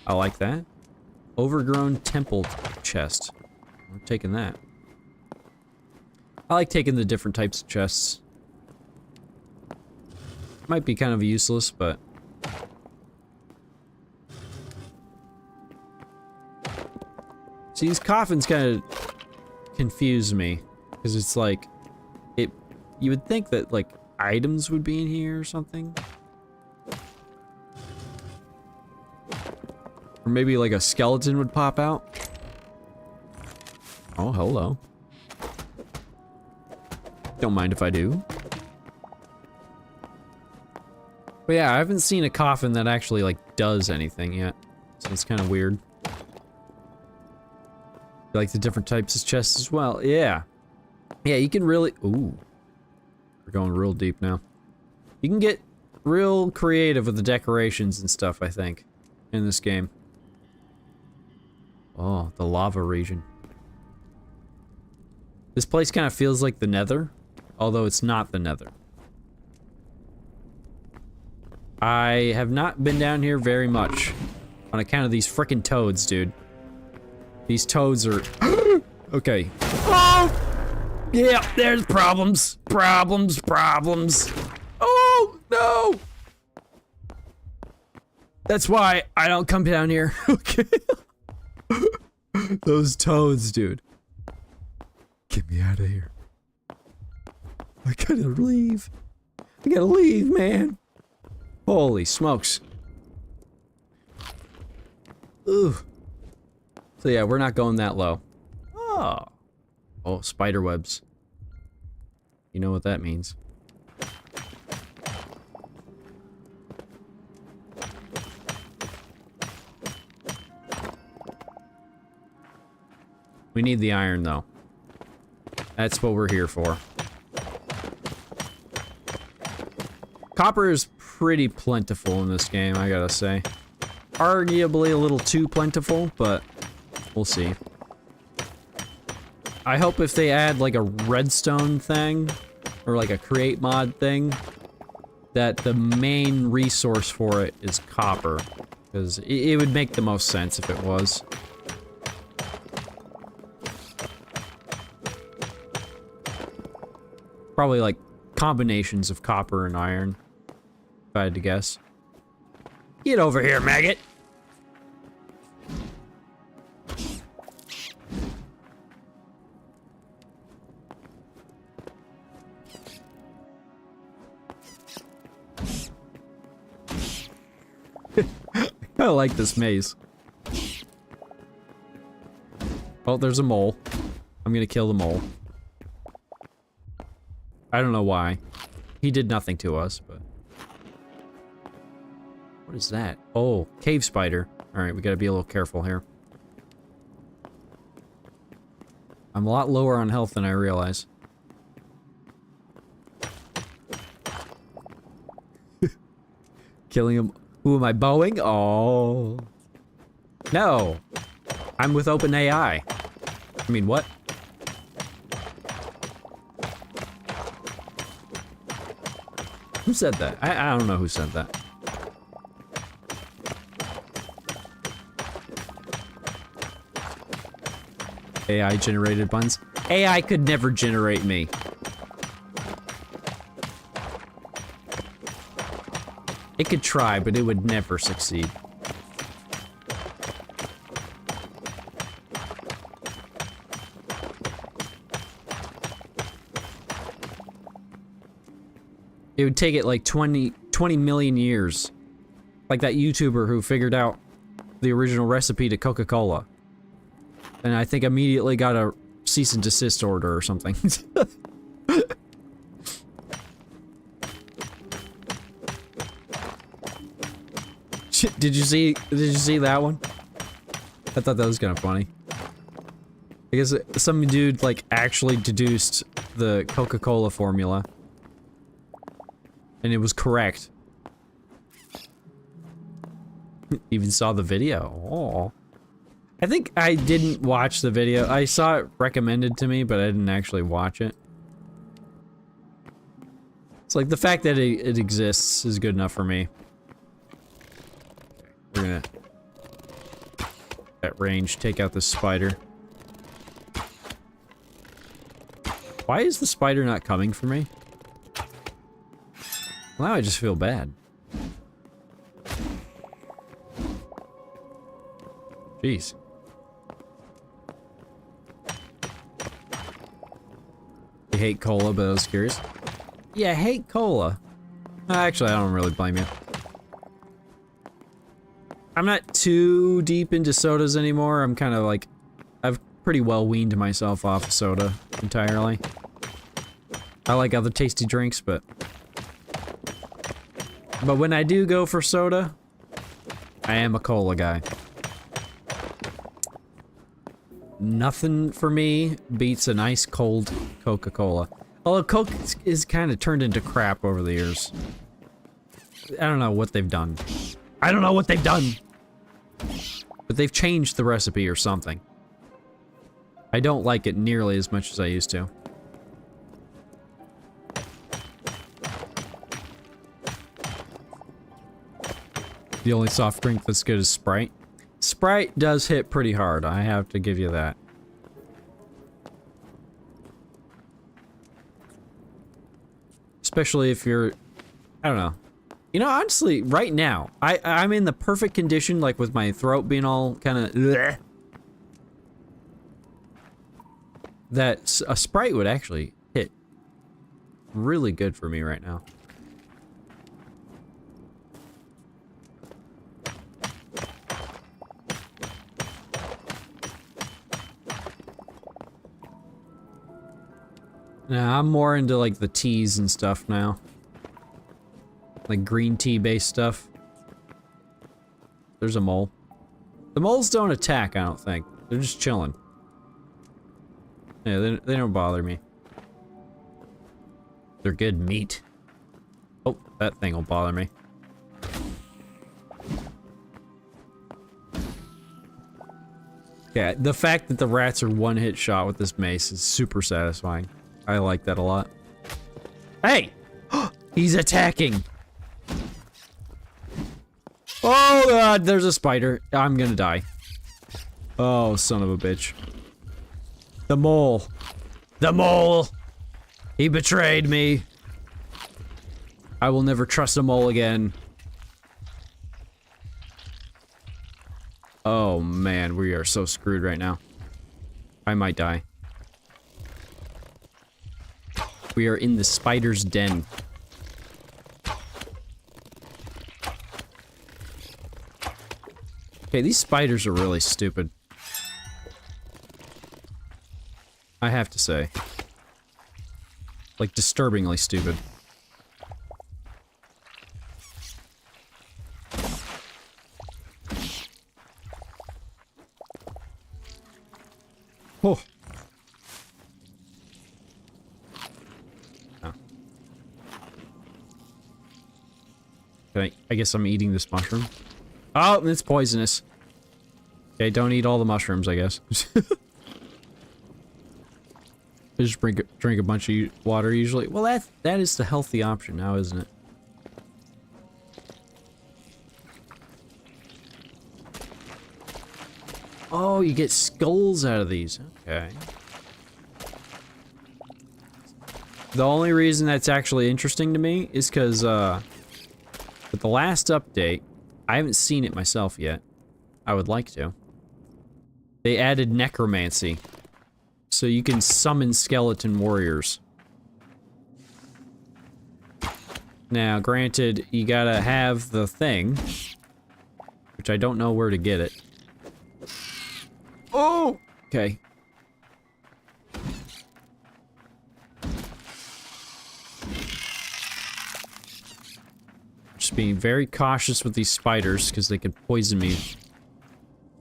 I like that. Overgrown temple chest. I'm taking that. I like taking the different types of chests. Might be kind of useless, but... See, these coffins kind of confuse me. Because it's like... You would think that, like, items would be in here or something. Or maybe, like, a skeleton would pop out. Oh, hello. Don't mind if I do. But yeah, I haven't seen a coffin that actually, like, does anything yet. So it's kind of weird. You like the different types of chests as well? Yeah. Yeah, you can really... Ooh. We're going real deep now. You can get real creative with the decorations and stuff, I think, in this game. Oh, the lava region. This place kind of feels like the Nether, although it's not the Nether. I have not been down here very much on account of these frickin' toads, dude. These toads are... Okay. Oh! Yeah, there's problems. Problems. Oh, no! That's why I don't come down here. Okay. Those toads, dude. Get me out of here. I gotta leave. I gotta leave, man. Holy smokes. Ooh. So yeah, we're not going that low. Oh. Oh, spider webs. You know what that means. We need the iron, though. That's what we're here for. Copper is pretty plentiful in this game, I gotta say. Arguably a little too plentiful, but we'll see. I hope if they add like a redstone thing, or like a create mod thing, that the main resource for it is copper. Because it would make the most sense if it was. Probably like combinations of copper and iron, if I had to guess. Get over here, maggot! I like this maze. Oh, there's a mole. I'm gonna kill the mole. I don't know why. He did nothing to us, but... What is that? Oh, cave spider. Alright, we gotta be a little careful here. I'm a lot lower on health than I realize. Killing him. Who am I bowing? Oh. No. I'm with OpenAI. I mean, what? Who said that? I don't know who said that. AI generated buns? AI could never generate me. It could try, but it would never succeed. It would take it like 20 million years. Like that YouTuber who figured out the original recipe to Coca-Cola. And I think immediately got a cease and desist order or something. Did you see that one? I thought that was kind of funny. I guess some dude like actually deduced the Coca-Cola formula. And it was correct. Even saw the video. Oh. I think I didn't watch the video. I saw it recommended to me, but I didn't actually watch it. It's like the fact that it exists is good enough for me. We're gonna, at range, take out this spider. Why is the spider not coming for me? Now I just feel bad. Jeez. You hate cola, but I was curious. Yeah, I hate cola. Actually, I don't really blame you. I'm not too deep into sodas anymore. I'm kind of like, I've pretty well weaned myself off of soda entirely. I like other tasty drinks, but when I do go for soda, I am a cola guy. Nothing for me beats a nice cold Coca-Cola. Although Coke is kind of turned into crap over the years. I don't know what they've done. I don't know what they've done! But they've changed the recipe or something. I don't like it nearly as much as I used to. The only soft drink that's good is Sprite. Sprite does hit pretty hard, I have to give you that. Especially if you're, I don't know. You know, honestly, right now, I'm in the perfect condition, like with my throat being all kind of that a Sprite would actually hit really good for me right now. Nah, I'm more into like the teas and stuff now. Like green tea based stuff. There's a mole. The moles don't attack, I don't think. They're just chilling. Yeah, they don't bother me. They're good meat. Oh, that thing will bother me. Yeah, the fact that the rats are one-hit shot with this mace is super satisfying. I like that a lot. Hey! He's attacking! Oh god, there's a spider. I'm gonna die. Oh, son of a bitch. The mole. The mole! He betrayed me. I will never trust a mole again. Oh man, we are so screwed right now. I might die. We are in the spider's den. Okay, these spiders are really stupid. I have to say. Like, disturbingly stupid. Oh. Oh. Okay, I guess I'm eating this mushroom. Oh, it's poisonous. Okay, don't eat all the mushrooms, I guess. Just drink a bunch of water usually. Well, that is the healthy option now, isn't it? Oh, you get skulls out of these. Okay. The only reason that's actually interesting to me is because, with the last update, I haven't seen it myself yet. I would like to. They added necromancy. So you can summon skeleton warriors. Now, granted, you gotta have the thing. Which I don't know where to get it. Oh! Okay. Just being very cautious with these spiders because they could poison me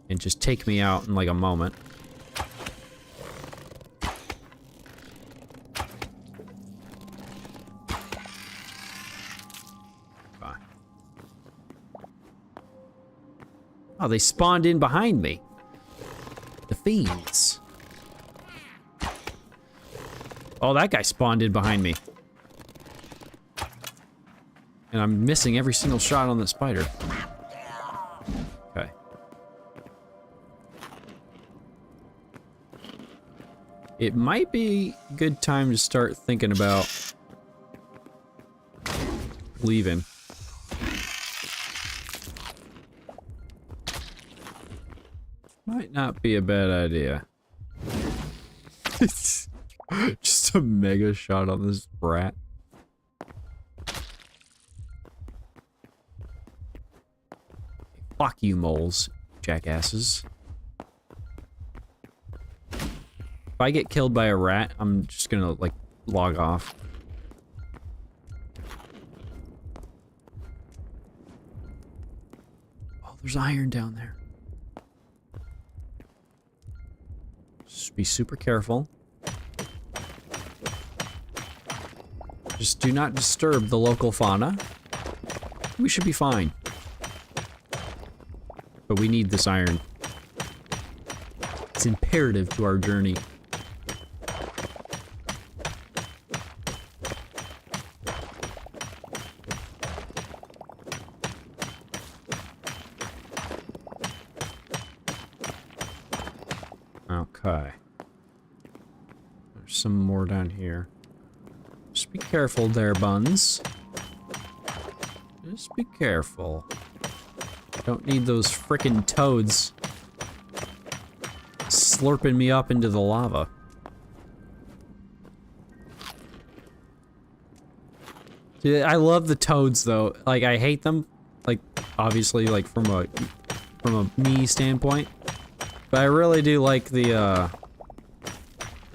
and just take me out in like a moment. Oh, they spawned in behind me. The fiends. Oh, that guy spawned in behind me. And I'm missing every single shot on the spider. Okay. It might be a good time to start thinking about leaving. Might not be a bad idea. Just a mega shot on this brat. Fuck you, moles, jackasses. If I get killed by a rat, I'm just gonna, like, log off. Oh, there's iron down there. Just be super careful. Just do not disturb the local fauna. We should be fine. But we need this iron. It's imperative to our journey. Okay. There's some more down here. Just be careful there, Buns. Just be careful. Don't need those frickin' toads slurping me up into the lava. Dude, I love the toads though. Like, I hate them. Like, obviously, like from a me standpoint. But I really do like the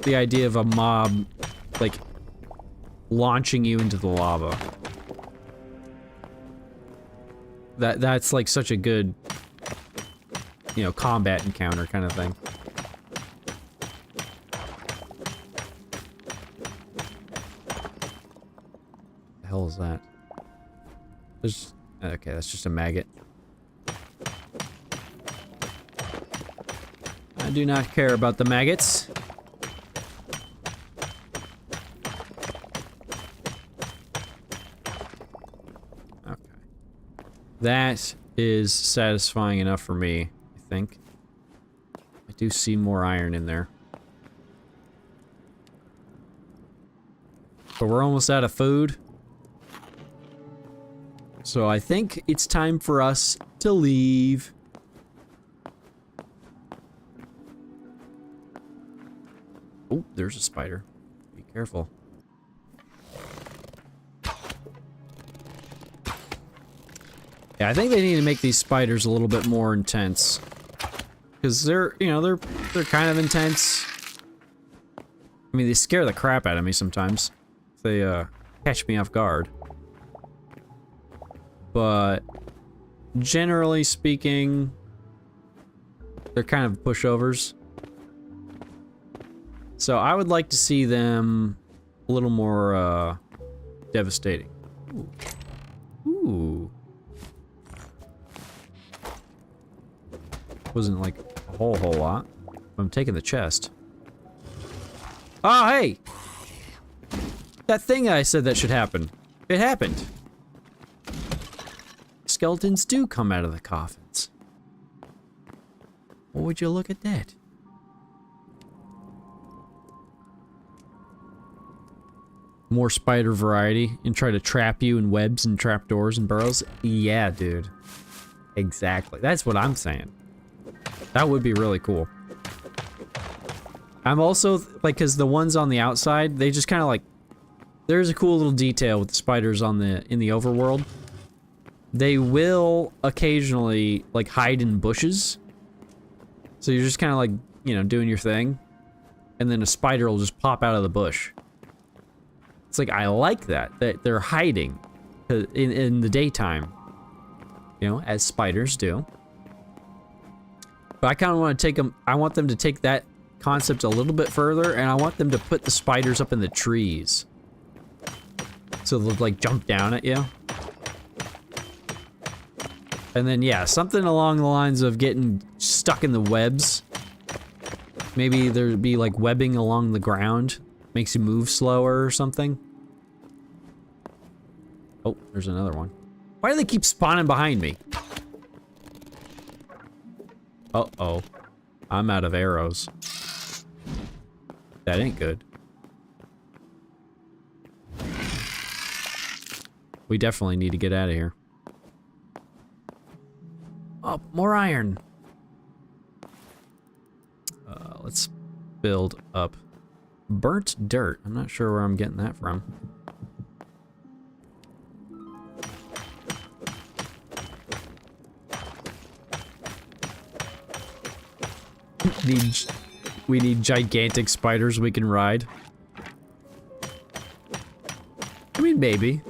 idea of a mob, like, launching you into the lava. That's like such a good, you know, combat encounter kind of thing. The hell is that? There's, okay, that's just a maggot. I do not care about the maggots. That is satisfying enough for me, I think. I do see more iron in there. But we're almost out of food. So I think it's time for us to leave. Oh, there's a spider. Be careful. Yeah, I think they need to make these spiders a little bit more intense. Because they're, you know, they're kind of intense. I mean, they scare the crap out of me sometimes. They, catch me off guard. But, generally speaking, they're kind of pushovers. So I would like to see them a little more, devastating. Ooh. Ooh. Wasn't like a whole lot. I'm taking the chest. Oh, hey! That thing I said that should happen. It happened. Skeletons do come out of the coffins. What would you look at that? More spider variety and try to trap you in webs and trapdoors and burrows? Yeah, dude. Exactly. That's what I'm saying. That would be really cool. I'm also, like, because the ones on the outside, they just kind of like, there's a cool little detail with the spiders on in the overworld. They will occasionally, like, hide in bushes. So you're just kind of like, you know, doing your thing. And then a spider will just pop out of the bush. It's like, I like that they're hiding. in the daytime, you know, as spiders do. But I kind of want to take them. I want them to take that concept a little bit further, and I want them to put the spiders up in the trees, so they'll like jump down at you. And then yeah, something along the lines of getting stuck in the webs. Maybe there'd be like webbing along the ground, makes you move slower or something. Oh, there's another one. Why do they keep spawning behind me? Uh-oh. I'm out of arrows. That ain't good. We definitely need to get out of here. Oh, more iron. Let's build up burnt dirt. I'm not sure where I'm getting that from. We need gigantic spiders we can ride. I mean, maybe.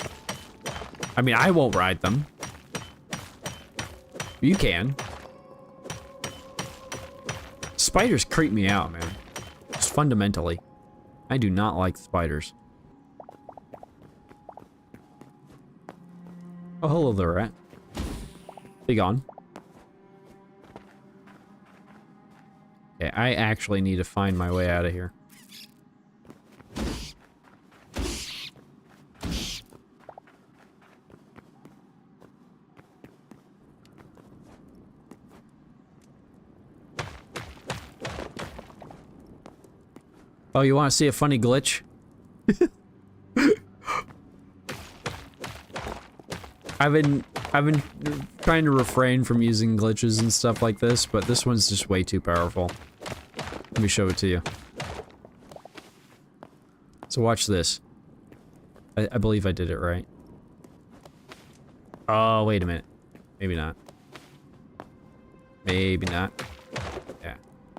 I mean, I won't ride them. You can. Spiders creep me out, man. Just fundamentally. I do not like spiders. Oh, hello there, rat. Be gone. Okay, I actually need to find my way out of here. Oh, you want to see a funny glitch? I've been trying to refrain from using glitches and stuff like this, but this one's just way too powerful. Let me show it to you. So watch this. I believe I did it right. Oh, wait a minute. Maybe not. Maybe not. Yeah.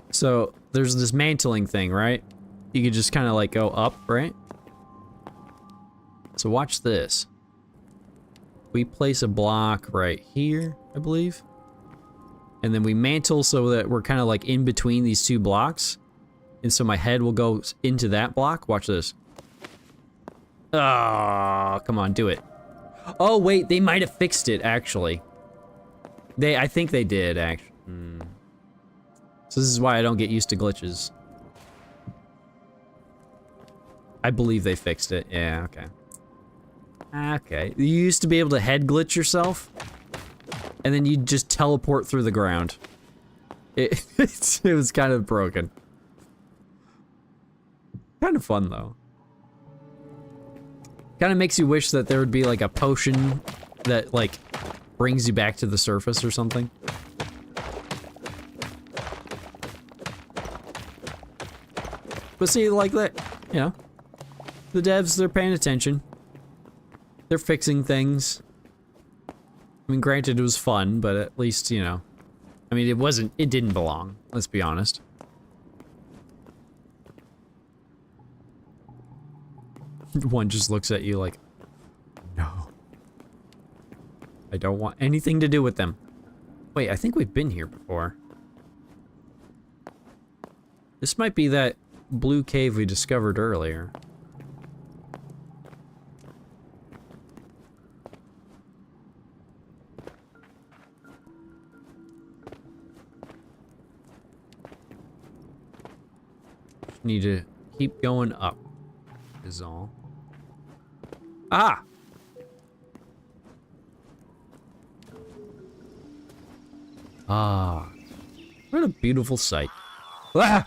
So there's this mantling thing, right? You could just kind of like go up, right? So watch this. We place a block right here, I believe. And then we mantle so that we're kind of like in between these two blocks. And so my head will go into that block. Watch this. Ah, come on, do it. Oh, wait, they might have fixed it, actually. I think they did, actually. So this is why I don't get used to glitches. I believe they fixed it. Yeah, okay. Okay. You used to be able to head glitch yourself, and then you'd just teleport through the ground. It was kind of broken. Kind of fun, though. Kind of makes you wish that there would be, like, a potion that, like, brings you back to the surface or something. But see, like that, you know, the devs, they're paying attention. They're fixing things. I mean, granted, it was fun, but at least, you know. I mean, it didn't belong, let's be honest. One just looks at you like, no. I don't want anything to do with them. Wait, I think we've been here before. This might be that blue cave we discovered earlier. Need to keep going up, is all. Ah! Ah. What a beautiful sight. Ah!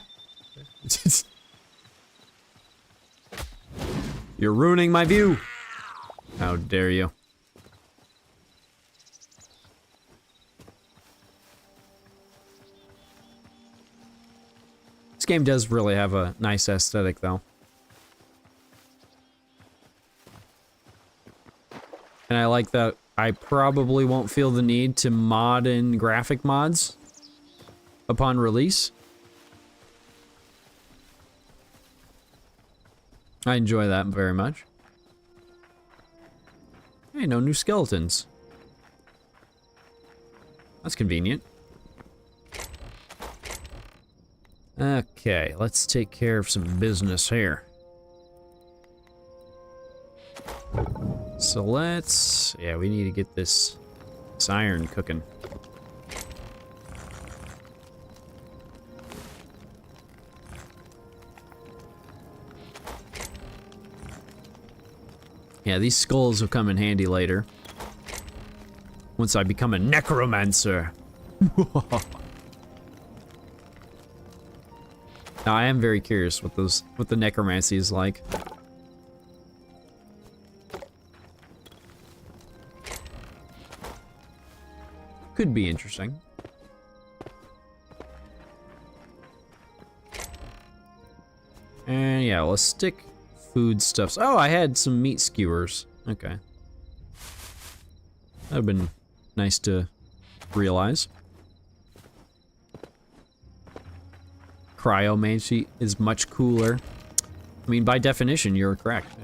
You're ruining my view! How dare you. This game does really have a nice aesthetic, though. And I like that I probably won't feel the need to mod in graphic mods upon release. I enjoy that very much. Hey, no new skeletons. That's convenient. Okay, let's take care of some business here. So yeah, we need to get this iron cooking. Yeah, these skulls will come in handy later. Once I become a necromancer. Now, I am very curious what the necromancy is like. Could be interesting. And yeah, let's stick foodstuffs. Oh, I had some meat skewers. Okay. That would have been nice to realize. Cryomancy is much cooler. I mean, by definition, you're correct.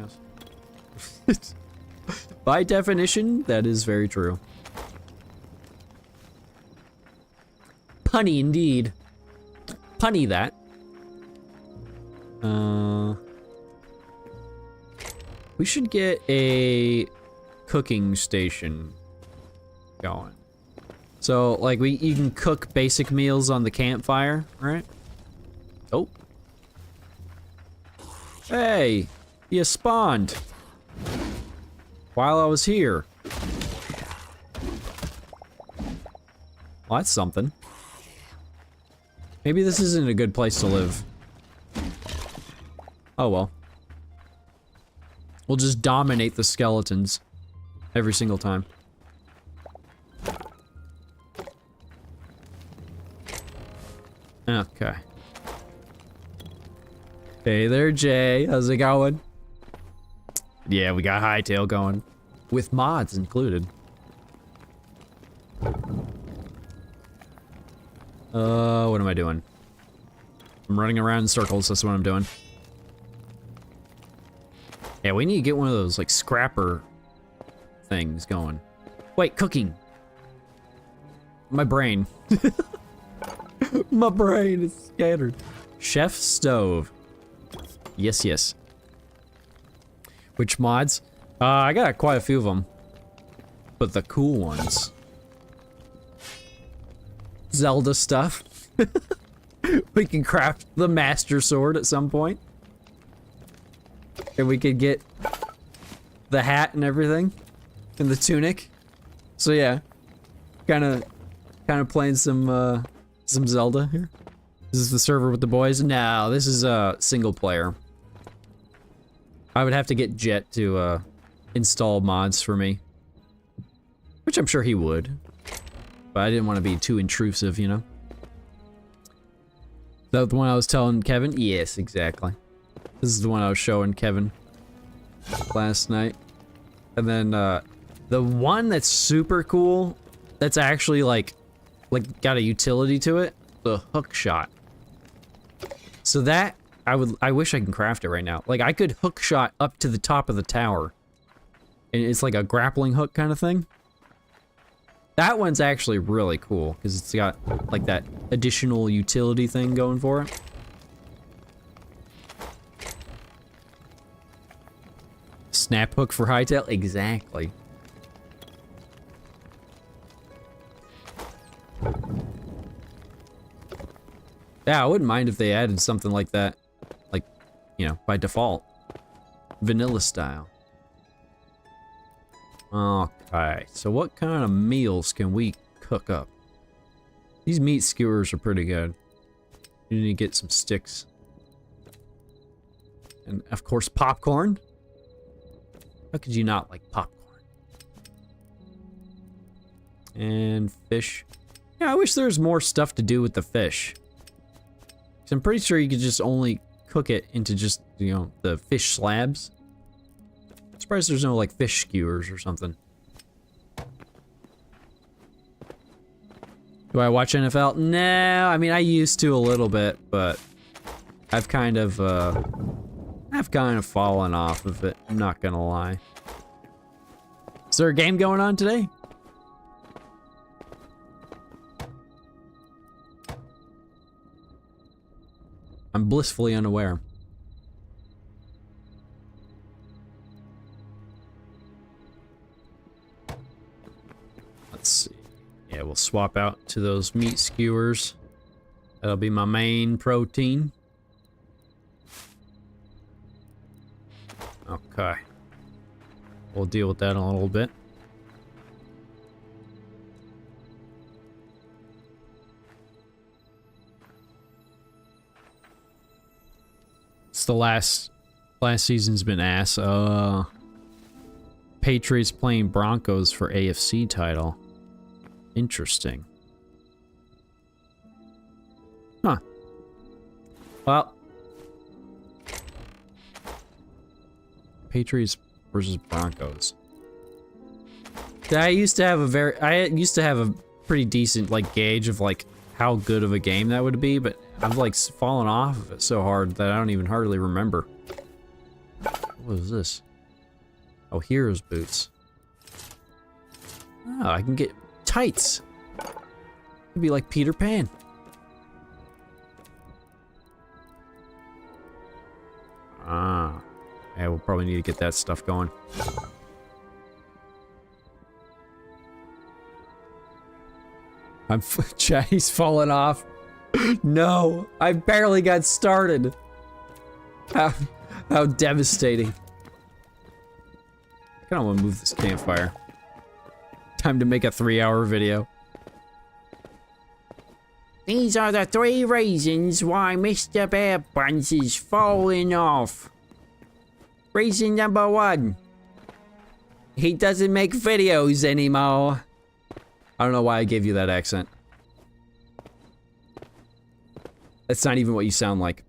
Yes. By definition, that is very true. Punny indeed. Punny that. We should get a cooking station going. So, like, you can cook basic meals on the campfire, right? Oh. Hey, you spawned while I was here. Well, that's something. Maybe this isn't a good place to live. Oh well. We'll just dominate the skeletons every single time. Okay. Hey there, Jay. How's it going? Yeah, we got Hytale going. With mods included. What am I doing? I'm running around in circles, that's what I'm doing. Yeah, we need to get one of those, like, scrapper things going. Wait, cooking. My brain. My brain is scattered. Chef stove. Yes, yes. Which mods? I got quite a few of them. But the cool ones. Zelda stuff. We can craft the Master Sword at some point. And we could get the hat and everything. And the tunic. So yeah. Kinda playing some Zelda here. This is the server with the boys. No, this is single player. I would have to get Jet to install mods for me. Which I'm sure he would. But I didn't want to be too intrusive, you know? Is that the one I was telling Kevin? Yes, exactly. This is the one I was showing Kevin last night. And then the one that's super cool, that's actually like got a utility to it, the hook shot. So that I wish I can craft it right now. Like I could hook shot up to the top of the tower. And it's like a grappling hook kind of thing. That one's actually really cool because it's got like that additional utility thing going for it. Snap hook for Hytale? Exactly. Yeah, I wouldn't mind if they added something like that. Like, you know, by default. Vanilla style. Okay, so what kind of meals can we cook up? These meat skewers are pretty good. You need to get some sticks. And of course, popcorn. How could you not like popcorn? And fish. Yeah, I wish there was more stuff to do with the fish. 'Cause I'm pretty sure you could just only cook it into just, you know, the fish slabs. I'm surprised there's no like fish skewers or something. Do I watch NFL? No, I mean I used to a little bit, but I've kind of fallen off of it, I'm not gonna lie. Is there a game going on today? I'm blissfully unaware. Let's see. Yeah, we'll swap out to those meat skewers. That'll be my main protein. Okay. We'll deal with that in a little bit. It's the last season's been ass. Patriots playing Broncos for AFC title. Interesting. Huh. Well. Patriots versus Broncos. I used to have a pretty decent like gauge of like how good of a game that would be, but I've like fallen off of it so hard that I don't even hardly remember. What is this? Oh, hero's boots. Oh, I can get tights. It'd be like Peter Pan. Ah. Yeah, we'll probably need to get that stuff going. He's falling off. No, I barely got started. How devastating. I kinda wanna move this campfire. Time to make a 3-hour video. These are the 3 reasons why Mr. Bear Buns is falling off. Reason number 1. He doesn't make videos anymore. I don't know why I gave you that accent. That's not even what you sound like.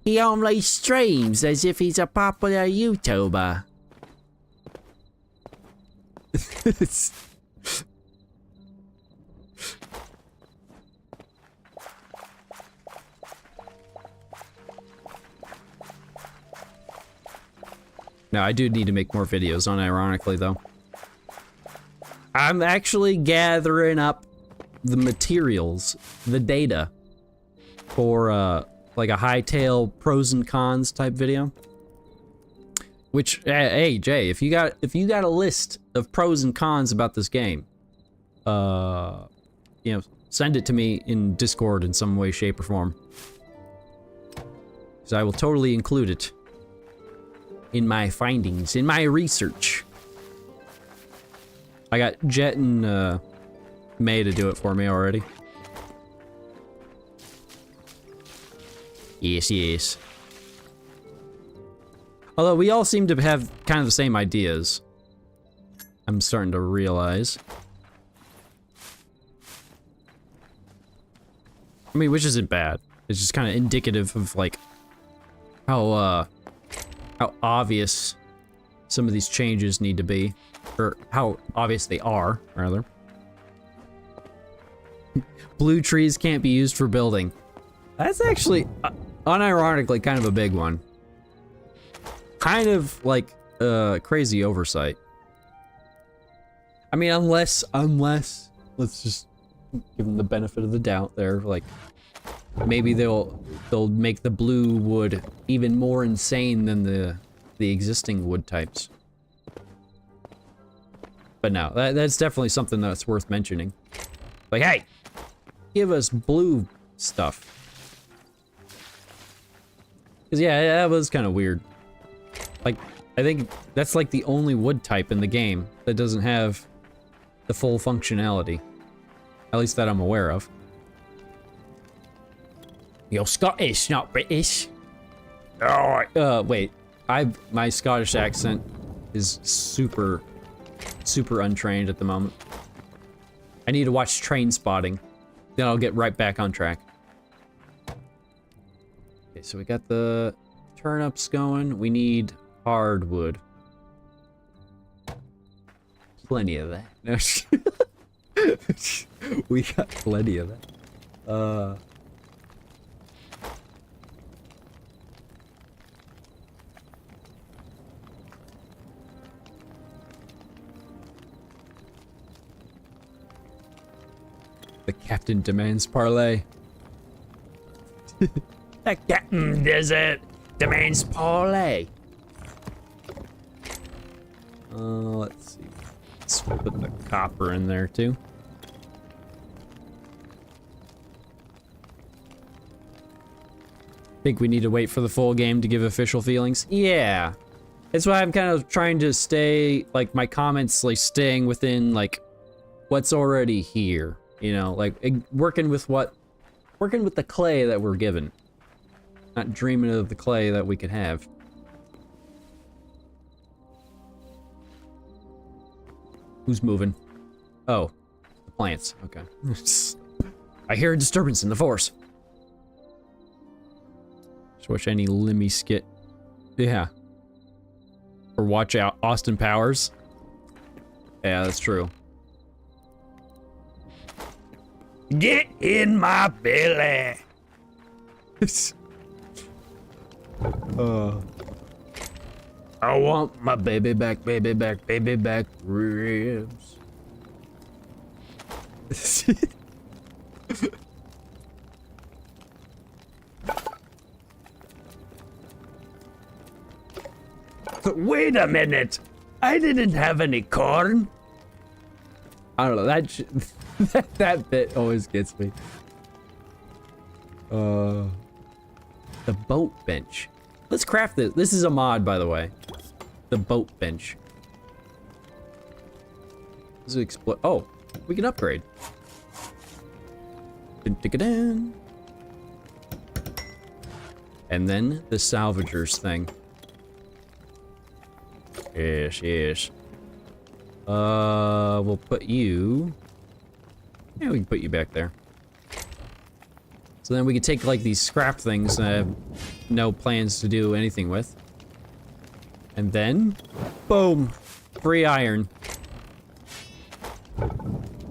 He only streams as if he's a popular YouTuber. No, I do need to make more videos, unironically, though. I'm actually gathering up the materials, the data, for, like a Hytale pros and cons type video. Which, hey, Jay, if you got a list of pros and cons about this game, you know, send it to me in Discord in some way, shape, or form. Because I will totally include it in my findings, in my research. I got Jet and May to do it for me already. Yes, yes. Although we all seem to have kind of the same ideas. I'm starting to realize. I mean, which isn't bad. It's just kind of indicative of like how obvious some of these changes need to be, or how obvious they are, rather. Blue trees can't be used for building. That's actually, unironically, kind of a big one. Kind of like crazy oversight. I mean, unless, let's just give them the benefit of the doubt there, like, maybe they'll make the blue wood even more insane than the existing wood types. But no, that's definitely something that's worth mentioning. Like, hey, give us blue stuff. Cause yeah, that was kind of weird. Like, I think that's like the only wood type in the game that doesn't have the full functionality. At least that I'm aware of. You're Scottish, not British. Oh, wait. My Scottish accent is super untrained at the moment. I need to watch Train Spotting. Then I'll get right back on track. Okay, so we got the turnips going. We need hardwood. Plenty of that. No, we got plenty of that. The captain demands parlay. The captain demands parlay. Let's see. Let's put the copper in there too. Think we need to wait for the full game to give official feelings? Yeah. That's why I'm kind of trying to stay, like, my comments, like, staying within, like, what's already here. You know, like, working with the clay that we're given. Not dreaming of the clay that we could have. Who's moving? Oh, the plants. Okay. I hear a disturbance in the force. Just wish any Limmy skit. Yeah. Or watch out Austin Powers. Yeah, that's true. Get in my belly. I want my baby back ribs. Wait a minute. I didn't have any corn. I don't know, that bit always gets me. The boat bench. Let's craft this. This is a mod, by the way. The boat bench. This is oh, we can upgrade. And then the salvagers thing. Yes. We'll put you... Yeah, we can put you back there. So then we can take, like, these scrap things that I have no plans to do anything with. And then... Boom! Free iron.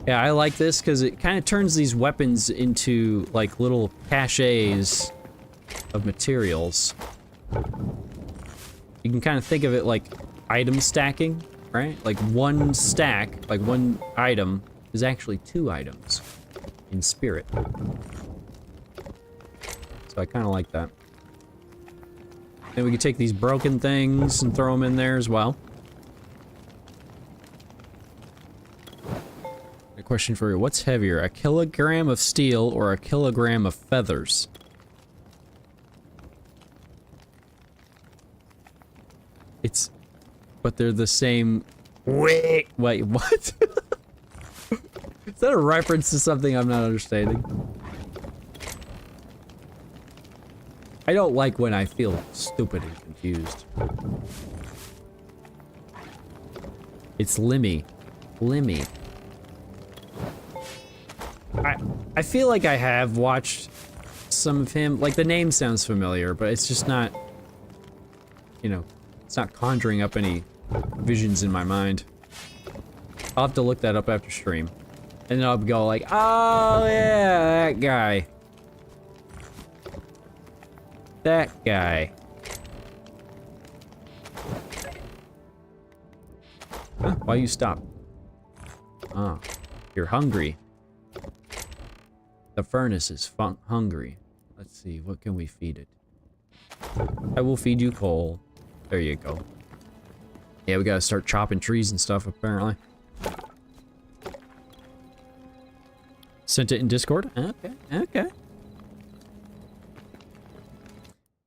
Yeah, I like this because it kind of turns these weapons into, like, little caches of materials. You can kind of think of it like item stacking, right? Like one stack, like one item, is actually 2 items in spirit. So I kind of like that. Then we can take these broken things and throw them in there as well. A question for you, what's heavier, a kilogram of steel or a kilogram of feathers? It's, but they're the same. Wait, what? Is that a reference to something I'm not understanding? I don't like when I feel stupid and confused. It's Limmy. Limmy. I feel like I have watched some of him. Like, the name sounds familiar, but it's just not, you know, it's not conjuring up any visions in my mind. I'll have to look that up after stream. And then I'll go like, oh yeah, that guy. That guy. Huh? Why you stop? Ah, you're hungry. The furnace is hungry. Let's see, what can we feed it? I will feed you coal. There you go. Yeah, we gotta start chopping trees and stuff, apparently. Sent it in Discord? Okay, okay.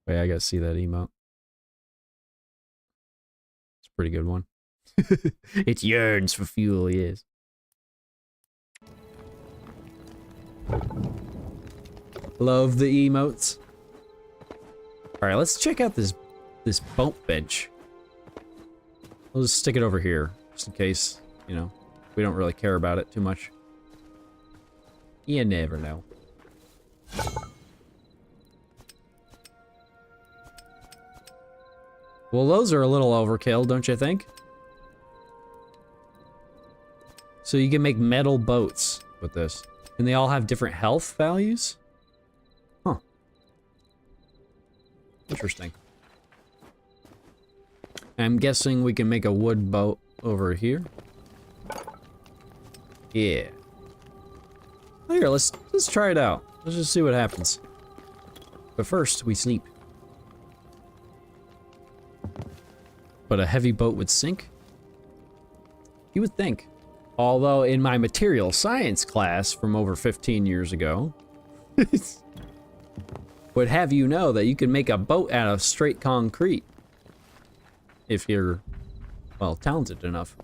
Wait, I gotta see that emote. It's a pretty good one. It yearns for fuel, yes. Love the emotes. Alright, let's check out this boat bench. We'll just stick it over here, just in case, you know, we don't really care about it too much. You never know. Well, those are a little overkill, don't you think? So you can make metal boats with this. And they all have different health values? Huh. Interesting. I'm guessing we can make a wood boat over here. Yeah. Here, let's try it out. Let's just see what happens. But first, we sleep. But a heavy boat would sink? You would think. Although in my material science class from over 15 years ago, would have you know that you can make a boat out of straight concrete. If you're, well, talented enough.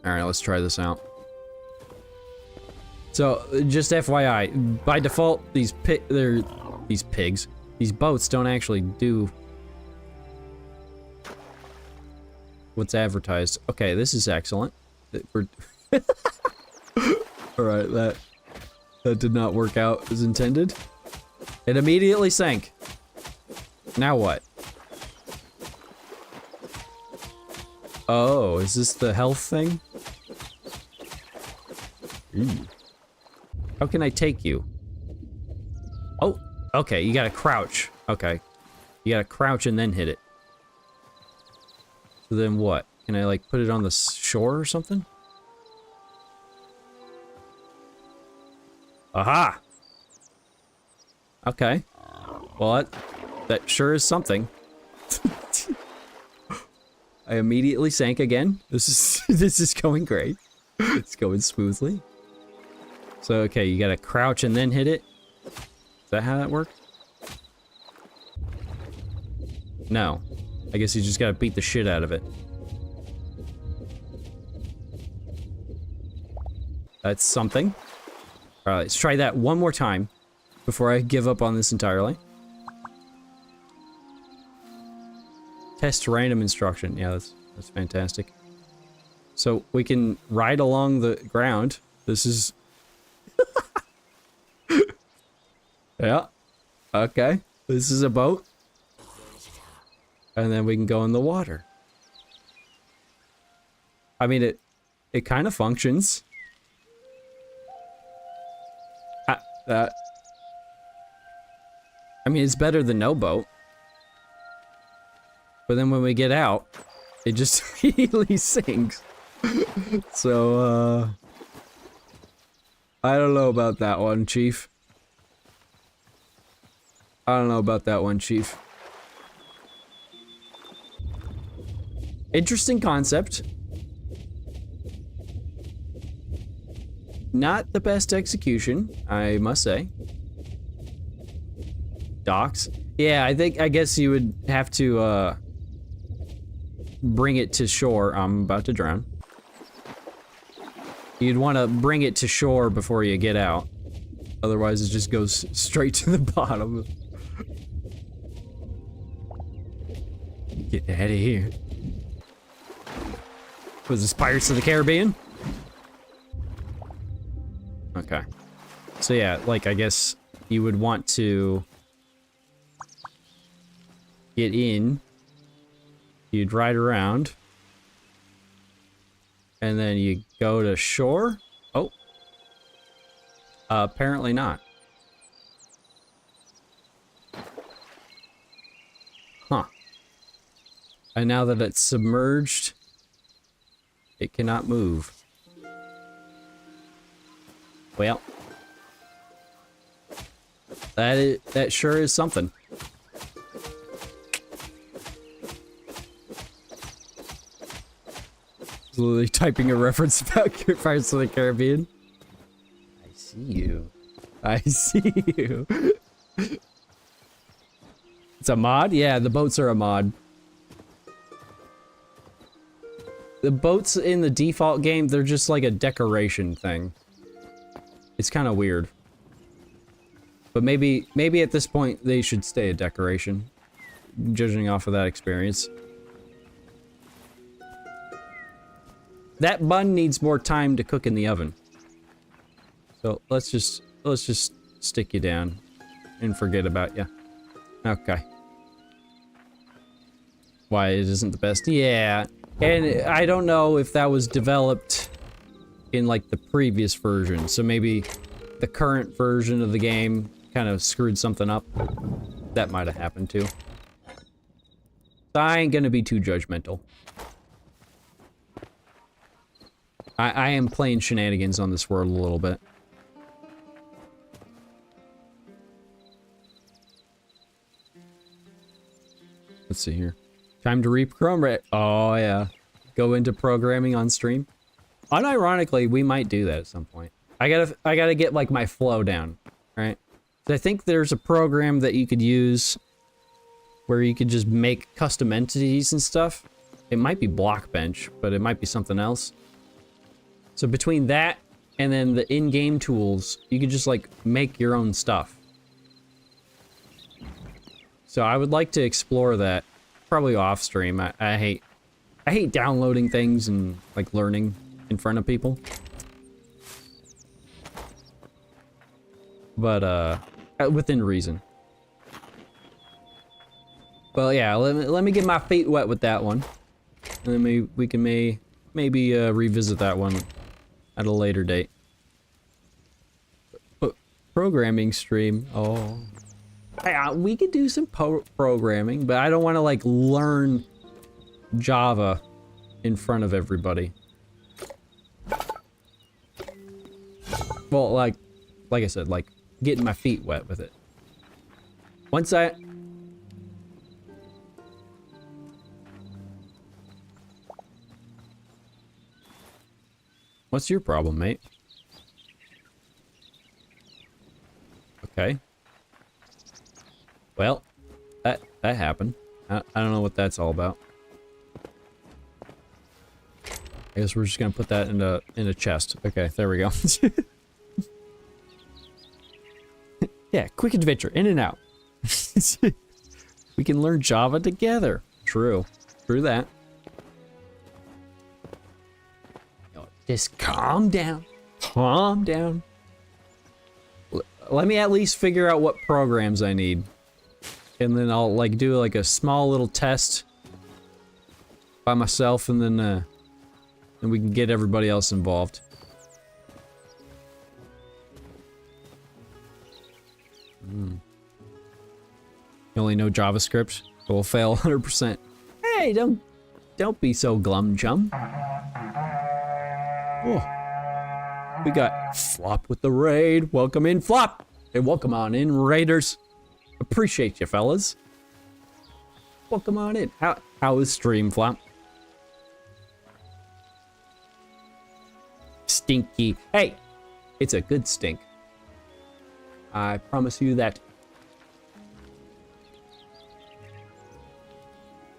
Alright, let's try this out. So, just FYI, by default, these boats don't actually do what's advertised. Okay, this is excellent. Alright, that did not work out as intended. It immediately sank. Now what? Oh, is this the health thing? Ooh. How can I take you? Oh, okay, you gotta crouch. Okay. You gotta crouch and then hit it. So then what? Can I, like, put it on the shore or something? Aha! Okay. Well, that sure is something. I immediately sank again. This is going great. It's going smoothly. So, okay, you gotta crouch and then hit it. Is that how that works? No. I guess you just gotta beat the shit out of it. That's something. Alright, let's try that one more time before I give up on this entirely. Test random instruction. Yeah, that's fantastic. So we can ride along the ground. This is... Yeah. Okay. This is a boat. And then we can go in the water. I mean, it kind of functions. I mean, it's better than no boat. But then when we get out, it just immediately sinks. So, I don't know about that one, Chief. I don't know about that one, Chief. Interesting concept. Not the best execution, I must say. Docks. Yeah, I guess you would have to, bring it to shore. I'm about to drown. You'd want to bring it to shore before you get out. Otherwise, it just goes straight to the bottom. Get out of here. Was this Pirates of the Caribbean? Okay. So yeah, like, I guess you would want to get in. You'd ride around. And then you go to shore? Oh. Apparently not. Huh. And now that it's submerged, it cannot move. Well. That sure is something. Literally typing a reference about Pirates of the Caribbean. I see you. I see you. It's a mod? Yeah, the boats are a mod. The boats in the default game, they're just like a decoration thing. It's kind of weird. But maybe at this point they should stay a decoration, judging off of that experience. That bun needs more time to cook in the oven. So let's just stick you down and forget about you. Okay. Why it isn't the best? Yeah. And I don't know if that was developed in like the previous version. So maybe the current version of the game kind of screwed something up. That might have happened too. So I ain't gonna be too judgmental. I am playing shenanigans on this world a little bit. Let's see here. Time to reap Chrome Red. Oh, yeah. Go into programming on stream. Unironically, we might do that at some point. I gotta get, like, my flow down, right? So I think there's a program that you could use where you could just make custom entities and stuff. It might be Blockbench, but it might be something else. So between that and then the in-game tools, you could just, like, make your own stuff. So I would like to explore that, probably off stream. I hate downloading things and like learning in front of people. But within reason. Well, yeah, let me get my feet wet with that one, and then we can maybe revisit that one at a later date. But programming stream, oh. We could do some programming, but I don't want to, like, learn Java in front of everybody. Well, like I said, like, getting my feet wet with it. Once I... What's your problem, mate? Okay. Well, that happened. I don't know what that's all about. I guess we're just gonna put that in a chest. Okay, there we go. Yeah, quick adventure, in and out. We can learn Java together. True. True that. Just calm down. Calm down. Let me at least figure out what programs I need. And then I'll, like, do, like, a small little test by myself, and then we can get everybody else involved. You only know JavaScript? It will fail 100%. Hey, don't be so glum, chum. Oh. We got Flop with the raid. Welcome in, Flop! And welcome on in, raiders. Appreciate you, fellas. Welcome on in. How is stream, Flop? Stinky. Hey, it's a good stink. I promise you that.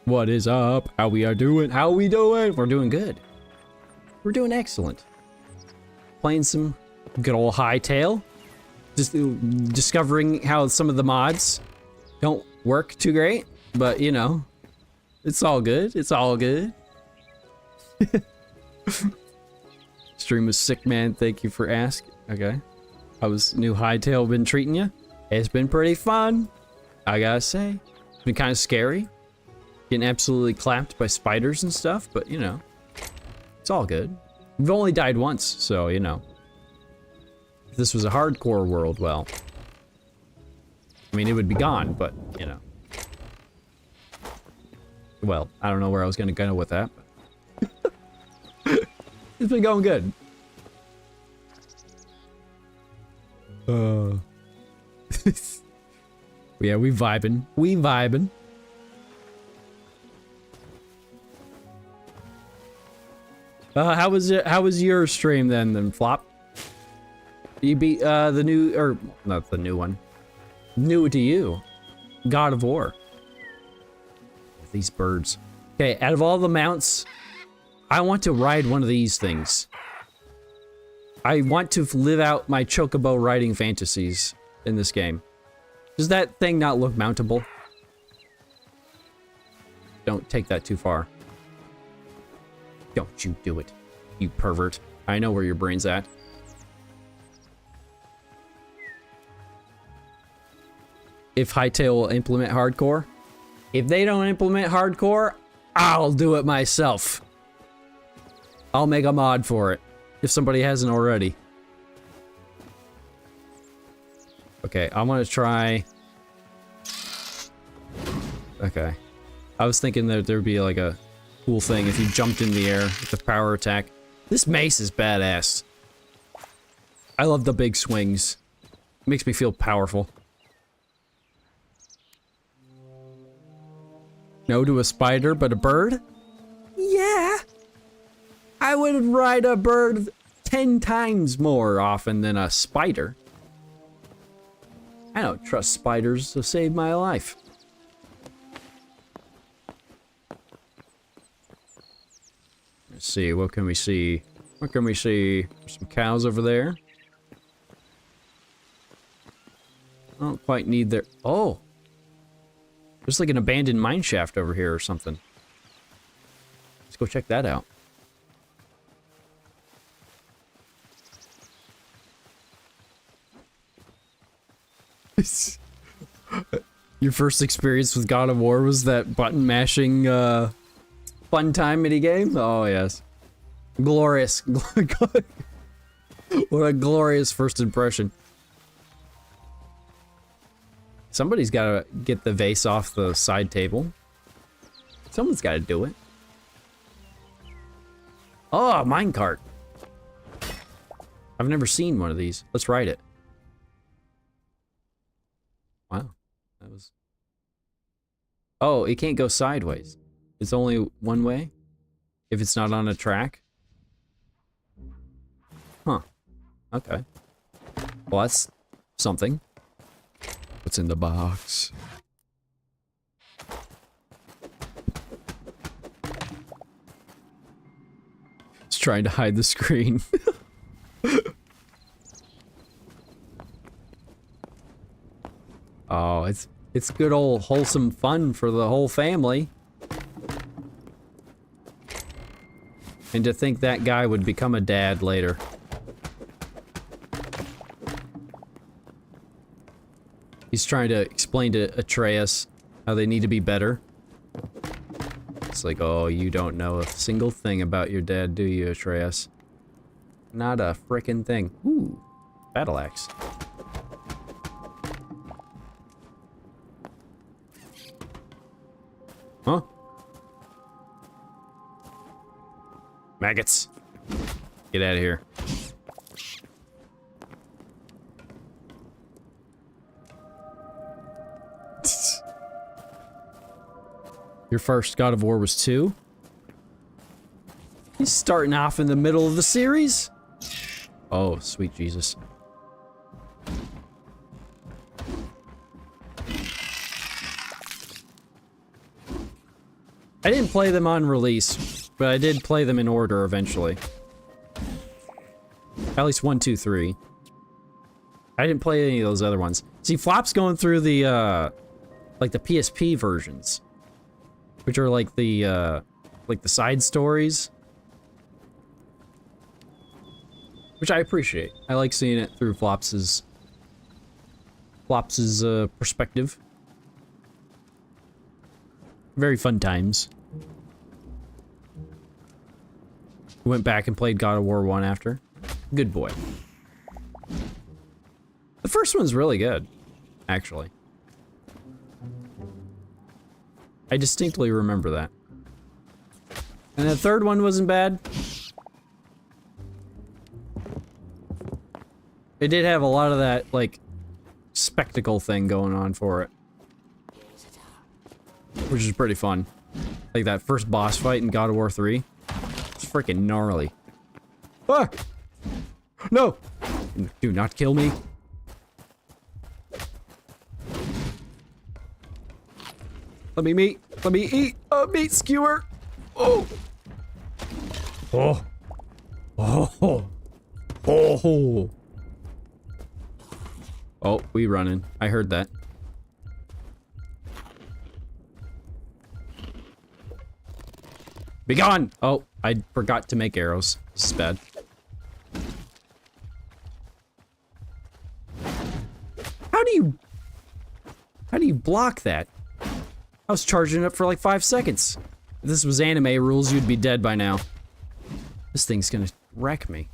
What is up? How we are doing? How we doing? We're doing good. We're doing excellent. Playing some good old Hytale. Just discovering how some of the mods don't work too great, but you know, it's all good. It's all good. Stream was sick, man. Thank you for asking. Okay. How's new Hytale been treating you? It's been pretty fun, I gotta say. It's been kind of scary. Getting absolutely clapped by spiders and stuff, but you know, it's all good. We've only died once, so you know. If this was a hardcore world, well, I mean, it would be gone, but you know. Well, I don't know where I was gonna go with that, but it's been going good. Yeah, we vibing. We vibing. How was your stream then, Flop? You beat the new, or not the new one, new to you, God of War. These birds. Okay, out of all the mounts, I want to ride one of these things. I want to live out my chocobo riding fantasies in this game. Does that thing not look mountable? Don't take that too far. Don't you do it, you pervert. I know where your brain's at. If Hytale will implement hardcore. If they don't implement hardcore, I'll do it myself. I'll make a mod for it, if somebody hasn't already. Okay, I'm gonna try... Okay. I was thinking that there'd be like a cool thing if you jumped in the air with the power attack. This mace is badass. I love the big swings. It makes me feel powerful. No to a spider, but a bird? Yeah. I would ride a bird 10 times more often than a spider. I don't trust spiders to save my life. Let's see, what can we see? What can we see? Some cows over there. I don't quite need their... Oh! There's like an abandoned mine shaft over here or something. Let's go check that out. Your first experience with God of War was that button mashing fun time minigame? Oh yes. Glorious. What a glorious first impression. Somebody's gotta get the vase off the side table. Someone's gotta do it. Oh, a minecart. I've never seen one of these. Let's ride it. Wow. That was... Oh, it can't go sideways. It's only one way? If it's not on a track? Huh. Okay. Well, that's something. What's in the box? It's trying to hide the screen. Oh, it's good old wholesome fun for the whole family. And to think that guy would become a dad later. He's trying to explain to Atreus how they need to be better. It's like, oh, you don't know a single thing about your dad, do you, Atreus? Not a frickin' thing. Ooh, battle axe. Huh? Maggots. Get out of here. Your first God of War was 2? He's starting off in the middle of the series? Oh, sweet Jesus. I didn't play them on release, but I did play them in order eventually. At least 1, 2, 3. I didn't play any of those other ones. See, Flop's going through the, like the PSP versions. Which are like the side stories. Which I appreciate. I like seeing it through Flops's perspective. Very fun times. Went back and played God of War 1 after. Good boy. The first one's really good, actually. I distinctly remember that. And the third one wasn't bad. It did have a lot of that, like, spectacle thing going on for it. Which is pretty fun. Like that first boss fight in God of War 3. It's freaking gnarly. Ah! No! Do not kill me. Let me eat a meat skewer. Oh. Oh. Oh. Oh. Oh, we running. I heard that. Be gone! Oh, I forgot to make arrows. This is bad. How do you block that? I was charging up for like 5 seconds. If this was anime rules, you'd be dead by now. This thing's gonna wreck me.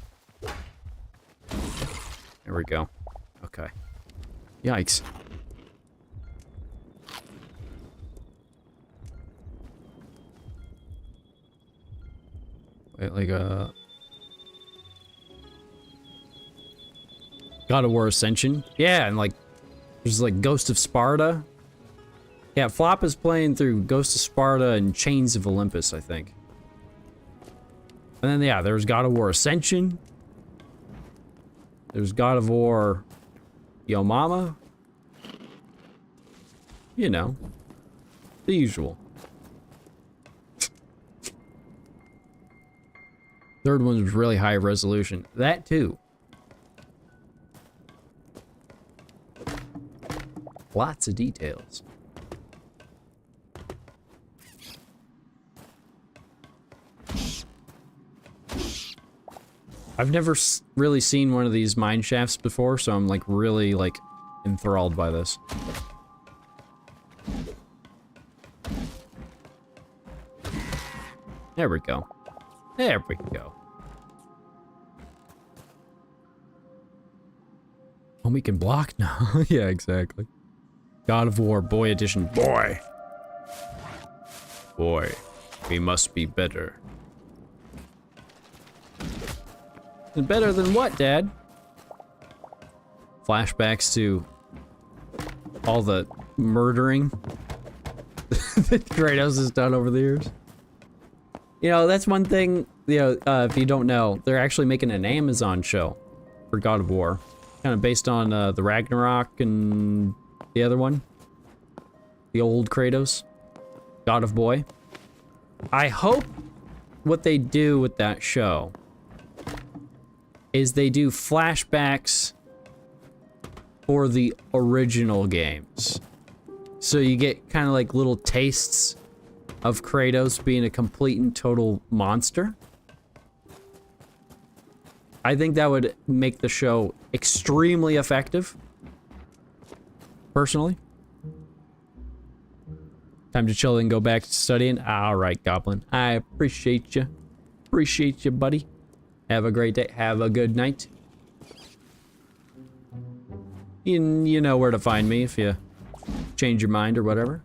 There we go. Okay. Yikes. Wait, like, God of War Ascension. Yeah, and like, there's like Ghost of Sparta. Yeah, Flop is playing through Ghost of Sparta and Chains of Olympus, I think. And then, yeah, there's God of War Ascension. There's God of War Yo Mama. You know, the usual. Third one was really high resolution. That too. Lots of details. I've never really seen one of these mine shafts before, so I'm like really like enthralled by this. There we go. There we go. Oh, we can block now. Yeah, exactly. God of War, Boy Edition. Boy! Boy, we must be better. And better than what, Dad? Flashbacks to all the murdering that Kratos has done over the years. You know, that's one thing, you know, if you don't know, they're actually making an Amazon show for God of War. Kind of based on the Ragnarok and the other one. The old Kratos. God of Boy. I hope what they do with that show is they do flashbacks for the original games. So you get kind of like little tastes of Kratos being a complete and total monster. I think that would make the show extremely effective. Personally. Time to chill and go back to studying. All right, Goblin. I appreciate you. Appreciate you, buddy. Have a great day. Have a good night. You know where to find me if you change your mind or whatever.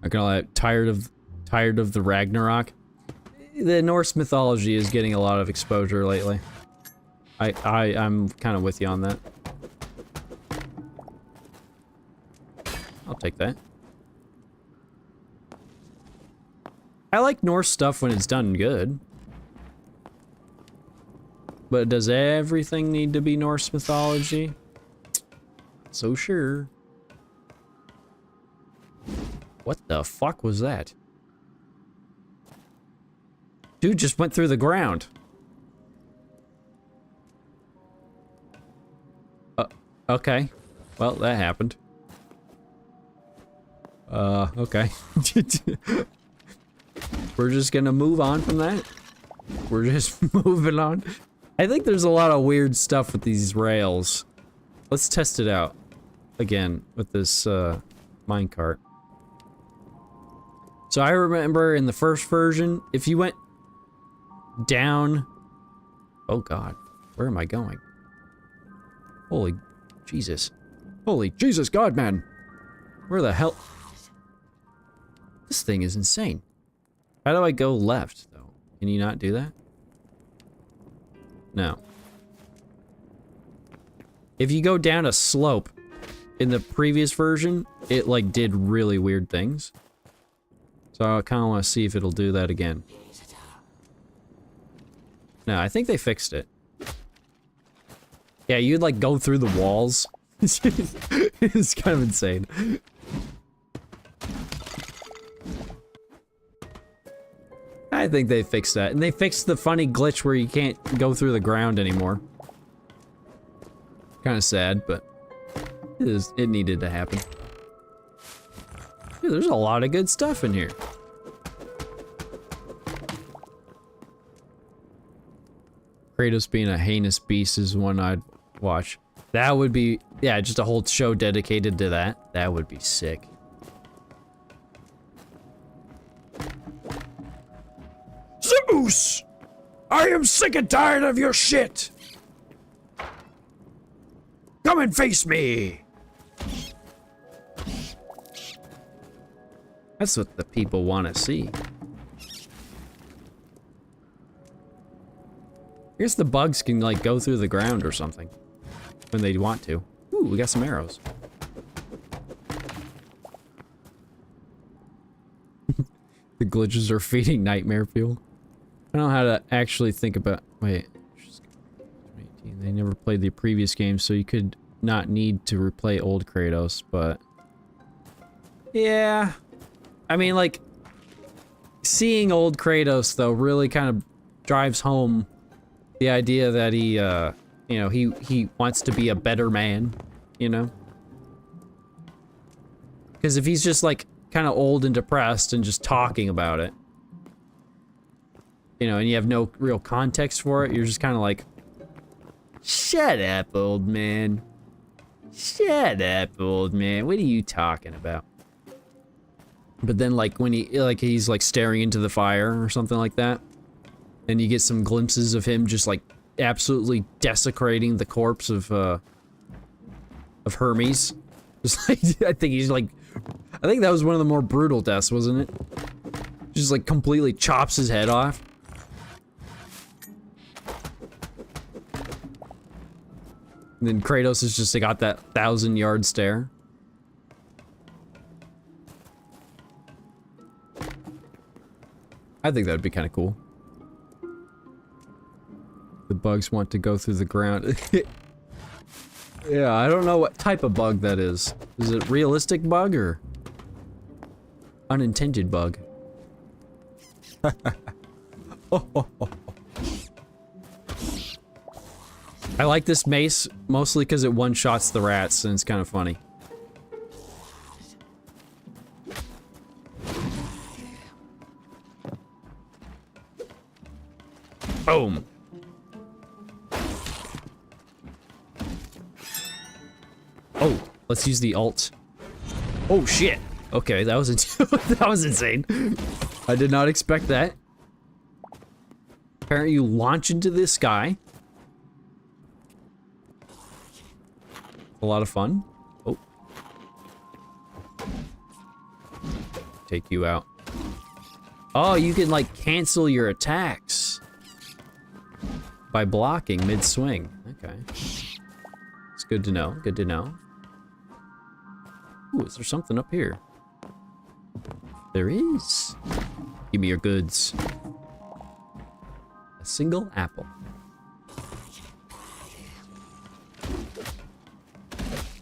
I'm gonna let tired of the Ragnarok. The Norse mythology is getting a lot of exposure lately. I'm kind of with you on that. I'll take that. I like Norse stuff when it's done good. But does everything need to be Norse mythology? So sure. What the fuck was that? Dude just went through the ground. Okay. Well, that happened. Okay. We're just gonna move on from that. We're just moving on. I think there's a lot of weird stuff with these rails. Let's test it out again with this minecart. So I remember in the first version, if you went down... Oh god, where am I going? Holy Jesus. Holy Jesus, God, man. Where the hell? This thing is insane. How do I go left, though? Can you not do that? No. If you go down a slope in the previous version, it like did really weird things. So I kind of want to see if it'll do that again. No, I think they fixed it. Yeah, you'd like go through the walls. It's kind of insane. I think they fixed that. And they fixed the funny glitch where you can't go through the ground anymore. Kind of sad, but it needed to happen. Dude, there's a lot of good stuff in here. Kratos being a heinous beast is one I'd watch. That would be, yeah, just a whole show dedicated to that. That would be sick. Zeus! I am sick and tired of your shit! Come and face me! That's what the people want to see. I guess the bugs can, like, go through the ground or something. When they want to. Ooh, we got some arrows. The glitches are feeding nightmare fuel. I don't know how to actually think about... Wait. They never played the previous game, so you could not need to replay old Kratos, but... Yeah. I mean, like... Seeing old Kratos, though, really kind of drives home the idea that he, you know, he wants to be a better man, you know? Because if he's just, like, kind of old and depressed and just talking about it, you know, and you have no real context for it, you're just kind of like, shut up, old man. Shut up, old man. What are you talking about? But then, like, when he's, like, staring into the fire or something like that, and you get some glimpses of him just, like, absolutely desecrating the corpse of Hermes. Just like, I think that was one of the more brutal deaths, wasn't it? Just, like, completely chops his head off. And then Kratos has just got that 1,000-yard stare. I think that'd be kind of cool. The bugs want to go through the ground. Yeah, I don't know what type of bug that is. Is it realistic bug or unintended bug? I like this mace mostly because it one-shots the rats and it's kind of funny. Boom. Oh, let's use the alt. Oh shit. Okay, that was that was insane. I did not expect that. Apparently you launch into the sky. A lot of fun. Oh. Take you out. Oh, you can like cancel your attacks by blocking mid-swing. Okay. It's good to know. Good to know. Ooh, is there something up here? There is. Give me your goods. A single apple.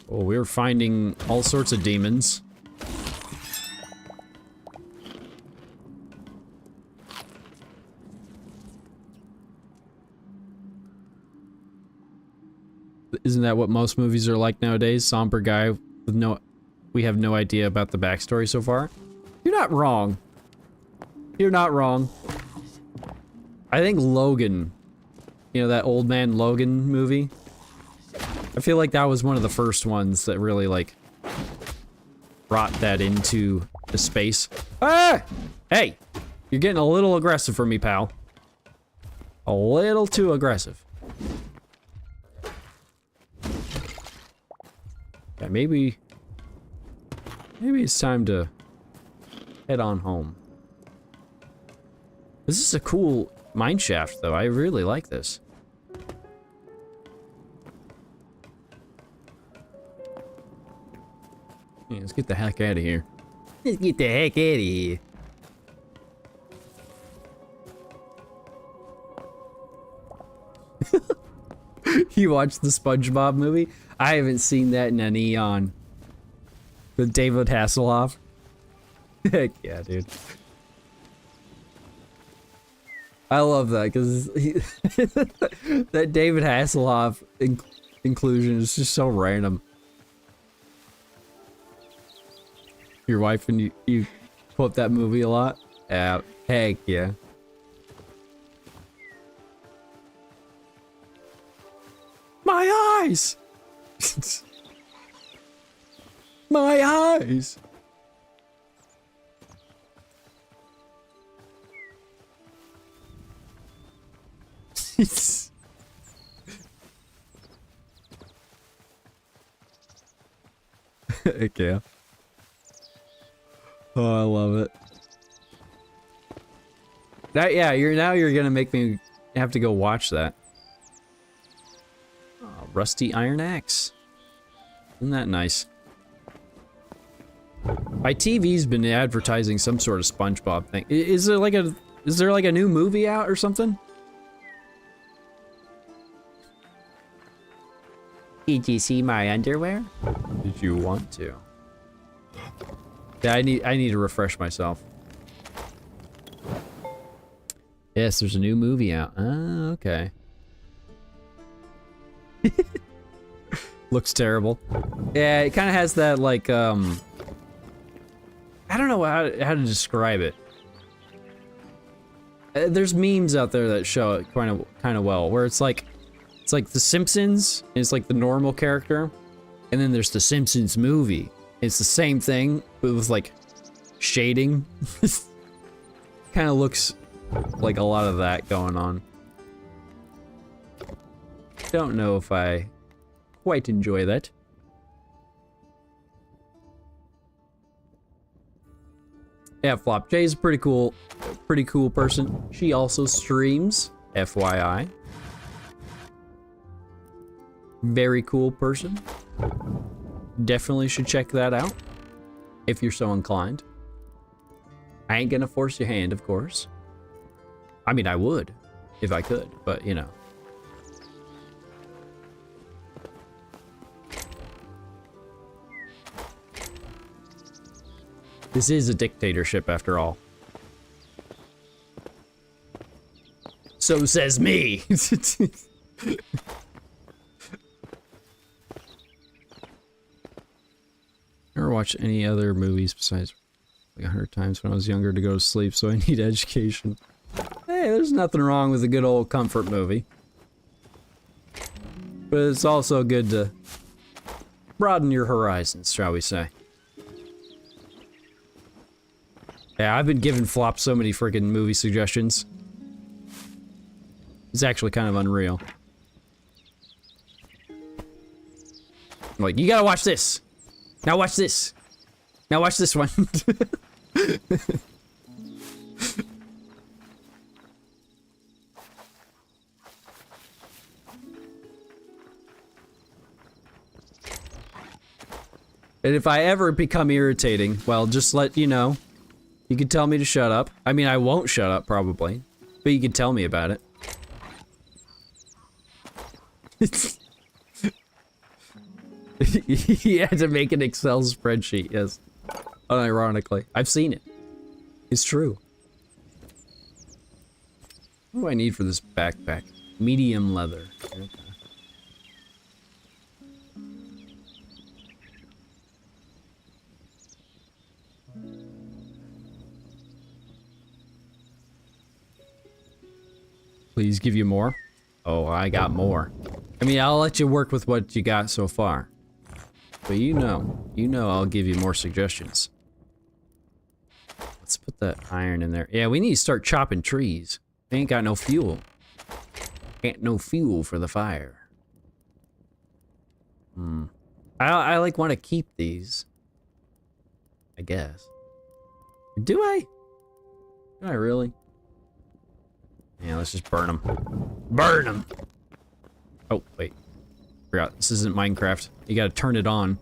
Oh, we're finding all sorts of demons. Isn't that what most movies are like nowadays? Somber guy with no... We have no idea about the backstory so far. You're not wrong. You're not wrong. I think Logan, you know, that old man Logan movie? I feel like that was one of the first ones that really, like, brought that into the space. Ah! Hey! You're getting a little aggressive for me, pal. A little too aggressive. Yeah, maybe it's time to head on home. This is a cool mine shaft, though. I really like this. Yeah, let's get the heck out of here. Let's get the heck out of here. You watched the SpongeBob movie? I haven't seen that in an eon. With David Hasselhoff. Heck yeah, dude. I love that because that David Hasselhoff inclusion is just so random. Your wife and you quote that movie a lot? Yeah, heck yeah. My eyes! My eyes! Okay. Oh, I love it. That, yeah, you're gonna make me have to go watch that. Rusty iron axe. Isn't that nice? My TV's been advertising some sort of SpongeBob thing. Is there like a new movie out or something? Did you see my underwear? Did you want to? Yeah, I need to refresh myself. Yes, there's a new movie out. Ah, okay. Looks terrible. Yeah, it kind of has that like I don't know how to describe it. There's memes out there that show it kind of well, where it's like The Simpsons is like the normal character, and then there's The Simpsons movie. It's the same thing, but with like shading. Kind of looks like a lot of that going on. Don't know if I quite enjoy that. Yeah, Flop J's a pretty cool person. She also streams, FYI. Very cool person. Definitely should check that out if you're so inclined. I ain't gonna force your hand, of course. I mean, I would if I could, but you know. This is a dictatorship after all. So says me. Never watched any other movies besides like 100 times when I was younger to go to sleep, so I need education. Hey, there's nothing wrong with a good old comfort movie. But it's also good to broaden your horizons, shall we say. Yeah, I've been giving Flop so many freaking movie suggestions. It's actually kind of unreal. I'm like, you gotta watch this! Now watch this! Now watch this one! And if I ever become irritating, well, just let you know. You can tell me to shut up. I mean, I won't shut up, probably. But you can tell me about it. He had to make an Excel spreadsheet, yes. Unironically. I've seen it. It's true. What do I need for this backpack? Medium leather. Okay. Please give you more. Oh, I got more. I mean, I'll let you work with what you got so far. But you know I'll give you more suggestions. Let's put that iron in there. Yeah, we need to start chopping trees. We ain't got no fuel. Ain't no fuel for the fire. I like want to keep these. I guess. Do I? Do I really? Yeah, let's just burn them. Burn them! Oh, wait. Forgot, this isn't Minecraft. You gotta turn it on.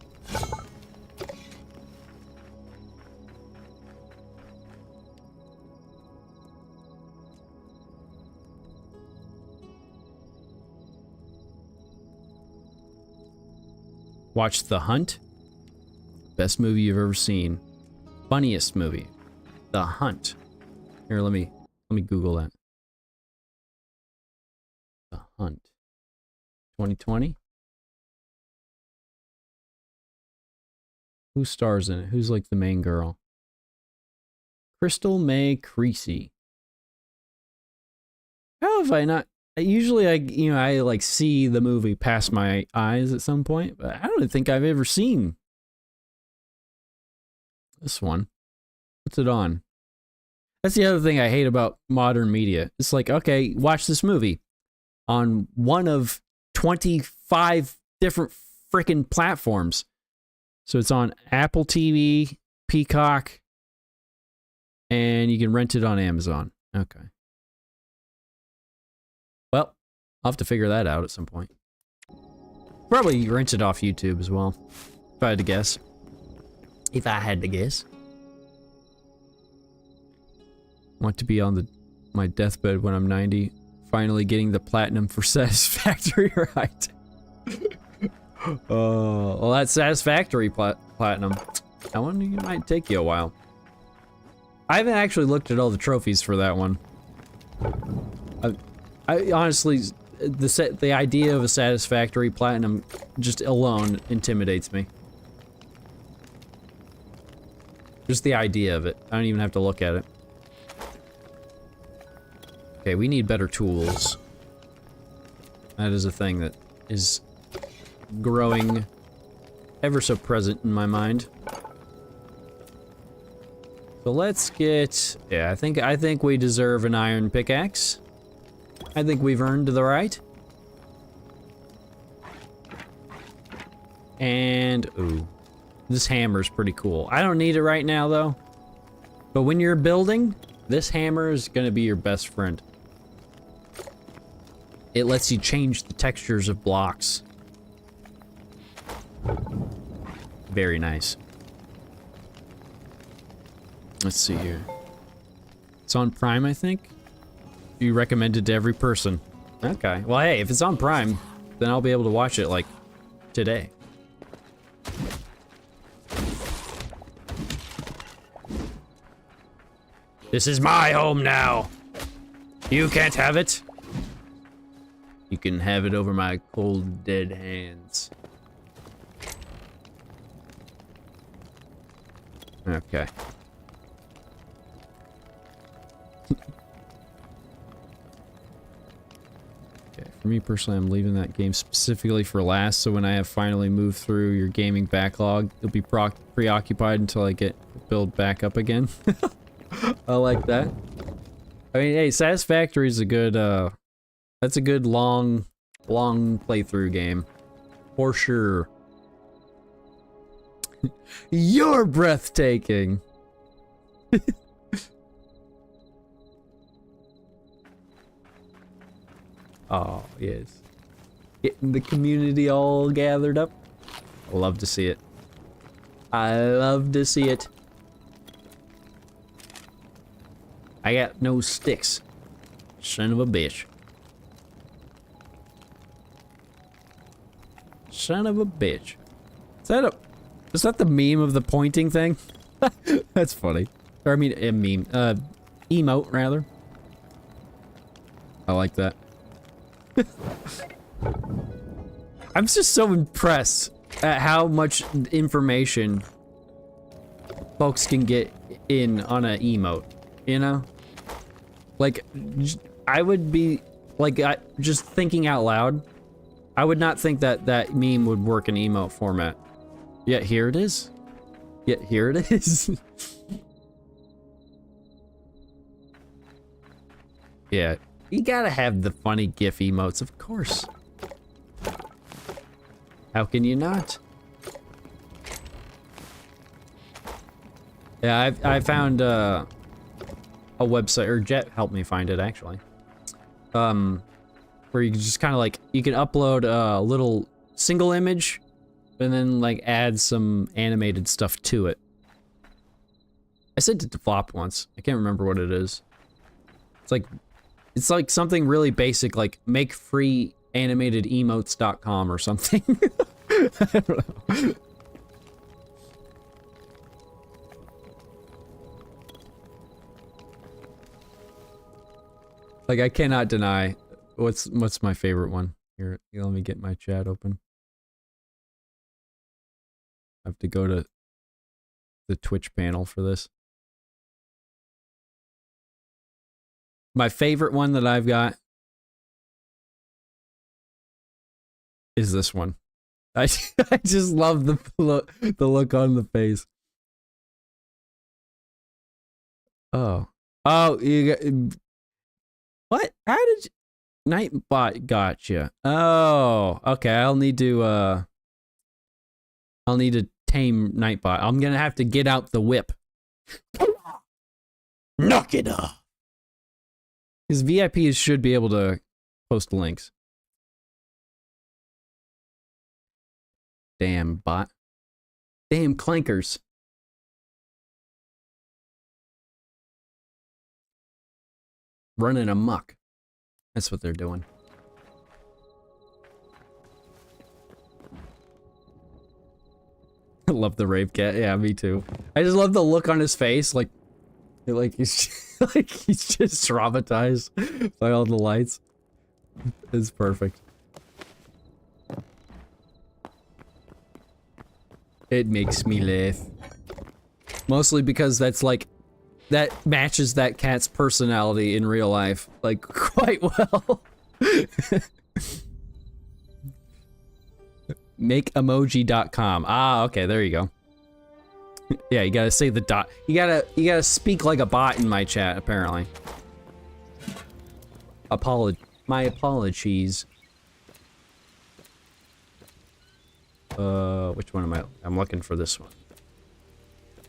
Watch The Hunt. Best movie you've ever seen. Funniest movie. The Hunt. Here, let me Google that. The Hunt. 2020? Who stars in it? Who's like the main girl? Crystal May Creasy. How have I not? Usually I like see the movie pass my eyes at some point, but I don't think I've ever seen this one. What's it on? That's the other thing I hate about modern media. It's like, okay, watch this movie on one of 25 different freaking platforms. So it's on Apple TV, Peacock, and you can rent it on Amazon. Okay. Well, I'll have to figure that out at some point. Probably rented off YouTube as well, if I had to guess. If I had to guess. Want to be on my deathbed when I'm 90, finally getting the platinum for Satisfactory, right? Oh, well, that's Satisfactory platinum. That one might take you a while. I haven't actually looked at all the trophies for that one. I honestly, the idea of a Satisfactory platinum just alone intimidates me. Just the idea of it. I don't even have to look at it. Okay, we need better tools. That is a thing that is growing ever so present in my mind. So let's get, yeah, I think we deserve an iron pickaxe. I think we've earned the right. And, ooh, this hammer's pretty cool. I don't need it right now though. But when you're building, this hammer is gonna be your best friend. It lets you change the textures of blocks. Very nice. Let's see here. It's on Prime, I think. You recommend it to every person. Okay. Well, hey, if it's on Prime, then I'll be able to watch it, like, today. This is my home now. You can't have it. You can have it over my cold, dead hands. Okay. Okay, for me personally, I'm leaving that game specifically for last, so when I have finally moved through your gaming backlog, you'll be preoccupied until I get build back up again. I like that. I mean, hey, Satisfactory is a good, that's a good long playthrough game. For sure. You're breathtaking! Oh, yes. Getting the community all gathered up. I love to see it. I love to see it. I got no sticks. Son of a bitch. Son of a bitch. Is that the meme of the pointing thing? That's funny. Or I mean, a meme. Emote, rather. I like that. I'm just so impressed at how much information folks can get in on an emote, you know? Like, I would be, like, just thinking out loud, I would not think that that meme would work in emote format. Yet here it is. Yet here it is. Yeah, you gotta have the funny GIF emotes, of course. How can you not? Yeah, I found a website, or Jet helped me find it actually. Where you can just kind of like, you can upload a little single image and then like add some animated stuff to it. I sent it to Flop once. I can't remember what it is. It's like something really basic, like make free animated emotes.com or something. I don't know. Like, I cannot deny, what's my favorite one? Here, let me get my chat open. I have to go to the Twitch panel for this. My favorite one that I've got is this one. I just love the look on the face. Oh, you got, what? How did you, Nightbot gotcha? Oh, okay. I'll need to tame Nightbot. I'm gonna have to get out the whip. Knock it off. Because VIPs should be able to post links. Damn bot. Damn clankers. Running amok. That's what they're doing. I love the rape cat. Yeah, me too. I just love the look on his face, like he's like he's just traumatized by all the lights. It's perfect. It makes me laugh. Mostly because that's like, that matches that cat's personality in real life, like, quite well. Makeemoji.com. Ah, okay, there you go. Yeah, you gotta say the dot. You gotta speak like a bot in my chat, apparently. My apologies. Which one am I? I'm looking for this one.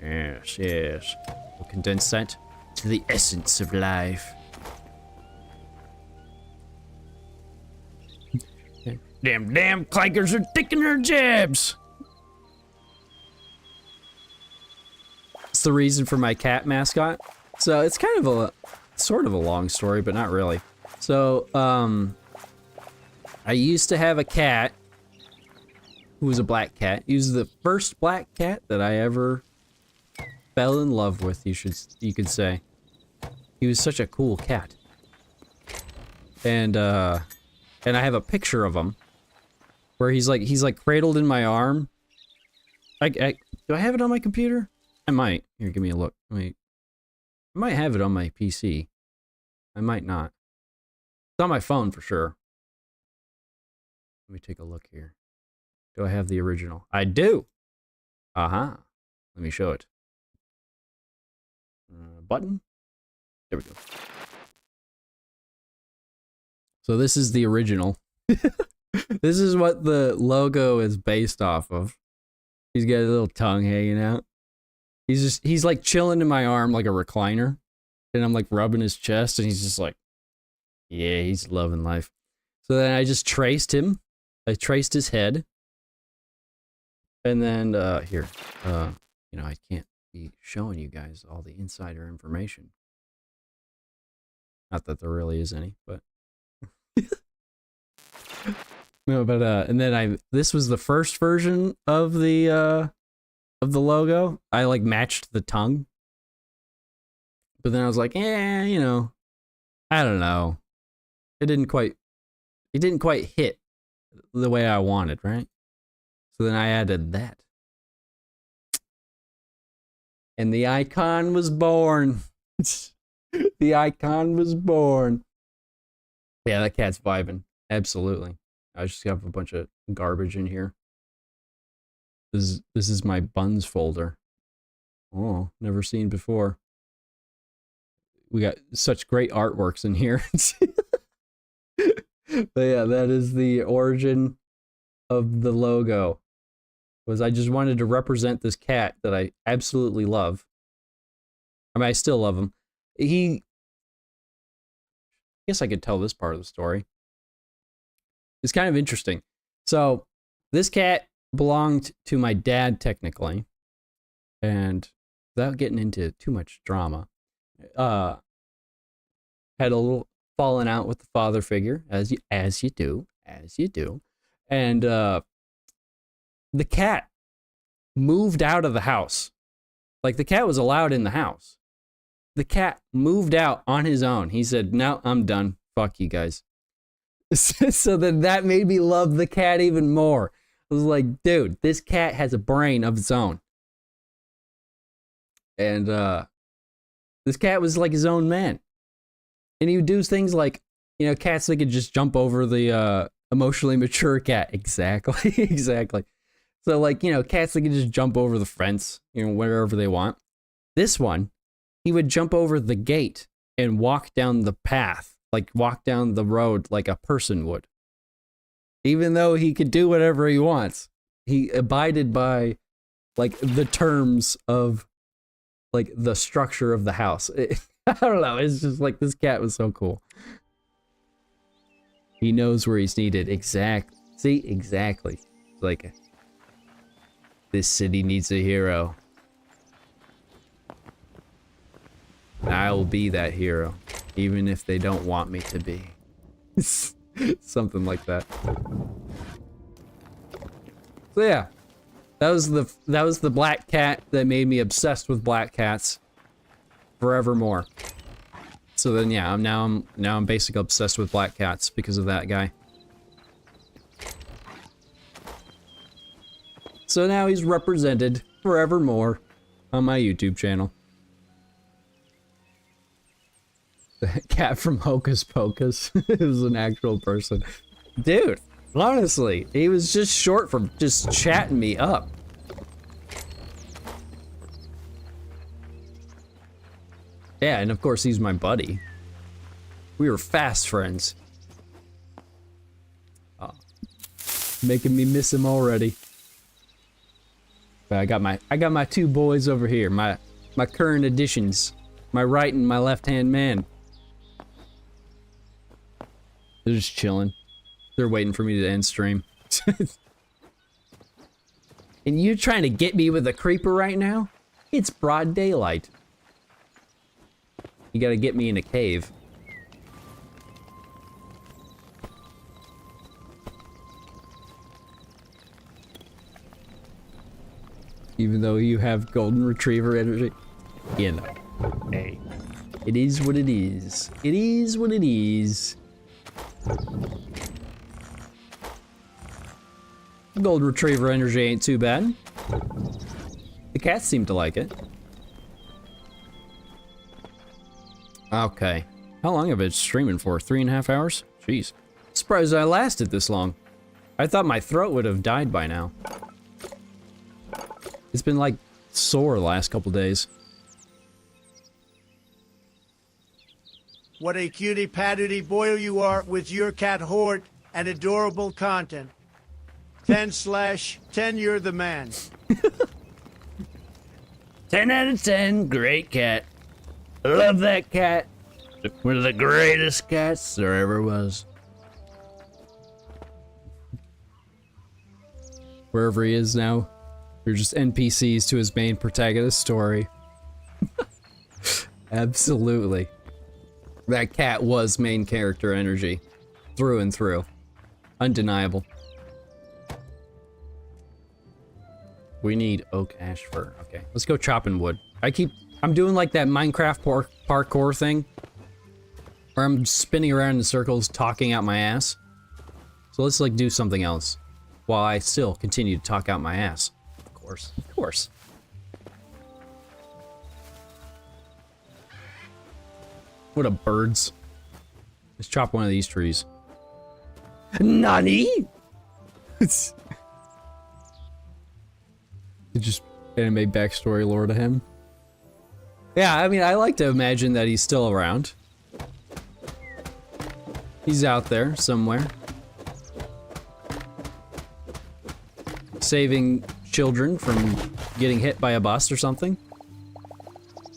Yes, yes. We'll condense that to the essence of life. Damn clankers are taking their jabs. It's the reason for my cat mascot. So it's kind of sort of a long story, but not really. So, I used to have a cat who was a black cat. He was the first black cat that I ever fell in love with, you could say. He was such a cool cat. And I have a picture of him where he's like cradled in my arm. Do I have it on my computer? I might. Here, give me a look. Wait. I might have it on my PC. I might not. It's on my phone for sure. Let me take a look here. Do I have the original? I do! Uh-huh. Let me show it. Button? There we go. So this is the original. This is what the logo is based off of. He's got a little tongue hanging out. He's like chilling in my arm like a recliner. And I'm like rubbing his chest and he's just like, yeah, he's loving life. So then I just traced him. I traced his head. And then, here, you know, I can't be showing you guys all the insider information. Not that there really is any, but. No, but, and then this was the first version of the logo. I like matched the tongue. But then I was like, eh, you know, I don't know. It didn't quite hit the way I wanted, right? So then I added that. And the icon was born. The icon was born. Yeah, that cat's vibing. Absolutely. I just have a bunch of garbage in here. This is my buns folder. Oh, never seen before. We got such great artworks in here. But yeah, that is the origin of the logo. I just wanted to represent this cat that I absolutely love. I mean, I still love him. I guess I could tell this part of the story. It's kind of interesting. So, this cat belonged to my dad, technically. And without getting into too much drama, had a little falling out with the father figure, as you do. And the cat moved out of the house. Like, the cat was allowed in the house. The cat moved out on his own. He said, no, I'm done. Fuck you guys. So then that made me love the cat even more. I was like, dude, this cat has a brain of its own. And this cat was like his own man. And he would do things like, you know, cats that could just jump over the emotionally mature cat. Exactly. Exactly. So, like, you know, cats that could just jump over the fence, you know, wherever they want. This one, he would jump over the gate and walk down the path, like walk down the road like a person would. Even though he could do whatever he wants, he abided by, like, the terms of, like, the structure of the house. I don't know, it's just like, this cat was so cool. He knows where he's needed. Exactly. See, exactly. Like, This city needs a hero. And I will be that hero, even if they don't want me to be. Something like that. So yeah, that was the black cat that made me obsessed with black cats forevermore. So then yeah, I'm basically obsessed with black cats because of that guy. So now he's represented forevermore on my YouTube channel. The cat from Hocus Pocus. It was an actual person. Dude, honestly, he was just short for just chatting me up. Yeah, and of course he's my buddy. We were fast friends. Oh, making me miss him already. But I got my two boys over here, my current additions, my right and my left hand man. They're just chilling. They're waiting for me to end stream. And you trying to get me with a creeper right now? It's broad daylight. You gotta get me in a cave. Even though you have golden retriever energy. You know. Hey. It is what it is. It is what it is. Golden retriever energy ain't too bad. The cats seem to like it. Okay. How long have I been streaming for? 3.5 hours? Jeez. Surprised I lasted this long. I thought my throat would have died by now. It's been like sore the last couple days. What a cutie patootie boy you are with your cat Hort and adorable content. 10/10, you're the man. 10 out of 10, great cat. Love that cat. One of the greatest cats there ever was. Wherever he is now, they're just NPCs to his main protagonist story. Absolutely. That cat was main character energy. Through and through. Undeniable. We need oak ash fir. Okay, let's go chopping wood. I'm doing like that Minecraft parkour thing. Where I'm spinning around in circles, talking out my ass. So let's like do something else. While I still continue to talk out my ass. Of course, of course. What a birds. Let's chop one of these trees. Nani? It's just anime backstory lore to him. Yeah, I mean, I like to imagine that he's still around. He's out there somewhere. Saving children from getting hit by a bus or something.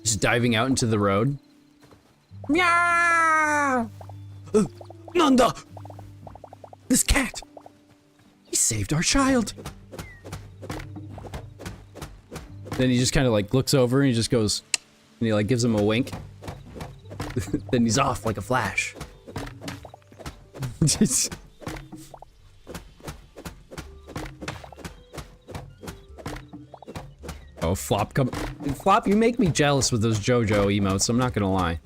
Just diving out into the road. Meow! Nanda! This cat! He saved our child! Then he just kind of like looks over and he just goes, and he like gives him a wink. Then he's off like a flash. Just... Oh, Flop, Flop, you make me jealous with those JoJo emotes, I'm not gonna lie.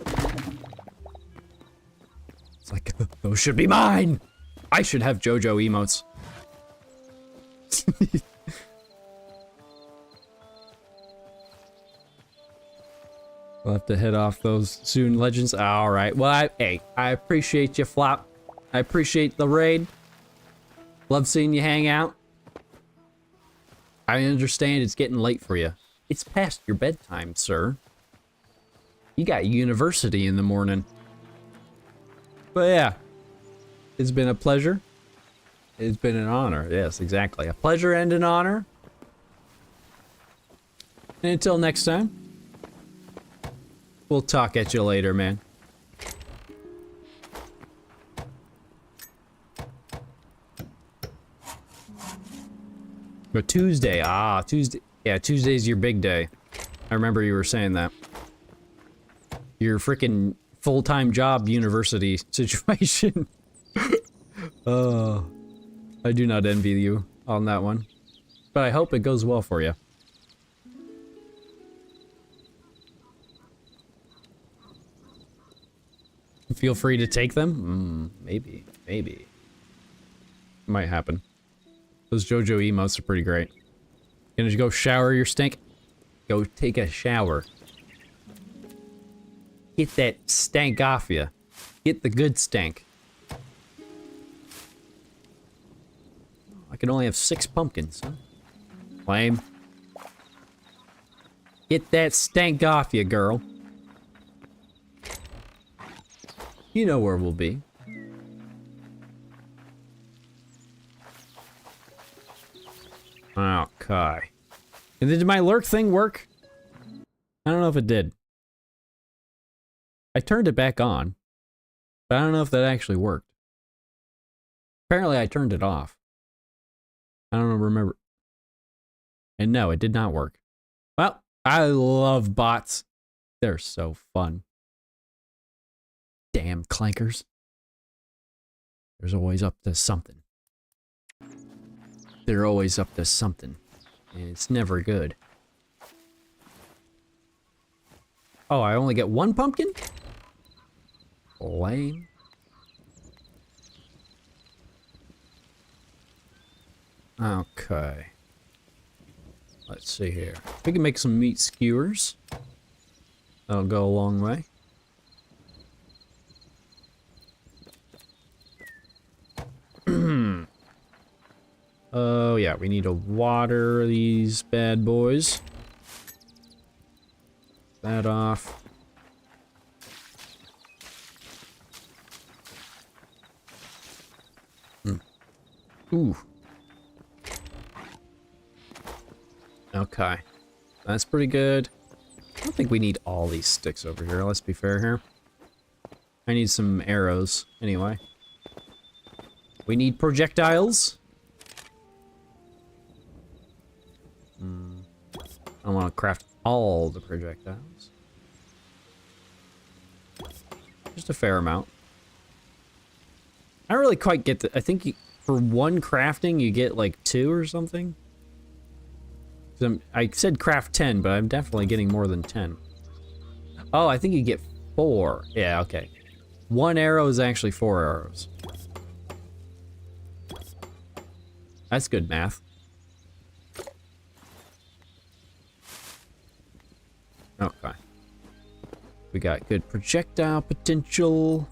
It's like, those should be mine! I should have JoJo emotes. We'll have to head off those soon, Legends. Alright, well, hey, I appreciate you, Flop. I appreciate the raid. Love seeing you hang out. I understand it's getting late for you. It's past your bedtime, sir. You got university in the morning. But yeah, it's been a pleasure. It's been an honor. Yes, exactly. A pleasure and an honor. And until next time, we'll talk at you later, man. But Tuesday, Tuesday. Yeah, Tuesday's your big day. I remember you were saying that. Your freaking full-time job university situation. Oh, I do not envy you on that one. But I hope it goes well for you. Feel free to take them? Maybe. Maybe. Might happen. Those JoJo emotes are pretty great. Gonna go shower your stink? Go take a shower. Get that stank off you. Get the good stank. I can only have 6 pumpkins. Huh? Lame. Get that stank off you, girl. You know where we'll be. Okay. And did my lurk thing work? I don't know if it did. I turned it back on, but I don't know if that actually worked. Apparently I turned it off. I don't remember. And no, it did not work. Well, I love bots. They're so fun. Damn clankers. There's always up to something. They're always up to something. And it's never good. Oh, I only get 1 pumpkin? Lame. Okay. Let's see here. We can make some meat skewers. That'll go a long way. Oh yeah, we need to water these bad boys. That off. Ooh. Okay. That's pretty good. I don't think we need all these sticks over here, let's be fair here. I need some arrows, anyway. We need projectiles. I want to craft all the projectiles. Just a fair amount. I don't really quite get the... I think you, for 1 crafting, you get like 2 or something. I said craft 10, but I'm definitely getting more than 10. Oh, I think you get 4. Yeah, okay. 1 arrow is actually 4 arrows. That's good math. Okay. We got good projectile potential.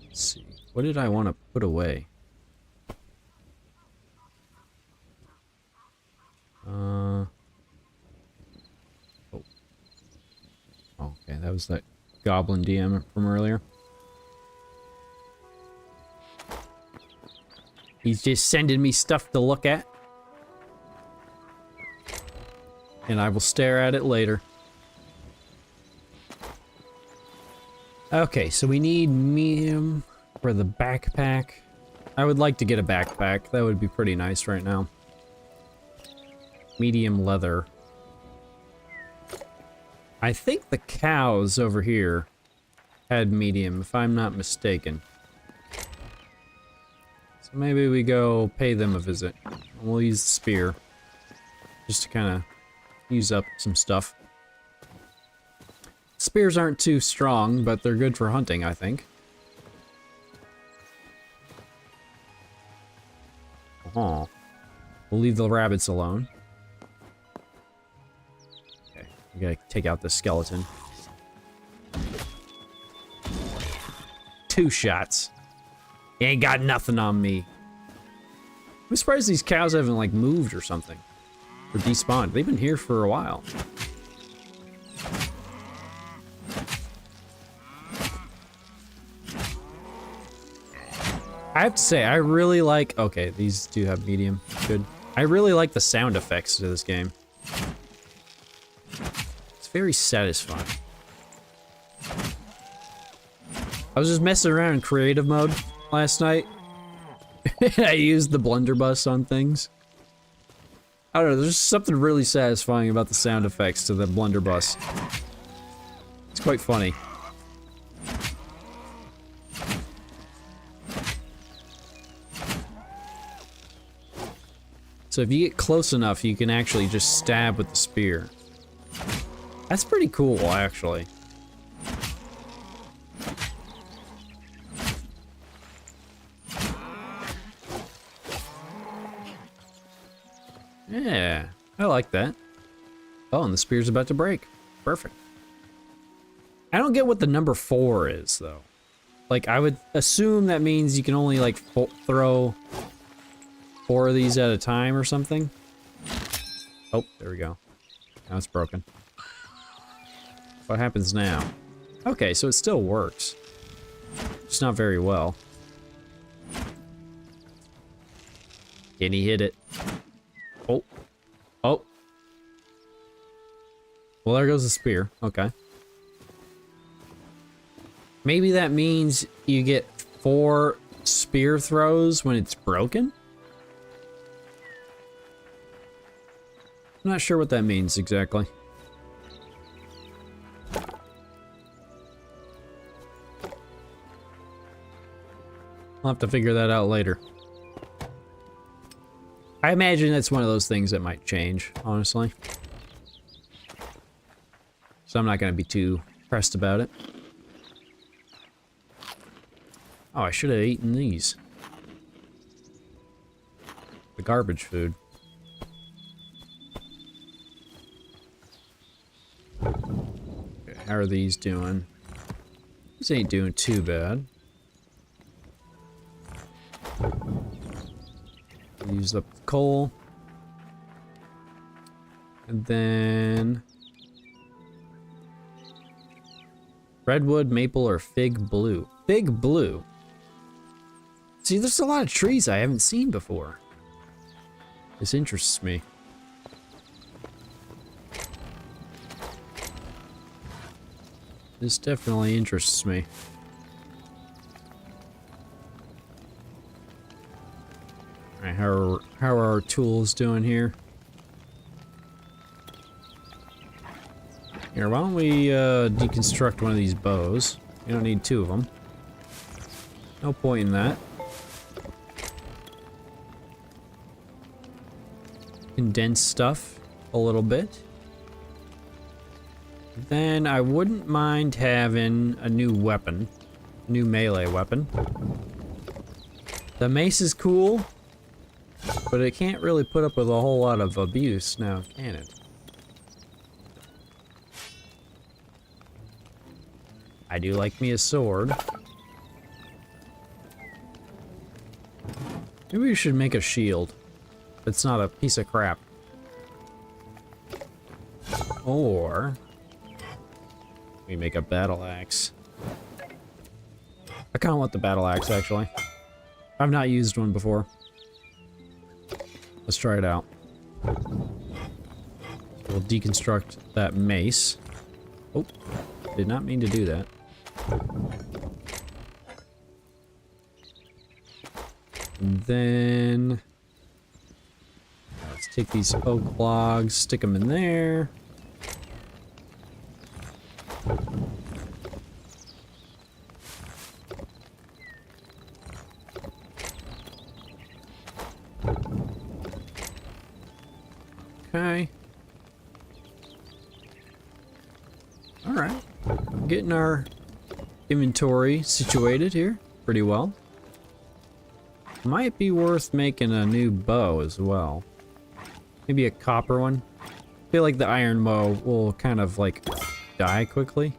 Let's see. What did I want to put away? Oh. Okay, that was that goblin DM from earlier. He's just sending me stuff to look at. And I will stare at it later. Okay, so we need medium for the backpack. I would like to get a backpack. That would be pretty nice right now. Medium leather. I think the cows over here had medium, if I'm not mistaken. So maybe we go pay them a visit. We'll use the spear. Just to kind of use up some stuff. Spears aren't too strong, but they're good for hunting, I think. Oh. We'll leave the rabbits alone. Okay, we gotta take out the skeleton. 2 shots. You ain't got nothing on me. I'm surprised these cows haven't, like, moved or something. Or despawned. They've been here for a while. I have to say, I really like... Okay, these do have medium. Good. I really like the sound effects to this game. It's very satisfying. I was just messing around in creative mode last night. I used the blunderbuss on things. I don't know, there's something really satisfying about the sound effects to the blunderbuss. It's quite funny. So if you get close enough, you can actually just stab with the spear. That's pretty cool, actually. Yeah, I like that. Oh, and the spear's about to break. Perfect. I don't get what the number 4 is, though. Like, I would assume that means you can only, like, throw 4 of these at a time or something. Oh, there we go. Now it's broken. What happens now? Okay, so it still works. Just not very well. Can he hit it? Oh. Oh. Well, there goes the spear. Okay. Maybe that means you get 4 spear throws when it's broken? I'm not sure what that means exactly. I'll have to figure that out later. I imagine that's one of those things that might change, honestly. So I'm not going to be too pressed about it. Oh, I should have eaten these. The garbage food. Okay, how are these doing? These ain't doing too bad. Use up the coal. And then... redwood, maple, or fig blue? Fig blue. See, there's a lot of trees I haven't seen before. This interests me. This definitely interests me. Alright, how are our tools doing here? Here, why don't we deconstruct one of these bows? You don't need 2 of them. No point in that. Condense stuff a little bit. Then I wouldn't mind having a new weapon. New melee weapon. The mace is cool, but it can't really put up with a whole lot of abuse now, can it? I do like me a sword. Maybe we should make a shield. It's not a piece of crap. Or we make a battle axe. I kind of want the battle axe, actually. I've not used one before. Let's try it out. We'll deconstruct that mace. Oh, did not mean to do that. And then let's take these oak logs, stick them in there. Okay. All right. Getting our inventory situated here pretty well. Might be worth making a new bow as well. Maybe a copper one. I feel like the iron bow will kind of like die quickly.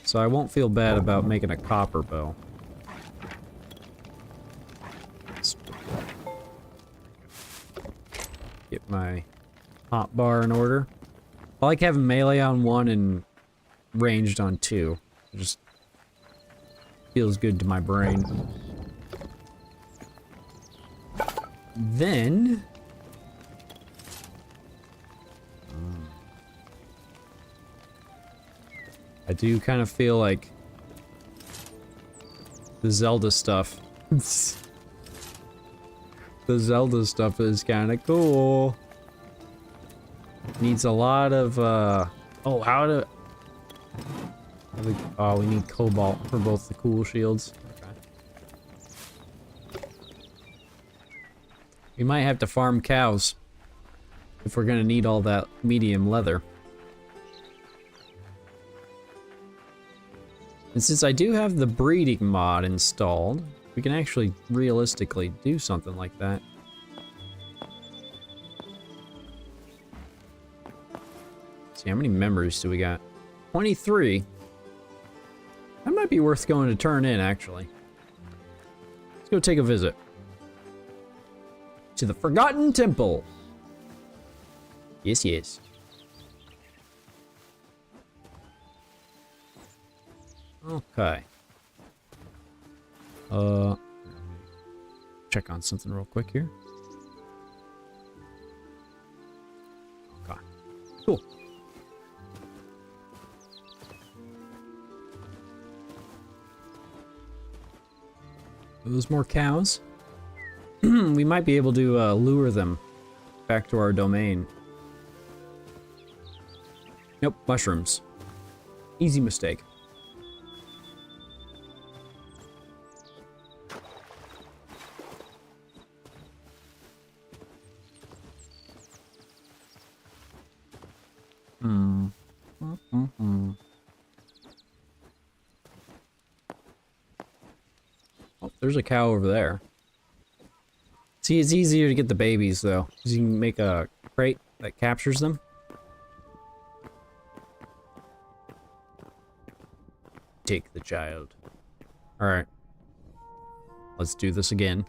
So I won't feel bad about making a copper bow. Get my hot bar in order. I like having melee on 1 and ranged on 2. It just feels good to my brain. Then I do kind of feel like the Zelda stuff The Zelda stuff is kind of cool. Needs a lot of, oh, oh, we need cobalt for both the cool shields. Okay. We might have to farm cows if we're gonna need all that medium leather. And since I do have the breeding mod installed, we can actually realistically do something like that. Let's see, how many members do we got? 23. That might be worth going to turn in, actually. Let's go take a visit to the Forgotten Temple. Yes, yes. Okay. Check on something real quick here. Okay. Cool. Those more cows. We might be able to lure them back to our domain. Nope, mushrooms. Easy mistake. Oh, there's a cow over there. See, it's easier to get the babies, though, because you can make a crate that captures them. Take the child. Alright. Let's do this again.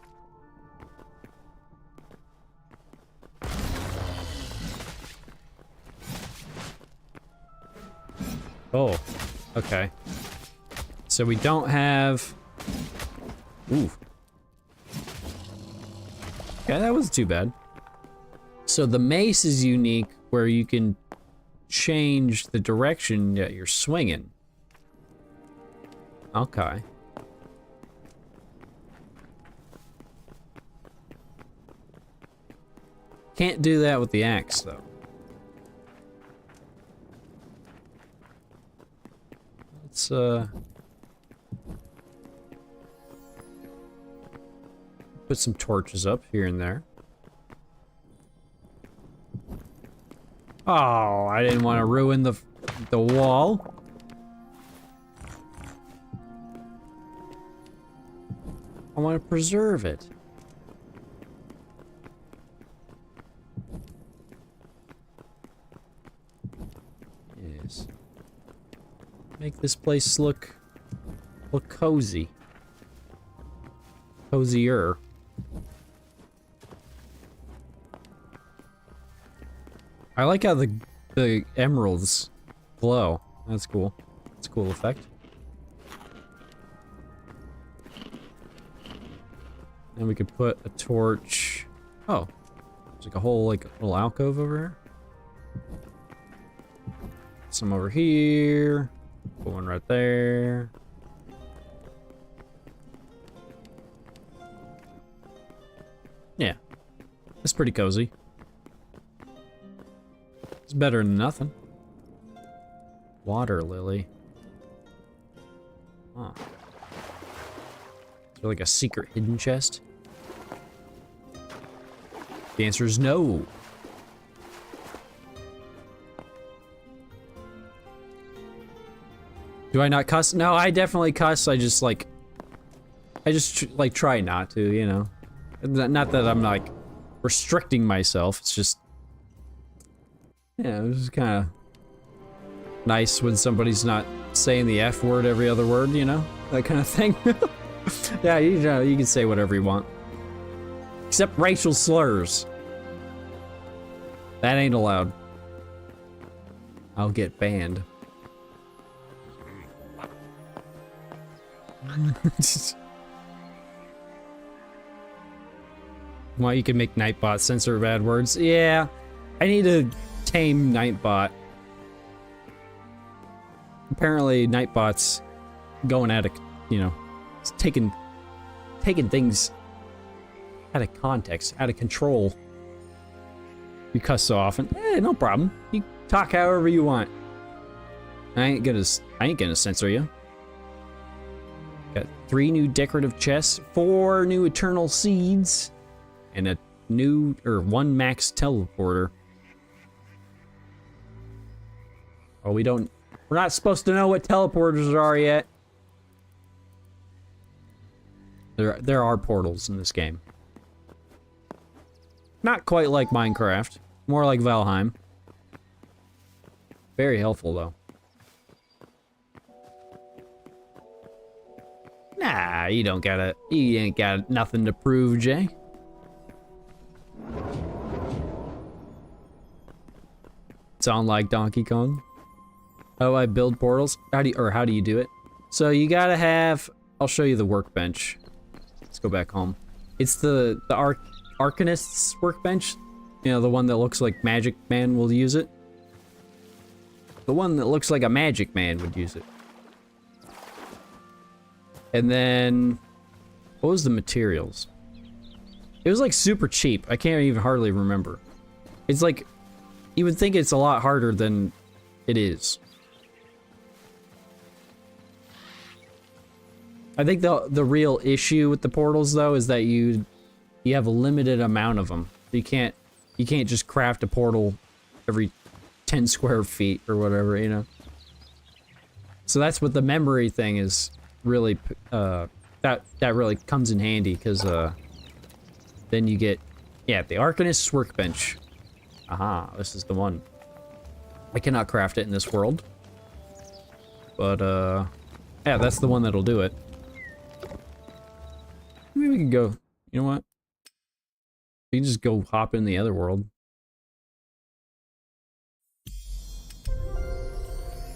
Oh, okay. So we don't have... Ooh. Okay, that wasn't too bad. So the mace is unique where you can change the direction that you're swinging. Okay. Can't do that with the axe, though. Let's, put some torches up here and there. Oh, I didn't want to ruin the wall. I want to preserve it. Yes. Make this place look cozy. Cozier. I like how the emeralds glow. That's cool. That's a cool effect. And we could put a torch. Oh, there's like a whole little alcove over here. Some over here. Put one right there. Yeah, it's pretty cozy. It's better than nothing. Water lily. Huh. Is there like a secret hidden chest? The answer is no. Do I not cuss? No, I definitely cuss. I just try not to, you know. Not that I'm like restricting myself. It's just, yeah, it's just kind of nice when somebody's not saying the F word every other word, you know, that kind of thing. Yeah, you know, you can say whatever you want, except racial slurs. That ain't allowed. I'll get banned. Well, you can make Nightbot censor bad words. Yeah, I need to tame Nightbot. Apparently, Nightbot's going at it, you know, it's taking taking things out of context, out of control. You cuss so often. Eh, no problem. You talk however you want. I ain't gonna censor you. Got 3 new decorative chests, 4 new eternal seeds, and a new, or 1 max teleporter. Oh, we're not supposed to know what teleporters are yet. There are portals in this game. Not quite like Minecraft, more like Valheim. Very helpful though. Nah, you ain't got nothing to prove, Jay. Sound like Donkey Kong? How do I build portals? How do you do it? So you gotta have, I'll show you the workbench. Let's go back home. It's the Arcanist's workbench. You know, the one that looks like Magic Man will use it. The one that looks like a Magic Man would use it. And then, what was the materials? It was like super cheap. I can't even hardly remember. It's like, you would think it's a lot harder than it is. I think the real issue with the portals though is that you have a limited amount of them. You can't just craft a portal every 10 square feet or whatever, you know. So that's what the memory thing is really that really comes in handy, because then you get, yeah, the Arcanist's workbench. Aha, this is the one. I cannot craft it in this world, but yeah, that's the one that'll do it. Maybe we can go, you know what, we can just go hop in the other world.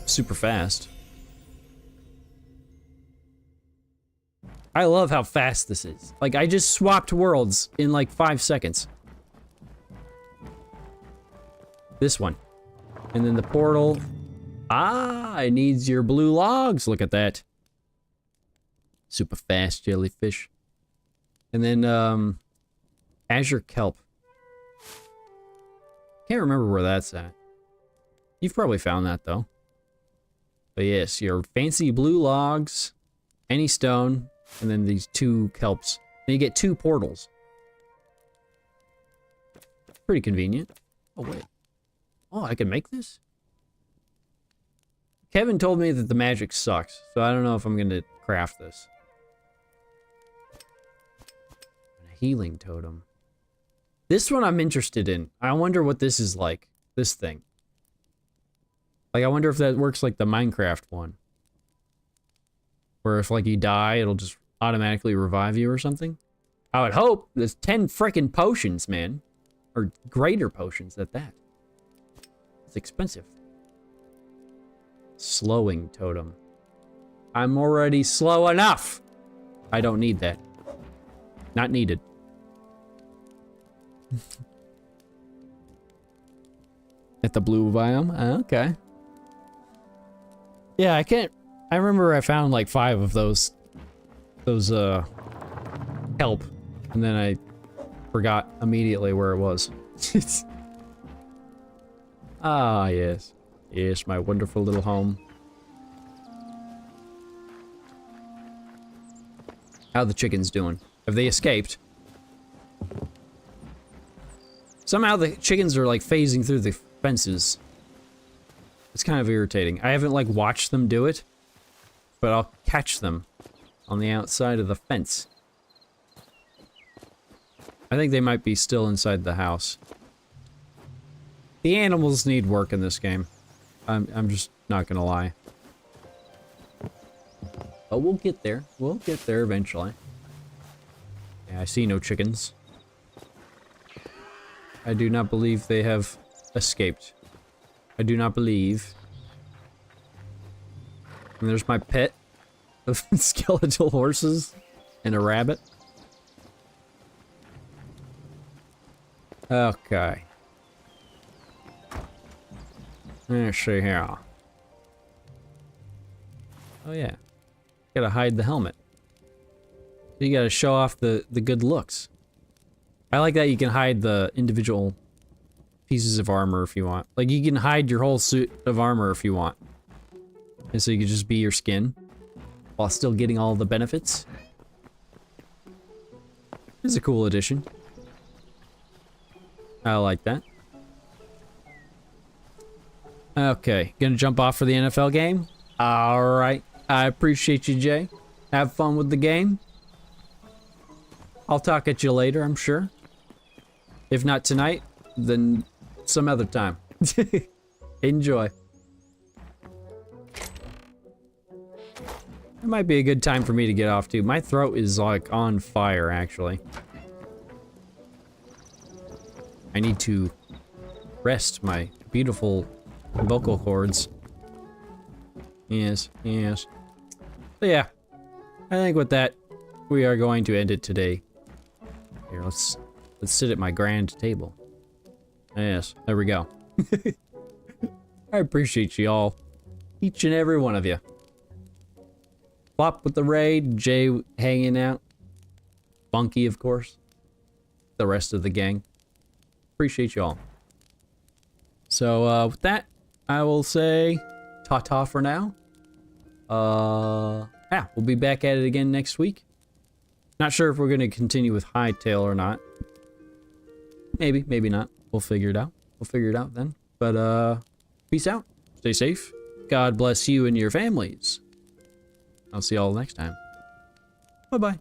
Super fast. I love how fast this is. Like, I just swapped worlds in like 5 seconds. This one. And then the portal. Ah, it needs your blue logs. Look at that. Super fast jellyfish. And then, Azure Kelp. Can't remember where that's at. You've probably found that, though. But yes, your fancy blue logs, any stone, and then these 2 kelps. And you get 2 portals. Pretty convenient. Oh, wait. Oh, I can make this? Kevin told me that the magic sucks, so I don't know if I'm going to craft this. A healing totem. This one I'm interested in. I wonder what this is like. This thing. Like, I wonder if that works like the Minecraft one. Where if, like, you die, it'll just automatically revive you or something. I would hope. There's 10 frickin' potions, man. Or greater potions at that. It's expensive. Slowing totem. I'm already slow enough. I don't need that. Not needed. At the blue biome? Okay. Yeah, I remember I found like 5 of those kelp, and then I forgot immediately where it was. Ah, yes. Yes, my wonderful little home. How the chickens doing? Have they escaped? Somehow the chickens are like phasing through the fences. It's kind of irritating. I haven't like watched them do it, but I'll catch them on the outside of the fence. I think they might be still inside the house. The animals need work in this game. I'm just not gonna lie. But we'll get there. We'll get there eventually. Yeah, I see no chickens. I do not believe they have escaped. I do not believe. And there's my pet of skeletal horses and a rabbit. Okay. Let's see here. Oh yeah. Gotta hide the helmet. You gotta show off the good looks. I like that you can hide the individual pieces of armor if you want. Like, you can hide your whole suit of armor if you want. And so you can just be your skin while still getting all the benefits. It's a cool addition. I like that. Okay, gonna jump off for the NFL game? Alright, I appreciate you, Jay. Have fun with the game. I'll talk at you later, I'm sure. If not tonight, then some other time. Enjoy. It might be a good time for me to get off too. My throat is like on fire, actually. I need to rest my beautiful vocal cords. Yes, yes. But yeah, I think with that, we are going to end it today. Here, let's sit at my grand table. Yes, there we go. I appreciate you all, each and every one of you. Flop with the raid, Jay hanging out, Funky, of course, the rest of the gang. Appreciate you all. So, with that, I will say ta-ta for now. Yeah, we'll be back at it again next week. Not sure if we're going to continue with Hytale or not. Maybe, maybe not. We'll figure it out. We'll figure it out then. But, peace out. Stay safe. God bless you and your families. I'll see y'all next time. Bye-bye.